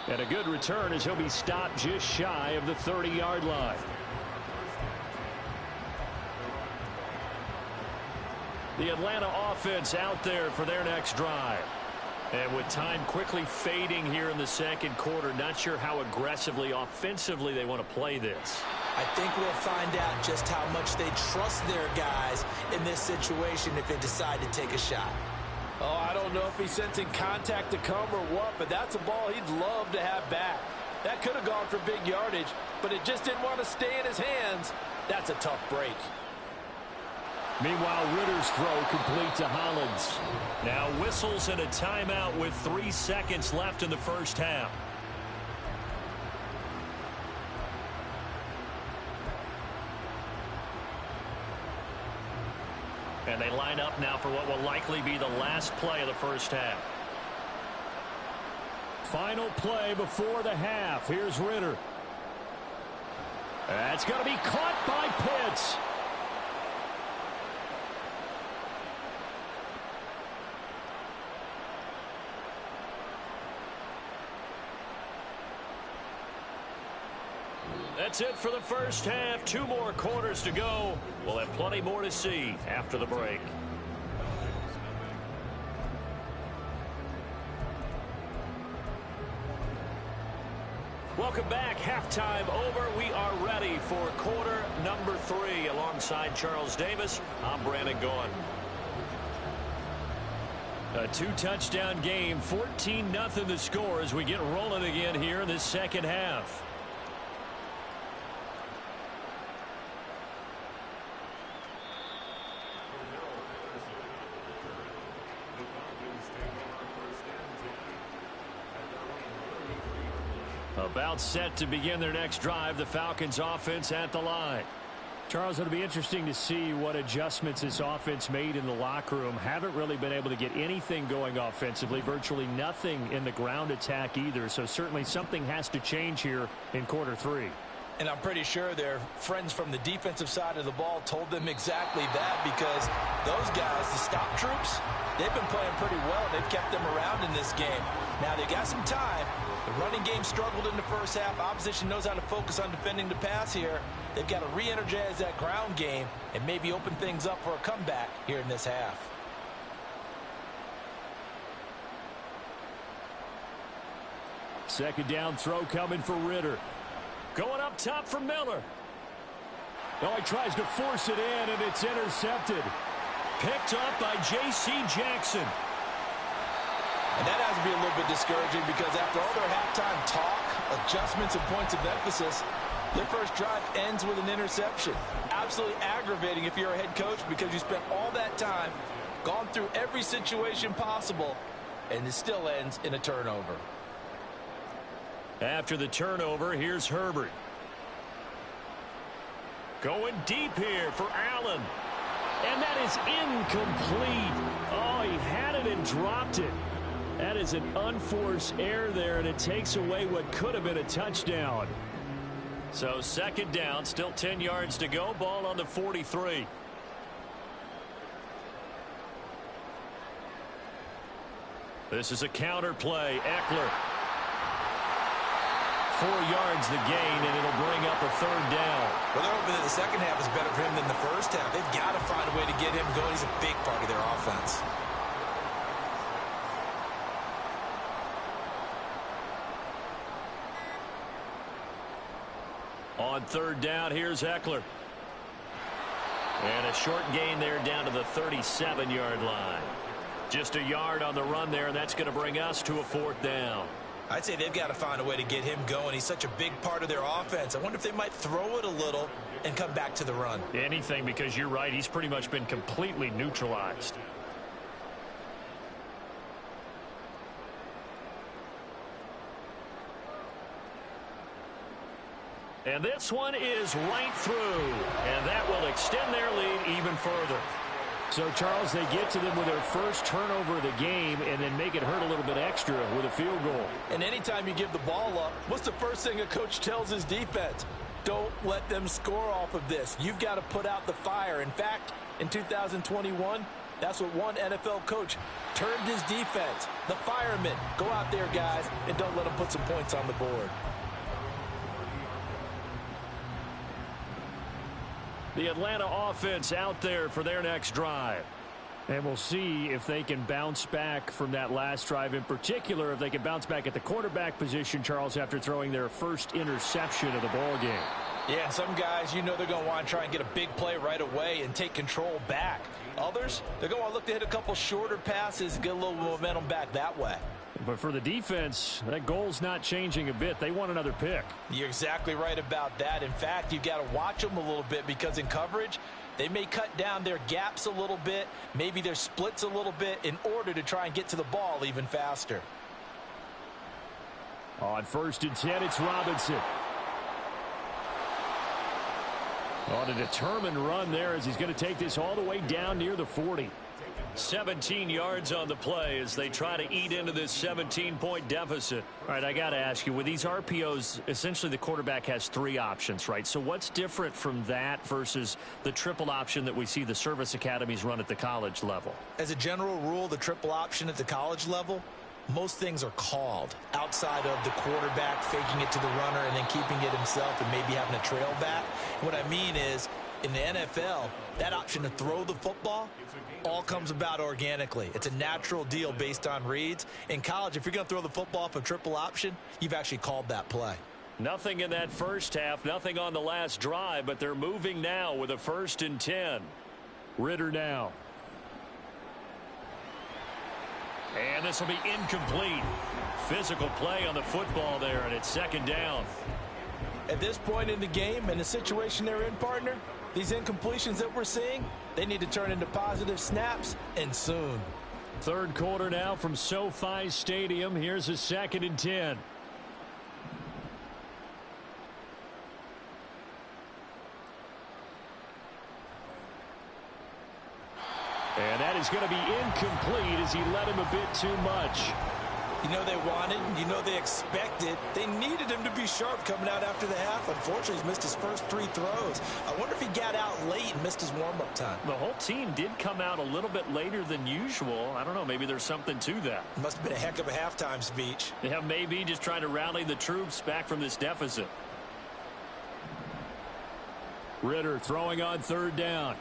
And a good return as he'll be stopped just shy of the 30-yard line. The Atlanta offense out there for their next drive. And with time quickly fading here in the second quarter, not sure how aggressively, offensively they want to play this. I think we'll find out just how much they trust their guys in this situation if they decide to take a shot. Oh, I don't know if he's sensing contact to come or what, but that's a ball he'd love to have back. That could have gone for big yardage, but it just didn't want to stay in his hands. That's a tough break. Meanwhile, Ritter's throw complete to Hollins. Now whistles and a timeout with 3 seconds left in the first half. And they line up now for what will likely be the last play of the first half. Final play before the half. Here's Ritter. That's going to be caught by Pitts. That's it for the first half. 2 more quarters to go. We'll have plenty more to see after the break. Welcome back. Halftime over. We are ready for quarter number 3. Alongside Charles Davis, I'm Brandon Gaughan. A 2-touchdown game. 14-0 the score as we get rolling again here in this second half. About set to begin their next drive. The Falcons offense at the line. Charles, it'll be interesting to see what adjustments this offense made in the locker room. Haven't really been able to get anything going offensively. Virtually nothing in the ground attack either. So certainly something has to change here in quarter 3. And I'm pretty sure their friends from the defensive side of the ball told them exactly that because those guys, the stop troops, they've been playing pretty well. They've kept them around in this game. Now they got some time. The running game struggled in the first half. Opposition knows how to focus on defending the pass here. They've got to re-energize that ground game and maybe open things up for a comeback here in this half. Second down throw coming for Ritter. Going up top for Miller. Oh, he tries to force it in, and it's intercepted. Picked up by J.C. Jackson. And that has to be a little bit discouraging because after all their halftime talk, adjustments, and points of emphasis, their first drive ends with an interception. Absolutely aggravating if you're a head coach because you spent all that time, gone through every situation possible, and it still ends in a turnover. After the turnover, here's Herbert. Going deep here for Allen. And that is incomplete. Oh, he had it and dropped it. That is an unforced error there, and it takes away what could have been a touchdown. So second down, still 10 yards to go. Ball on the 43. This is a counter play. Eckler. 4 yards the gain, and it'll bring up a third down. Well, they're hoping that the second half is better for him than the first half. They've got to find a way to get him going. He's a big part of their offense. On third down, here's Eckler. And a short gain there down to the 37-yard line. Just a yard on the run there, and that's going to bring us to a fourth down. I'd say they've got to find a way to get him going. He's such a big part of their offense. I wonder if they might throw it a little and come back to the run. Anything, because you're right. He's pretty much been completely neutralized. And this one is right through. And that will extend their lead even further. So, Charles, they get to them with their first turnover of the game and then make it hurt a little bit extra with a field goal. And anytime you give the ball up, what's the first thing a coach tells his defense? Don't let them score off of this. You've got to put out the fire. In fact, in 2021, that's what one NFL coach termed his defense. The firemen. Go out there, guys, and don't let them put some points on the board. The Atlanta offense out there for their next drive. And we'll see if they can bounce back from that last drive, in particular if they can bounce back at the quarterback position, Charles, after throwing their first interception of the ball game. Yeah, some guys, you know they're going to want to try and get a big play right away and take control back. Others, they're going to want to look to hit a couple shorter passes, get a little momentum back that way. But for the defense, that goal's not changing a bit. They want another pick. You're exactly right about that. In fact, you've got to watch them a little bit because in coverage, they may cut down their gaps a little bit, maybe their splits a little bit in order to try and get to the ball even faster. On 1st and 10, it's Robinson. On a determined run there as he's going to take this all the way down near the 40. 17 yards on the play as they try to eat into this 17-point deficit. All right, I got to ask you, with these RPOs, essentially the quarterback has 3 options, right? So what's different from that versus the triple option that we see the service academies run at the college level? As a general rule, the triple option at the college level, most things are called outside of the quarterback faking it to the runner and then keeping it himself and maybe having a trail back. What I mean is, in the NFL, that option to throw the football all comes about organically. It's a natural deal based on reads. In college, if you're going to throw the football off a triple option, you've actually called that play. Nothing in that first half, nothing on the last drive, but they're moving now with a 1st and 10. Ritter now. And this will be incomplete. Physical play on the football there, and it's 2nd down. At this point in the game and the situation they're in, partner, these incompletions that we're seeing, they need to turn into positive snaps, and soon. 3rd quarter now from SoFi Stadium. Here's a 2nd and 10. And that is going to be incomplete as he led him a bit too much. You know they wanted, you know they expected. They needed him to be sharp coming out after the half. Unfortunately, he's missed his first 3 throws. I wonder if he got out late and missed his warm-up time. The whole team did come out a little bit later than usual. I don't know, maybe there's something to that. Must have been a heck of a halftime speech. Yeah, maybe just trying to rally the troops back from this deficit. Ritter throwing on 3rd down.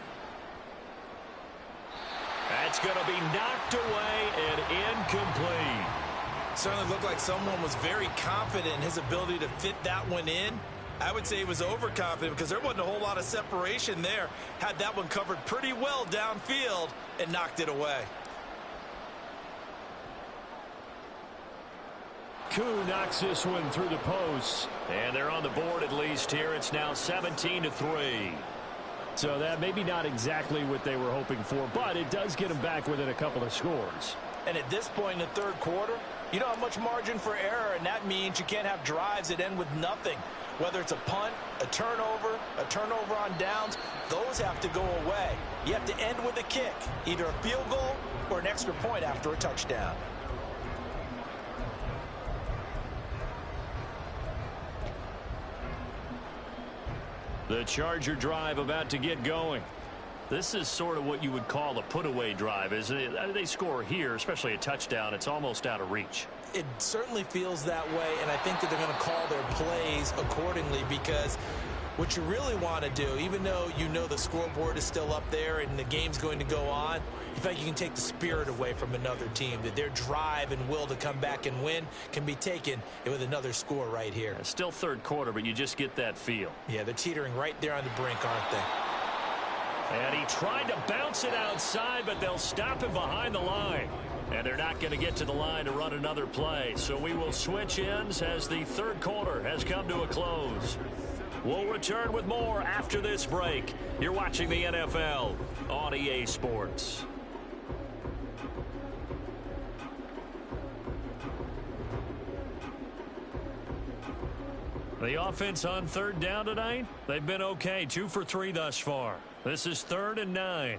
That's going to be knocked away and incomplete. Certainly looked like someone was very confident in his ability to fit that one in. I would say he was overconfident because there wasn't a whole lot of separation there. Had that one covered pretty well downfield and knocked it away. Koo knocks this one through the post. And they're on the board at least here. It's now 17-3. So that maybe not exactly what they were hoping for, but it does get them back within a couple of scores. And at this point in the 3rd quarter, You don't have much margin for error, and that means you can't have drives that end with nothing. Whether it's a punt, a turnover on downs, those have to go away. You have to end with a kick, either a field goal or an extra point after a touchdown. The Charger drive about to get going. This is sort of what you would call a put-away drive, isn't it? They score here, especially a touchdown. It's almost out of reach. It certainly feels that way, and I think that they're going to call their plays accordingly, because what you really want to do, even though you know the scoreboard is still up there and the game's going to go on, you feel like you can take the spirit away from another team, that their drive and will to come back and win can be taken with another score right here. It's still third quarter, but you just get that feel. Yeah, they're teetering right there on the brink, aren't they? And he tried to bounce it outside, but they'll stop him behind the line. And they're not going to get to the line to run another play. So we will switch ends as the third quarter has come to a close. We'll return with more after this break. You're watching the NFL on EA Sports. The offense on third down tonight, they've been okay. 2 for 3 thus far. This is 3rd and 9.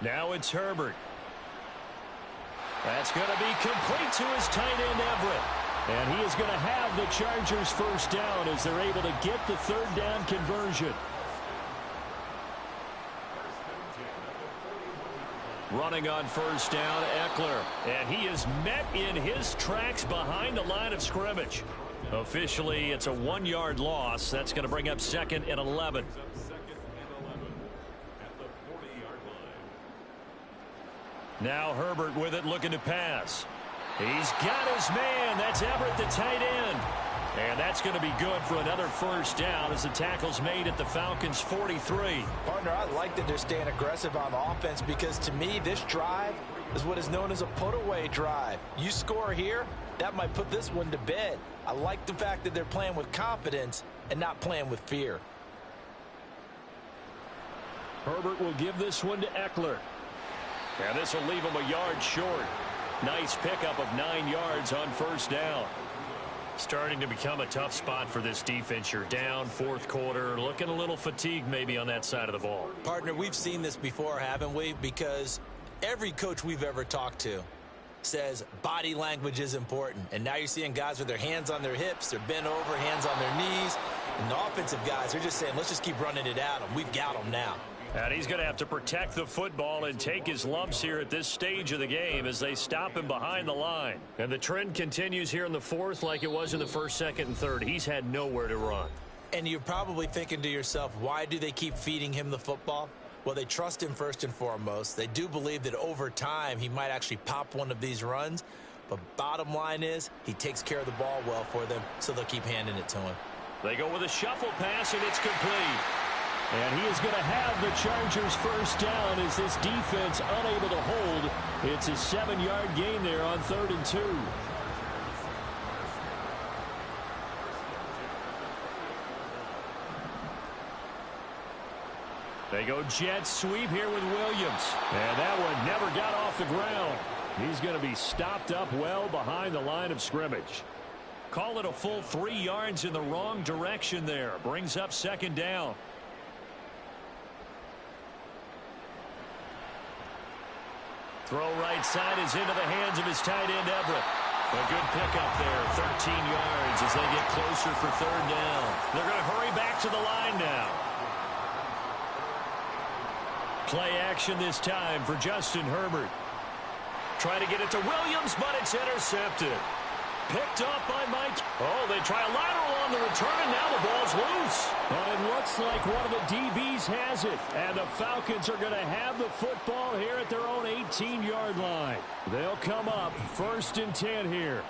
Now it's Herbert. That's going to be complete to his tight end, Everett. And he is going to have the Chargers first down as they're able to get the third down conversion. Running on first down, Eckler. And he is met in his tracks behind the line of scrimmage. Officially, it's a 1-yard loss. That's going to bring up 2nd and 11. Now Herbert with it, looking to pass. He's got his man. That's Everett, the tight end. And that's going to be good for another first down as the tackle's made at the Falcons' 43. Partner, I like that they're staying aggressive on offense, because to me, this drive is what is known as a put-away drive. You score here, that might put this one to bed. I like the fact that they're playing with confidence and not playing with fear. Herbert will give this one to Eckler. And this will leave him a yard short. Nice pickup of 9 yards on first down. Starting to become a tough spot for this defense. You're down, fourth quarter, looking a little fatigued maybe on that side of the ball. Partner, we've seen this before, haven't we? Because every coach we've ever talked to says body language is important. And now you're seeing guys with their hands on their hips, they're bent over, hands on their knees. And the offensive guys are just saying, let's just keep running it at them. We've got them now. And he's going to have to protect the football and take his lumps here at this stage of the game as they stop him behind the line. And the trend continues here in the fourth like it was in the first, second, and third. He's had nowhere to run. And you're probably thinking to yourself, why do they keep feeding him the football? Well, they trust him first and foremost. They do believe that over time he might actually pop one of these runs. But bottom line is he takes care of the ball well for them, so they'll keep handing it to him. They go with a shuffle pass, and it's complete. And he is going to have the Chargers first down as this defense unable to hold. It's a 7-yard gain there on 3rd and 2. They go jet sweep here with Williams. And that one never got off the ground. He's going to be stopped up well behind the line of scrimmage. Call it a full 3 yards in the wrong direction there. Brings up 2nd down. Throw right side is into the hands of his tight end, Everett. A good pickup there, 13 yards as they get closer for 3rd down. They're going to hurry back to the line now. Play action this time for Justin Herbert. Try to get it to Williams, but it's intercepted. Picked up by Mike. Oh, they try a lateral on the return, and now the ball's loose. And it looks like one of the DBs has it. And the Falcons are going to have the football here at their own 18-yard line. They'll come up 1st and 10 here.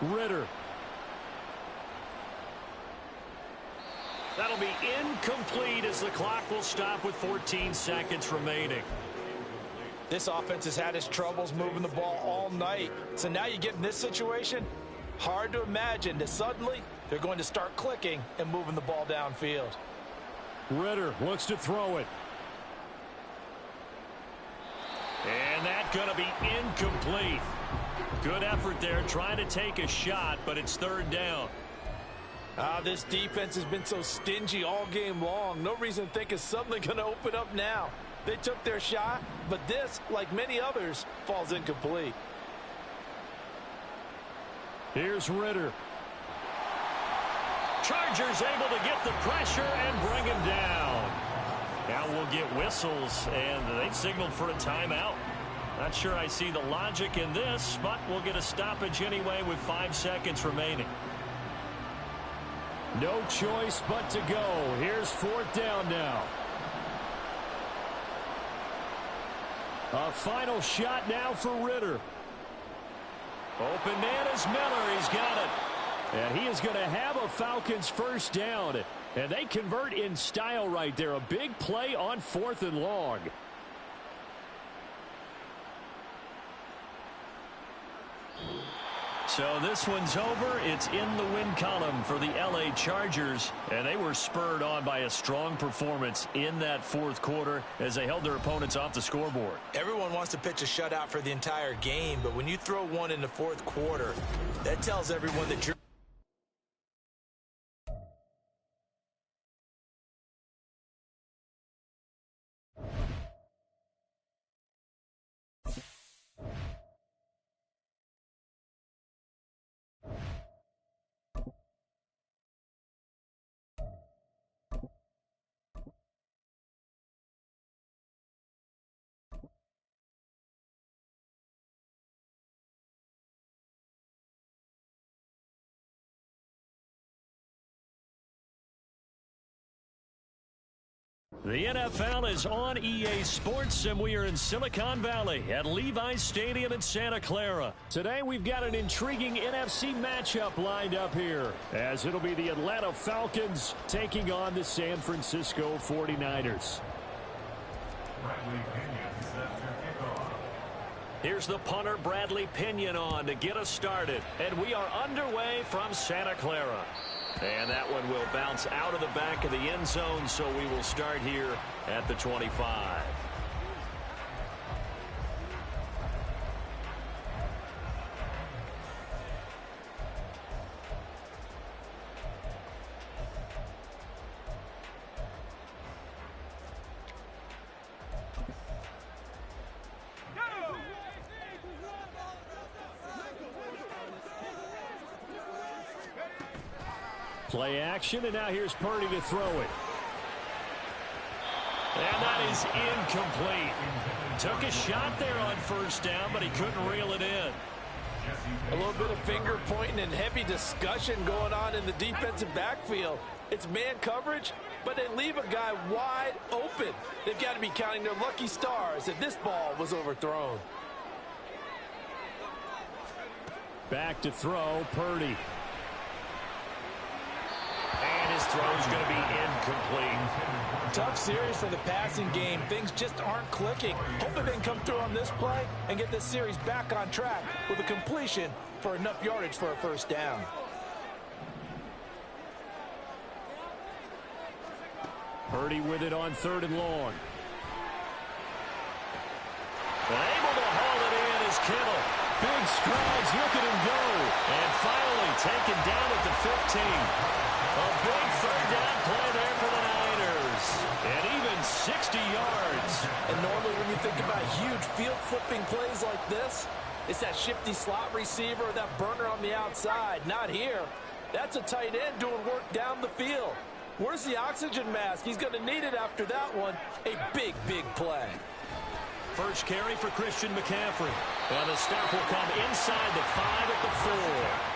Ritter. That'll be incomplete as the clock will stop with 14 seconds remaining. This offense has had its troubles moving the ball all night. So now you get in this situation, hard to imagine that suddenly they're going to start clicking and moving the ball downfield. Ritter looks to throw it. And that's going to be incomplete. Good effort there trying to take a shot, but it's third down. This defense has been so stingy all game long. No reason to think it's suddenly going to open up now. They took their shot, but this, like many others, falls incomplete. Here's Ritter. Chargers able to get the pressure and bring him down. Now we'll get whistles, and they've signaled for a timeout. Not sure I see the logic in this, but we'll get a stoppage anyway with 5 seconds remaining. No choice but to go. Here's fourth down now. A final shot now for Ritter. Open man is Miller. He's got it. And he is going to have a Falcons first down. And they convert in style right there. A big play on 4th and long. So this one's over. It's in the win column for the LA Chargers. And they were spurred on by a strong performance in that fourth quarter as they held their opponents off the scoreboard. Everyone wants to pitch a shutout for the entire game, but when you throw one in the fourth quarter, that tells everyone that you're The NFL is on EA Sports, and we are in Silicon Valley at Levi's Stadium in Santa Clara. Today, we've got an intriguing NFC matchup lined up here, as it'll be the Atlanta Falcons taking on the San Francisco 49ers. Here's the punter, Bradley Pinion, on to get us started. And we are underway from Santa Clara. And that one will bounce out of the back of the end zone, so we will start here at the 25. Play action, and now here's Purdy to throw it. And that is incomplete. Took a shot there on first down, but he couldn't reel it in. A little bit of finger pointing and heavy discussion going on in the defensive backfield. It's man coverage, but they leave a guy wide open. They've got to be counting their lucky stars that this ball was overthrown. Back to throw, Purdy. And his throw is going to be incomplete. Tough series for the passing game. Things just aren't clicking. Hopefully they can come through on this play and get this series back on track with a completion for enough yardage for a first down. Purdy with it on 3rd and long. Able to haul it in is Kittle. Big strides, look at him go. And finally taken down at the 15. A big third down play there for the Niners. And even 60 yards. And normally when you think about huge field flipping plays like this, it's that shifty slot receiver or that burner on the outside. Not here. That's a tight end doing work down the field. Where's the oxygen mask? He's going to need it after that one. A big, big play. First carry for Christian McCaffrey. And the stop will come inside the 5 at the 4.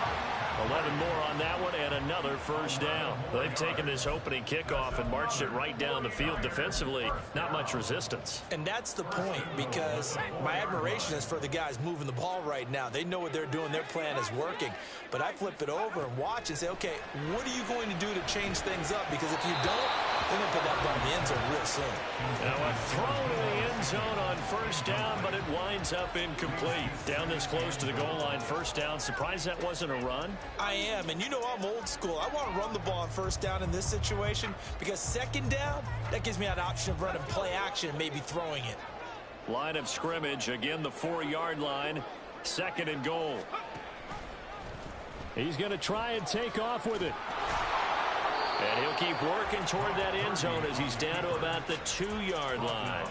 11 more on that one, and another first down. They've taken this opening kickoff and marched it right down the field defensively. Not much resistance. And that's the point, because my admiration is for the guys moving the ball right now. They know what they're doing. Their plan is working. But I flip it over and watch and say, okay, what are you going to do to change things up? Because if you don't, They're going to put that ball in the end zone real soon. Now a throw to the end zone on first down, but it winds up incomplete. Down this close to the goal line, first down. Surprised that wasn't a run? I am, and you know I'm old school. I want to run the ball on first down in this situation because second down, that gives me an option of running play action and maybe throwing it. Line of scrimmage, again the 4-yard line, second and goal. He's going to try and take off with it. And he'll keep working toward that end zone as he's down to about the 2-yard line.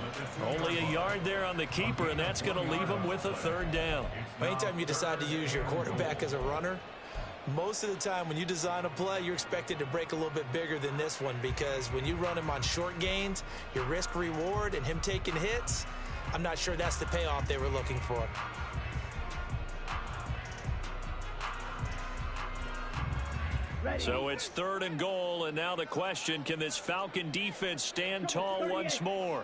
Only a yard there on the keeper, and that's going to leave him with a third down. Anytime you decide to use your quarterback as a runner, most of the time when you design a play, you're expected to break a little bit bigger than this one because when you run him on short gains, your risk-reward and him taking hits, I'm not sure that's the payoff they were looking for. So it's third and goal, and now the question, can this Falcon defense stand tall once more?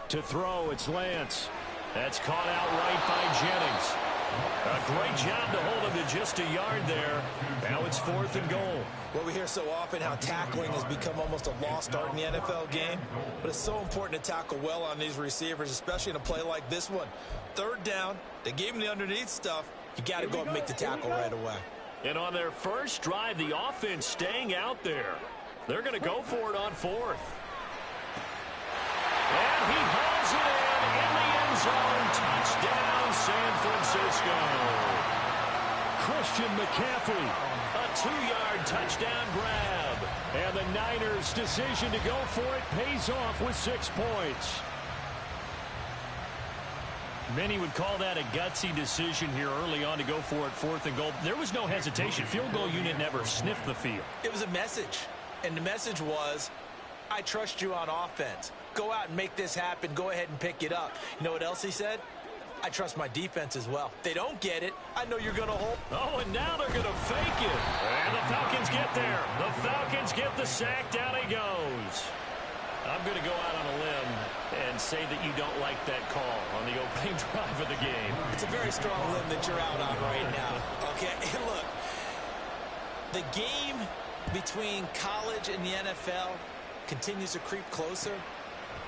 To throw, it's Lance. That's caught out right by Jennings. A great job to hold him to just a yard there. Now it's fourth and goal. Well, we hear so often how tackling has become almost a lost art in the NFL game, but it's so important to tackle well on these receivers, especially in a play like this one. Third down, they gave him the underneath stuff. You got to go up and make the tackle right away. And on their first drive, the offense staying out there. They're going to go for it on fourth. And he hauls it in the end zone. Touchdown, San Francisco. Christian McCaffrey, a 2-yard touchdown grab. And the Niners' decision to go for it pays off with 6 points. Many would call that a gutsy decision here early on to go for it, fourth and goal. There was no hesitation. Field goal unit never sniffed the field. It was a message, and the message was, I trust you on offense. Go out and make this happen. Go ahead and pick it up. You know what else he said? I trust my defense as well. If they don't get it, I know you're going to hold. Oh, and now they're going to fake it. And the Falcons get there. The Falcons get the sack. Down he goes. I'm going to go out on a limb and say that you don't like that call on the opening drive of the game. It's a very strong limb that you're out on right now. Okay, look, the game between college and the NFL continues to creep closer,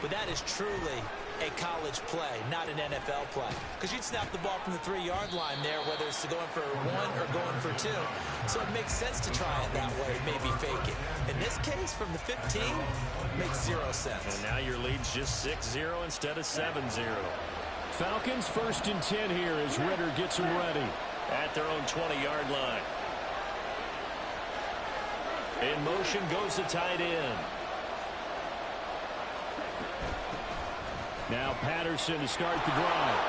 but that is truly a college play, not an NFL play. Because you'd snap the ball from the 3-yard line there, whether it's going for 1 or going for 2. So it makes sense to try it that way, maybe fake it. In this case, from the 15, makes 0 sense. And now your lead's just 6-0 instead of 7-0. Falcons first and 10 here as Ritter gets them ready at their own 20-yard line. In motion goes the tight end. Now Patterson to start the drive.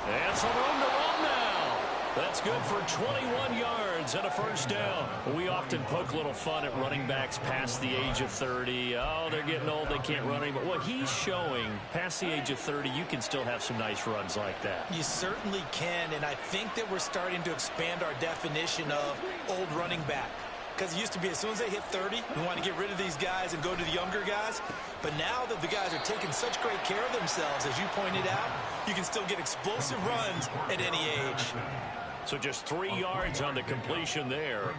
And some room to run now. That's good for 21 yards and a first down. We often poke a little fun at running backs past the age of 30. Oh, they're getting old, they can't run anymore. Well, he's showing past the age of 30, you can still have some nice runs like that. You certainly can, and I think that we're starting to expand our definition of old running back. Because it used to be as soon as they hit 30, we want to get rid of these guys and go to the younger guys. But now that the guys are taking such great care of themselves, as you pointed out, you can still get explosive runs at any age. So just 3 yards on the completion there,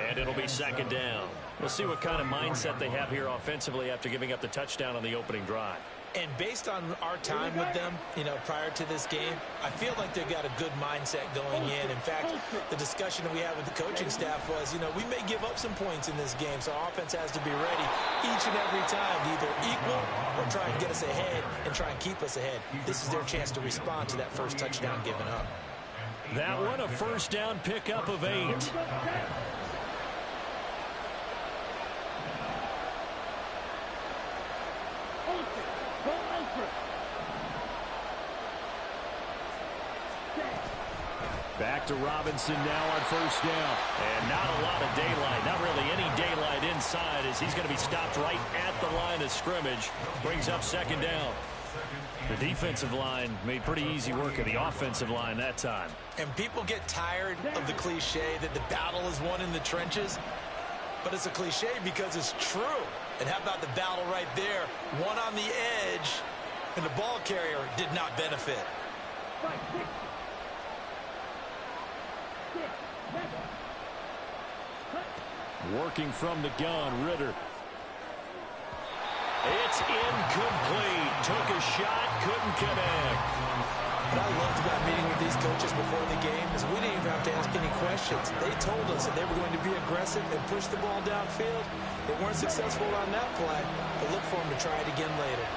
and it'll be second down. We'll see what kind of mindset they have here offensively after giving up the touchdown on the opening drive. And based on our time with them, you know, prior to this game, I feel like they've got a good mindset going in. In fact, the discussion that we had with the coaching staff was, you know, we may give up some points in this game, so our offense has to be ready each and every time to either equal or try and get us ahead and try and keep us ahead. This is their chance to respond to that first touchdown given up. That one, a first down pickup of 8. Back to Robinson now on first down. And not a lot of daylight. Not really any daylight inside as he's going to be stopped right at the line of scrimmage. Brings up second down. The defensive line made pretty easy work of the offensive line that time. And people get tired of the cliche that the battle is won in the trenches. But it's a cliche because it's true. And how about the battle right there? One on the edge, and the ball carrier did not benefit. Working from the gun, Ritter. It's incomplete. Took a shot, couldn't connect. What I loved about meeting with these coaches before the game is we didn't even have to ask any questions. They told us that they were going to be aggressive and push the ball downfield. They weren't successful on that play, but look for them to try it again later.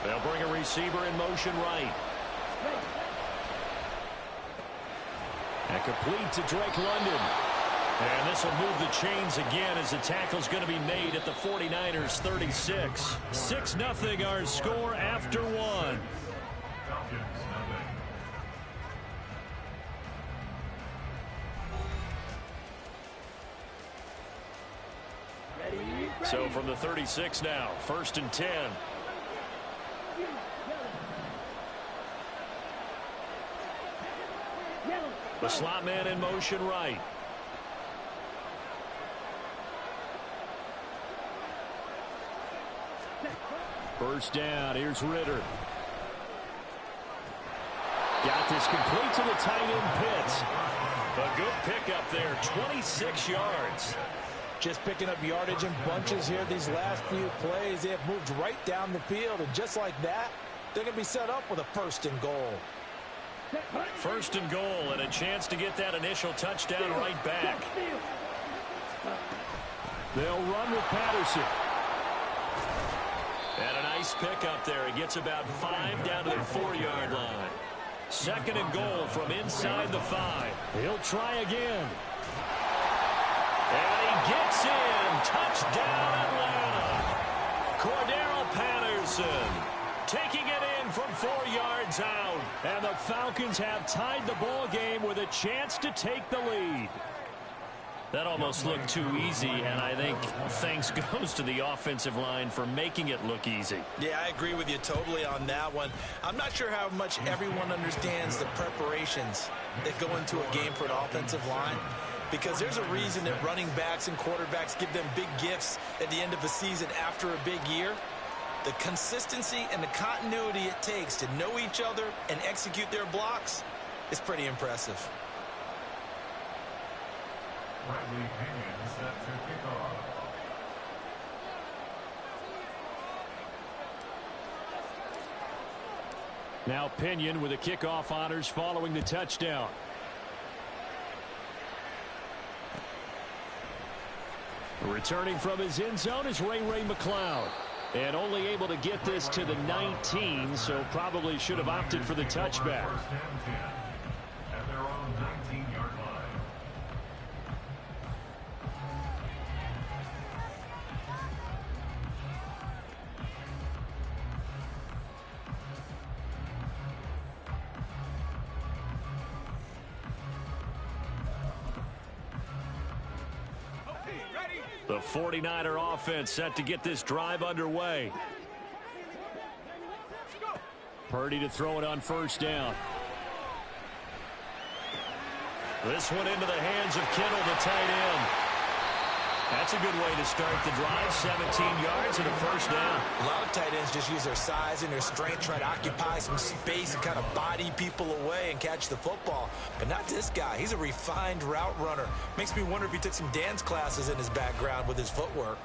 They'll bring a receiver in motion right. And complete to Drake London. And this will move the chains again as the tackle's going to be made at the 49ers 36. 6-0 our score after one. So from the 36 now, 1st and 10. The slot man in motion right. First down, here's Ritter. Got this complete to the tight end Pitts. A good pickup there, 26 yards. Just picking up yardage in bunches here these last few plays. They have moved right down the field, and just like that, they're going to be set up with a 1st and goal. 1st and goal, and a chance to get that initial touchdown right back. They'll run with Patterson. And a nice pickup there. He gets about 5 down to the 4-yard line. 2nd and goal from inside the 5. He'll try again. And he gets in. Touchdown, Atlanta. Cordero Patterson taking it in from 4 yards out. And the Falcons have tied the ball game with a chance to take the lead. That almost looked too easy, and I think thanks goes to the offensive line for making it look easy. Yeah, I agree with you totally on that one. I'm not sure how much everyone understands the preparations that go into a game for an offensive line, because there's a reason that running backs and quarterbacks give them big gifts at the end of the season after a big year. The consistency and the continuity it takes to know each other and execute their blocks is pretty impressive. Bradley Pinion set to kick off. Now Pinion with the kickoff honors following the touchdown. Returning from his end zone is Ray McLeod. And only able to get this to the 19, so probably should have opted for the touchback. 1st and 10 at their own 19-yard line. The 49er offense set to get this drive underway. Purdy to throw it on 1st down. This one into the hands of Kittle, the tight end. That's a good way to start the drive. 17 yards and a 1st down. A lot of tight ends just use their size and their strength, try to occupy some space and kind of body people away and catch the football. But not this guy. He's a refined route runner. Makes me wonder if he took some dance classes in his background with his footwork.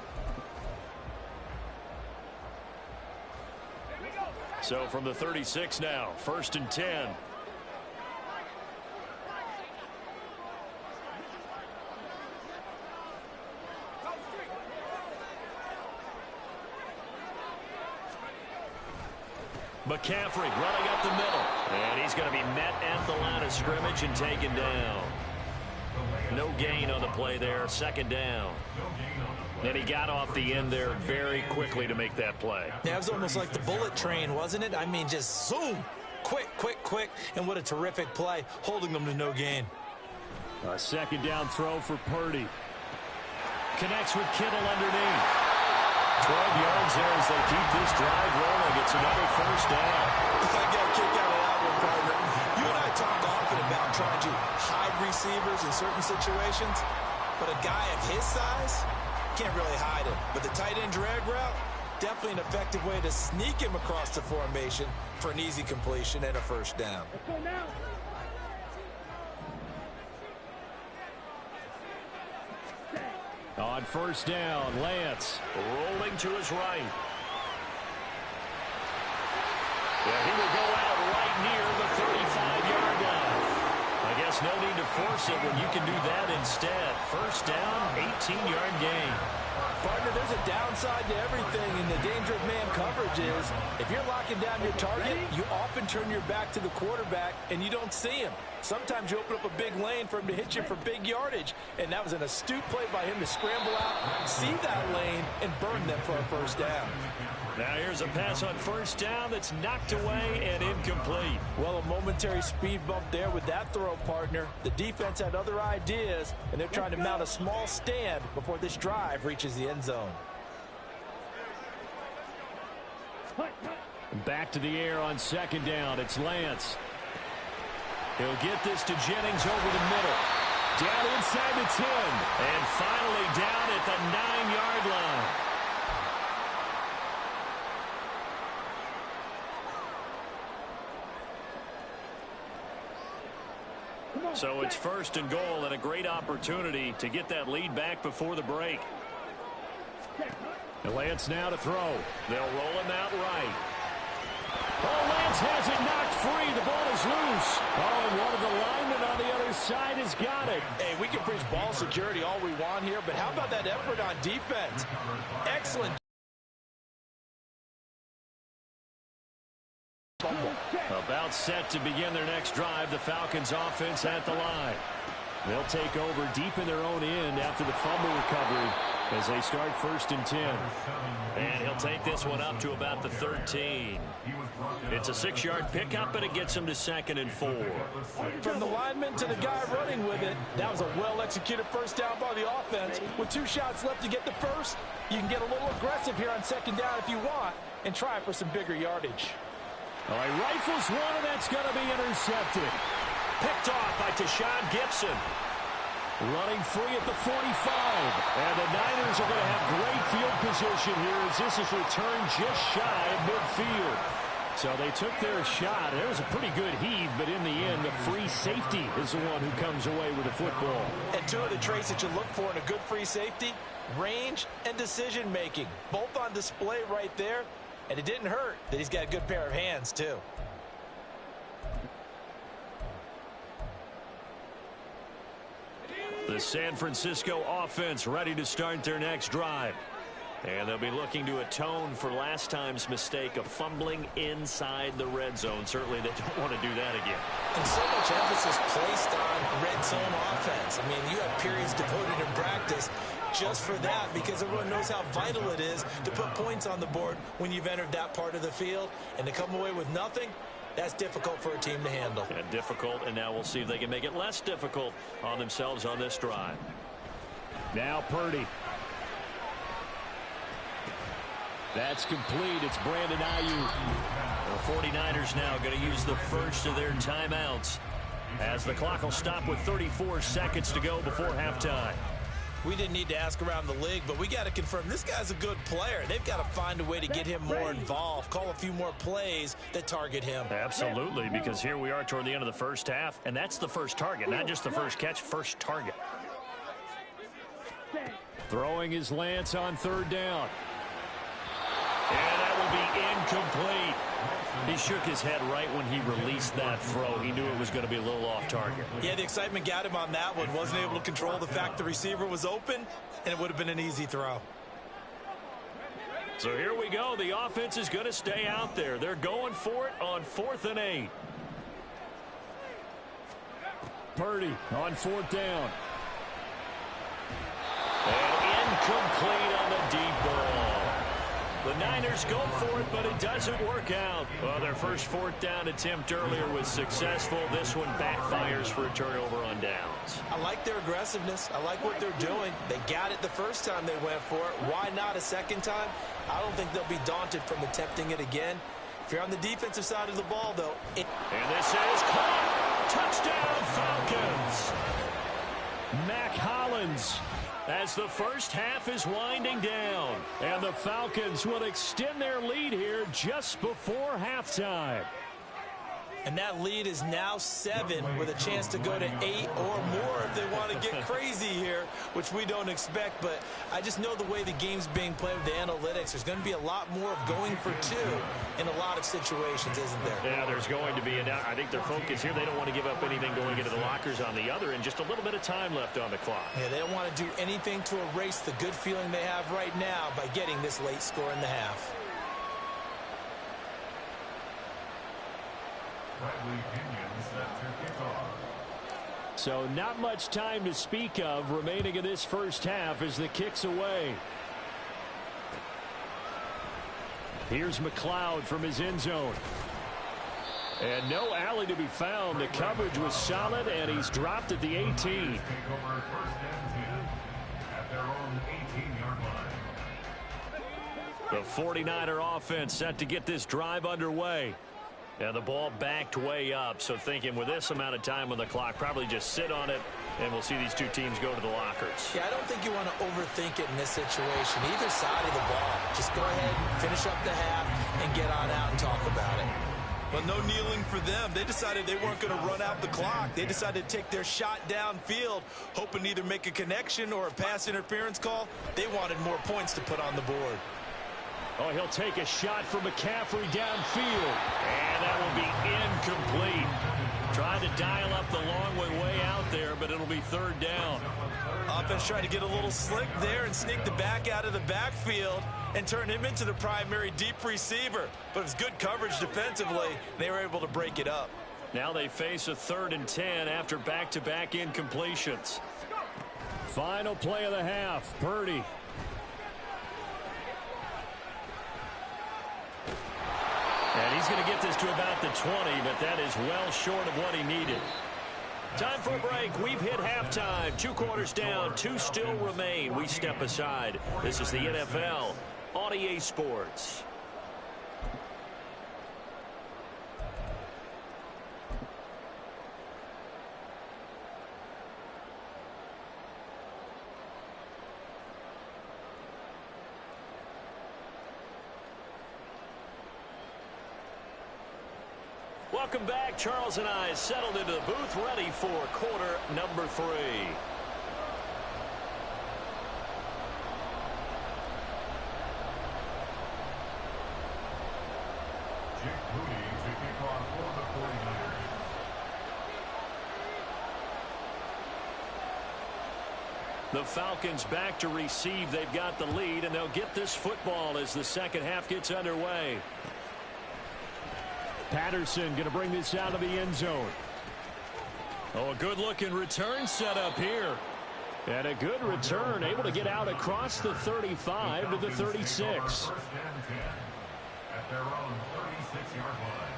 So from the 36 now, 1st and 10. McCaffrey running up the middle. And he's going to be met at the line of scrimmage and taken down. No gain on the play there. 2nd down. And he got off the end there very quickly to make that play. Yeah, it was almost like the bullet train, wasn't it? I mean, just zoom. Quick, quick, quick. And what a terrific play, holding them to no gain. A 2nd down throw for Purdy. Connects with Kittle underneath. 12 yards there as they keep this drive rolling. It's another 1st down. I got a kick out of that one, partner. You and I talk often about trying to hide receivers in certain situations, but a guy of his size can't really hide him. But the tight end drag route, definitely an effective way to sneak him across the formation for an easy completion and a 1st down. On first down, Lance rolling to his right. Yeah, he will go out right near the 35-yard line. I guess no need to force it when you can do that instead. First down, 18-yard gain. Partner, there's a downside to everything, and the danger of man coverage is if you're locking down your target, you often turn your back to the quarterback and you don't see him. Sometimes you open up a big lane for him to hit you for big yardage, and that was an astute play by him to scramble out, see that lane, and burn them for a first down. Now here's a pass on first down that's knocked away and incomplete. Well, a momentary speed bump there with that throw, partner. The defense had other ideas, and they're trying to mount a small stand before this drive reaches the end zone. Back to the air on second down. It's Lance. He'll get this to Jennings over the middle. Down inside the 10. And finally down at the 9-yard line. So it's first and goal, and a great opportunity to get that lead back before the break. And Lance now to throw. They'll roll him out right. Oh, Lance has it knocked free. The ball is loose. Oh, and one of the linemen on the other side has got it. Hey, we can preach ball security all we want here, but how about that effort on defense? Excellent. About set to begin their next drive. The Falcons offense at the line. They'll take over deep in their own end after the fumble recovery as they start first and 10. And he'll take this one up to about the 13. It's a 6-yard pickup, and it gets him to second and 4. From the lineman to the guy running with it, that was a well-executed first down by the offense. With 2 shots left to get the first, you can get a little aggressive here on second down if you want and try for some bigger yardage. All right, rifles one, and that's going to be intercepted. Picked off by Tashawn Gibson. Running free at the 45. And the Niners are going to have great field position here as this is returned just shy of midfield. So they took their shot. It was a pretty good heave, but in the end, the free safety is the one who comes away with the football. And 2 of the traits that you look for in a good free safety, range and decision-making. Both on display right there. And it didn't hurt that he's got a good pair of hands, too. The San Francisco offense ready to start their next drive. And they'll be looking to atone for last time's mistake of fumbling inside the red zone. Certainly they don't want to do that again. And so much emphasis placed on red zone offense. I mean, you have periods devoted in practice just for that because everyone knows how vital it is to put points on the board when you've entered that part of the field. And to come away with nothing, that's difficult for a team to handle. And difficult, and now we'll see if they can make it less difficult on themselves on this drive. Now Purdy. That's complete. It's Brandon Ayuk. The 49ers now going to use the first of their timeouts as the clock will stop with 34 seconds to go before halftime. We didn't need to ask around the league, but we got to confirm this guy's a good player. They've got to find a way to get him more involved, call a few more plays that target him. Absolutely, because here we are toward the end of the first half, and that's the first target, not just the first catch, first target. Throwing his Lance on third down. And that will be incomplete. He shook his head right when he released that throw. He knew it was going to be a little off target. Yeah, the excitement got him on that one. Wasn't able to control the fact the receiver was open, and it would have been an easy throw. So here we go. The offense is going to stay out there. They're going for it on 4th and 8. Purdy on 4th down. And incomplete on the deep ball. The Niners go for it, but it doesn't work out. Well, their first 4th down attempt earlier was successful. This one backfires for a turnover on downs. I like their aggressiveness. I like what they're doing. They got it the first time they went for it. Why not a second time? I don't think they'll be daunted from attempting it again. If you're on the defensive side of the ball, though. And this is caught. Touchdown, Falcons. Mac Hollins. As the first half is winding down. And the Falcons will extend their lead here just before halftime. And that lead is now 7 with a chance to go to 8 or more if they want to get crazy here, which we don't expect. But I just know the way the game's being played with the analytics, there's going to be a lot more of going for 2 in a lot of situations, isn't there? Yeah, there's going to be. And I think their focus here, they don't want to give up anything going into the lockers on the other, and just a little bit of time left on the clock. Yeah, they don't want to do anything to erase the good feeling they have right now by getting this late score in the half. So not much time to speak of remaining in this first half as the kick's away. Here's McLeod from his end zone. And no alley to be found. The coverage was solid, and he's dropped at the 18. The 49er offense set to get this drive underway. And the ball backed way up, so thinking with this amount of time on the clock, probably just sit on it, and we'll see these two teams go to the lockers. Yeah, I don't think you want to overthink it in this situation. Either side of the ball. Just go ahead, finish up the half, and get on out and talk about it. Well, no kneeling for them. They decided they weren't going to run out the clock. They decided to take their shot downfield, hoping to either make a connection or a pass interference call. They wanted more points to put on the board. Oh, he'll take a shot from McCaffrey downfield. And that will be incomplete. Trying to dial up the long way out there, but it'll be third down. Offense tried to get a little slick there and sneak the back out of the backfield and turn him into the primary deep receiver. But it was good coverage defensively. They were able to break it up. Now they face a 3rd and 10 after back-to-back incompletions. Final play of the half. Purdy. And he's going to get this to about the 20, but that is well short of what he needed. Time for a break. We've hit halftime. 2 quarters down. 2 still remain. We step aside. This is the NFL on EA Sports. Welcome back. Charles and I settled into the booth, ready for quarter number 3. The Falcons back to receive. They've got the lead, and they'll get this football as the second half gets underway. Patterson going to bring this out of the end zone. Oh, a good-looking return set up here. And a good return, able to get out across the 35 to the 36. At their own 36-yard line.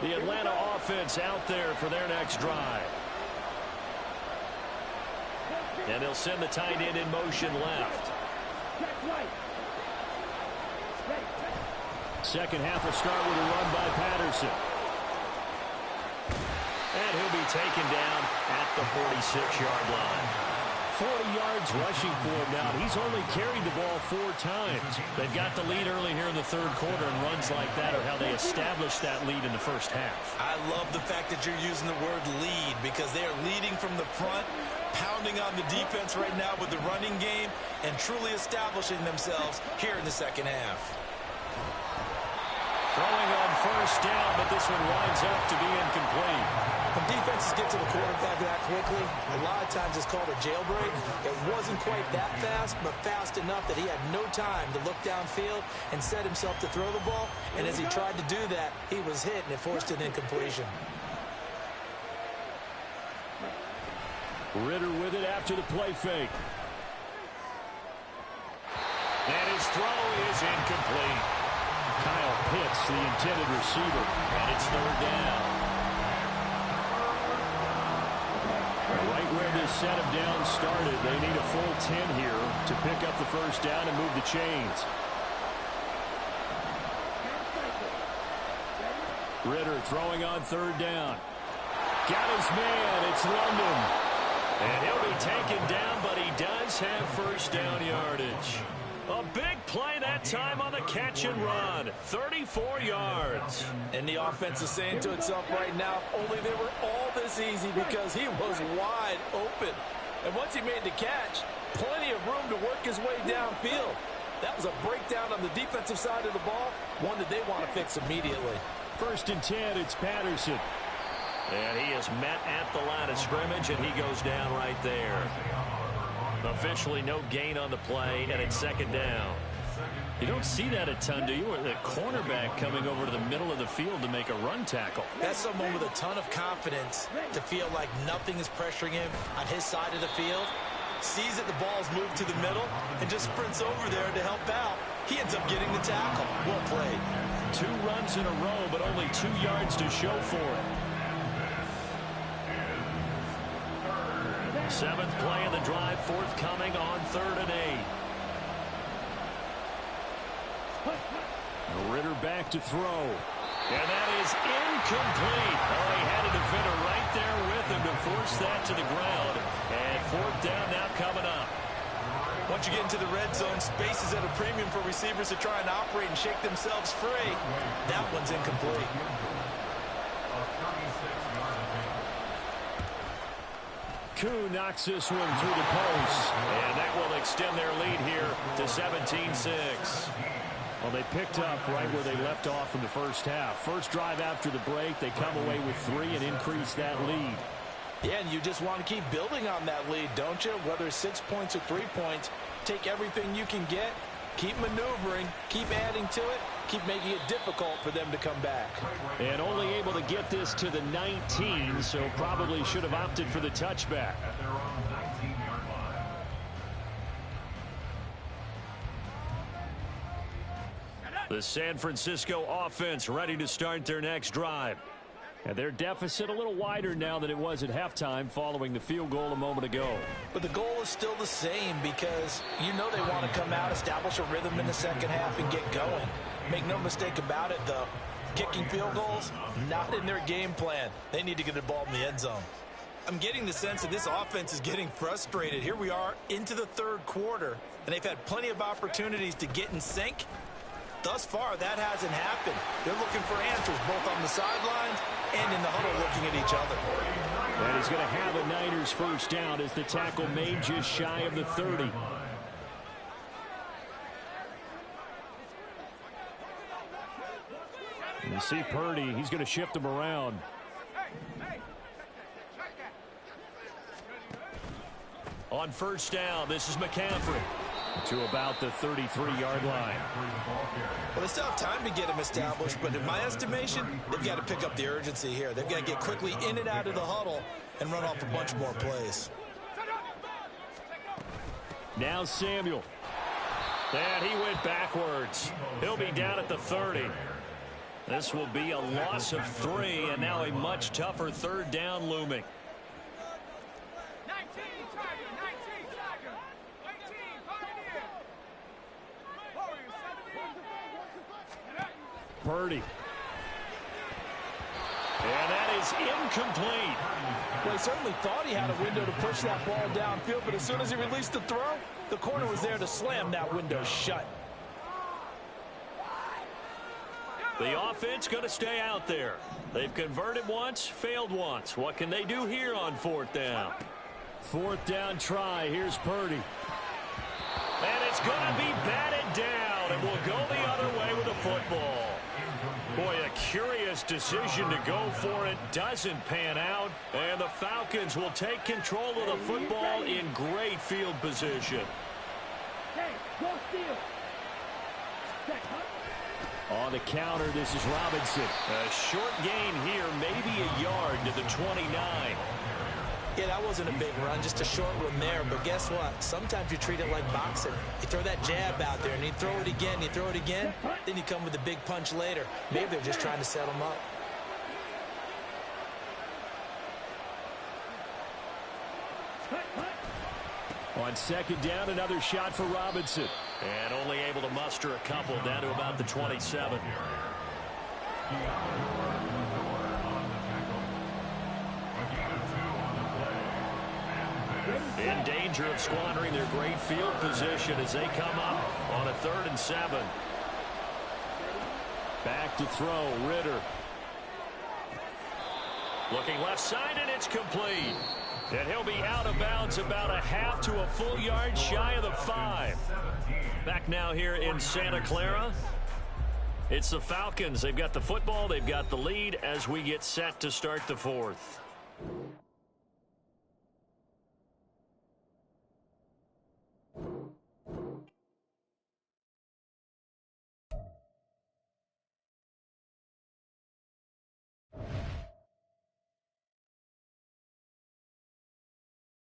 The Atlanta offense out there for their next drive. And they'll send the tight end in motion left. Second half will start with a run by Patterson. And he'll be taken down at the 46-yard line. 40 yards rushing for him now. He's only carried the ball 4 times. They've got the lead early here in the third quarter, and runs like that are how they established that lead in the first half. I love the fact that you're using the word lead because they are leading from the front, pounding on the defense right now with the running game, and truly establishing themselves here in the second half. Throwing on first down, but this one winds up to be incomplete. When defenses get to the quarterback that quickly, a lot of times it's called a jailbreak. It wasn't quite that fast, but fast enough that he had no time to look downfield and set himself to throw the ball. And as he tried to do that, he was hit, and it forced an incompletion. Ritter with it after the play fake. And his throw is incomplete. Kyle Pitts, the intended receiver, and it's third down. Right where this set of downs started, they need a full 10 here to pick up the first down and move the chains. Ritter throwing on third down. Got his man. It's London. And he'll be taken down, but he does have first down yardage. A big play that time on the catch and run. 34 yards. And the offense is saying to itself right now, only they were all this easy because he was wide open. And once he made the catch, plenty of room to work his way downfield. That was a breakdown on the defensive side of the ball, one that they want to fix immediately. 1st and 10, it's Patterson. And he is met at the line of scrimmage, and he goes down right there. Officially no gain on the play, and it's 2nd down. You don't see that a ton, do you? Or the cornerback coming over to the middle of the field to make a run tackle. That's someone with a ton of confidence to feel like nothing is pressuring him on his side of the field. Sees that the ball's moved to the middle and just sprints over there to help out. He ends up getting the tackle. Well played. 2 runs in a row, but only 2 yards to show for it. 7th play of the drive, forthcoming on 3rd and 8. Ritter back to throw. And that is incomplete. Oh, he had a defender right there with him to force that to the ground. And 4th down now coming up. Once you get into the red zone, space is at a premium for receivers to try and operate and shake themselves free. That one's incomplete. Koo knocks this one through the post. And that will extend their lead here to 17-6. Well, they picked up right where they left off in the first half. First drive after the break, they come away with 3 and increase that lead. Yeah, and you just want to keep building on that lead, don't you? Whether it's 6 points or 3 points, take everything you can get, keep maneuvering, keep adding to it, keep making it difficult for them to come back. And only able to get this to the 19, so probably should have opted for the touchback. The San Francisco offense ready to start their next drive. And their deficit a little wider now than it was at halftime following the field goal a moment ago. But the goal is still the same because you know they want to come out, establish a rhythm in the second half, and get going. Make no mistake about it, though. Kicking field goals, not in their game plan. They need to get the ball in the end zone. I'm getting the sense that this offense is getting frustrated. Here we are into the 3rd quarter, and they've had plenty of opportunities to get in sync. Thus far, that hasn't happened. They're looking for answers both on the sidelines and in the huddle looking at each other. And he's going to have a Niners first down as the tackle made just shy of the 30. You see Purdy, he's going to shift him around. On first down, this is McCaffrey to about the 33-yard line. Well, they still have time to get him established, but in my estimation, they've got to pick up the urgency here. They've got to get quickly in and out of the huddle and run off a bunch more plays. Now Samuel. And he went backwards. He'll be down at the 30. This will be a loss of 3, and now a much tougher 3rd down looming. Purdy. And that is incomplete. Well, he certainly thought he had a window to push that ball downfield, but as soon as he released the throw, the corner was there to slam that window shut. The offense going to stay out there. They've converted once, failed once. What can they do here on 4th down? 4th down try. Here's Purdy. And it's going to be batted down, and will go the other way with the football. Boy, a curious decision to go for it. Doesn't pan out, and the Falcons will take control of the football in great field position. On the counter, this is Robinson. A short gain here, maybe a yard to the 29. Yeah, that wasn't a big run, just a short one there. But guess what? Sometimes you treat it like boxing. You throw that jab out there, and you throw it again, you throw it again, then you come with a big punch later. Maybe they're just trying to set them up. On 2nd down, another shot for Robinson. And only able to muster a couple down to about the 27. In danger of squandering their great field position as they come up on a 3rd and 7. Back to throw, Ritter. Looking left side, and it's complete. And he'll be out of bounds about a half to a full yard shy of the 5. Back now here in Santa Clara. It's the Falcons. They've got the football. They've got the lead as we get set to start the 4th.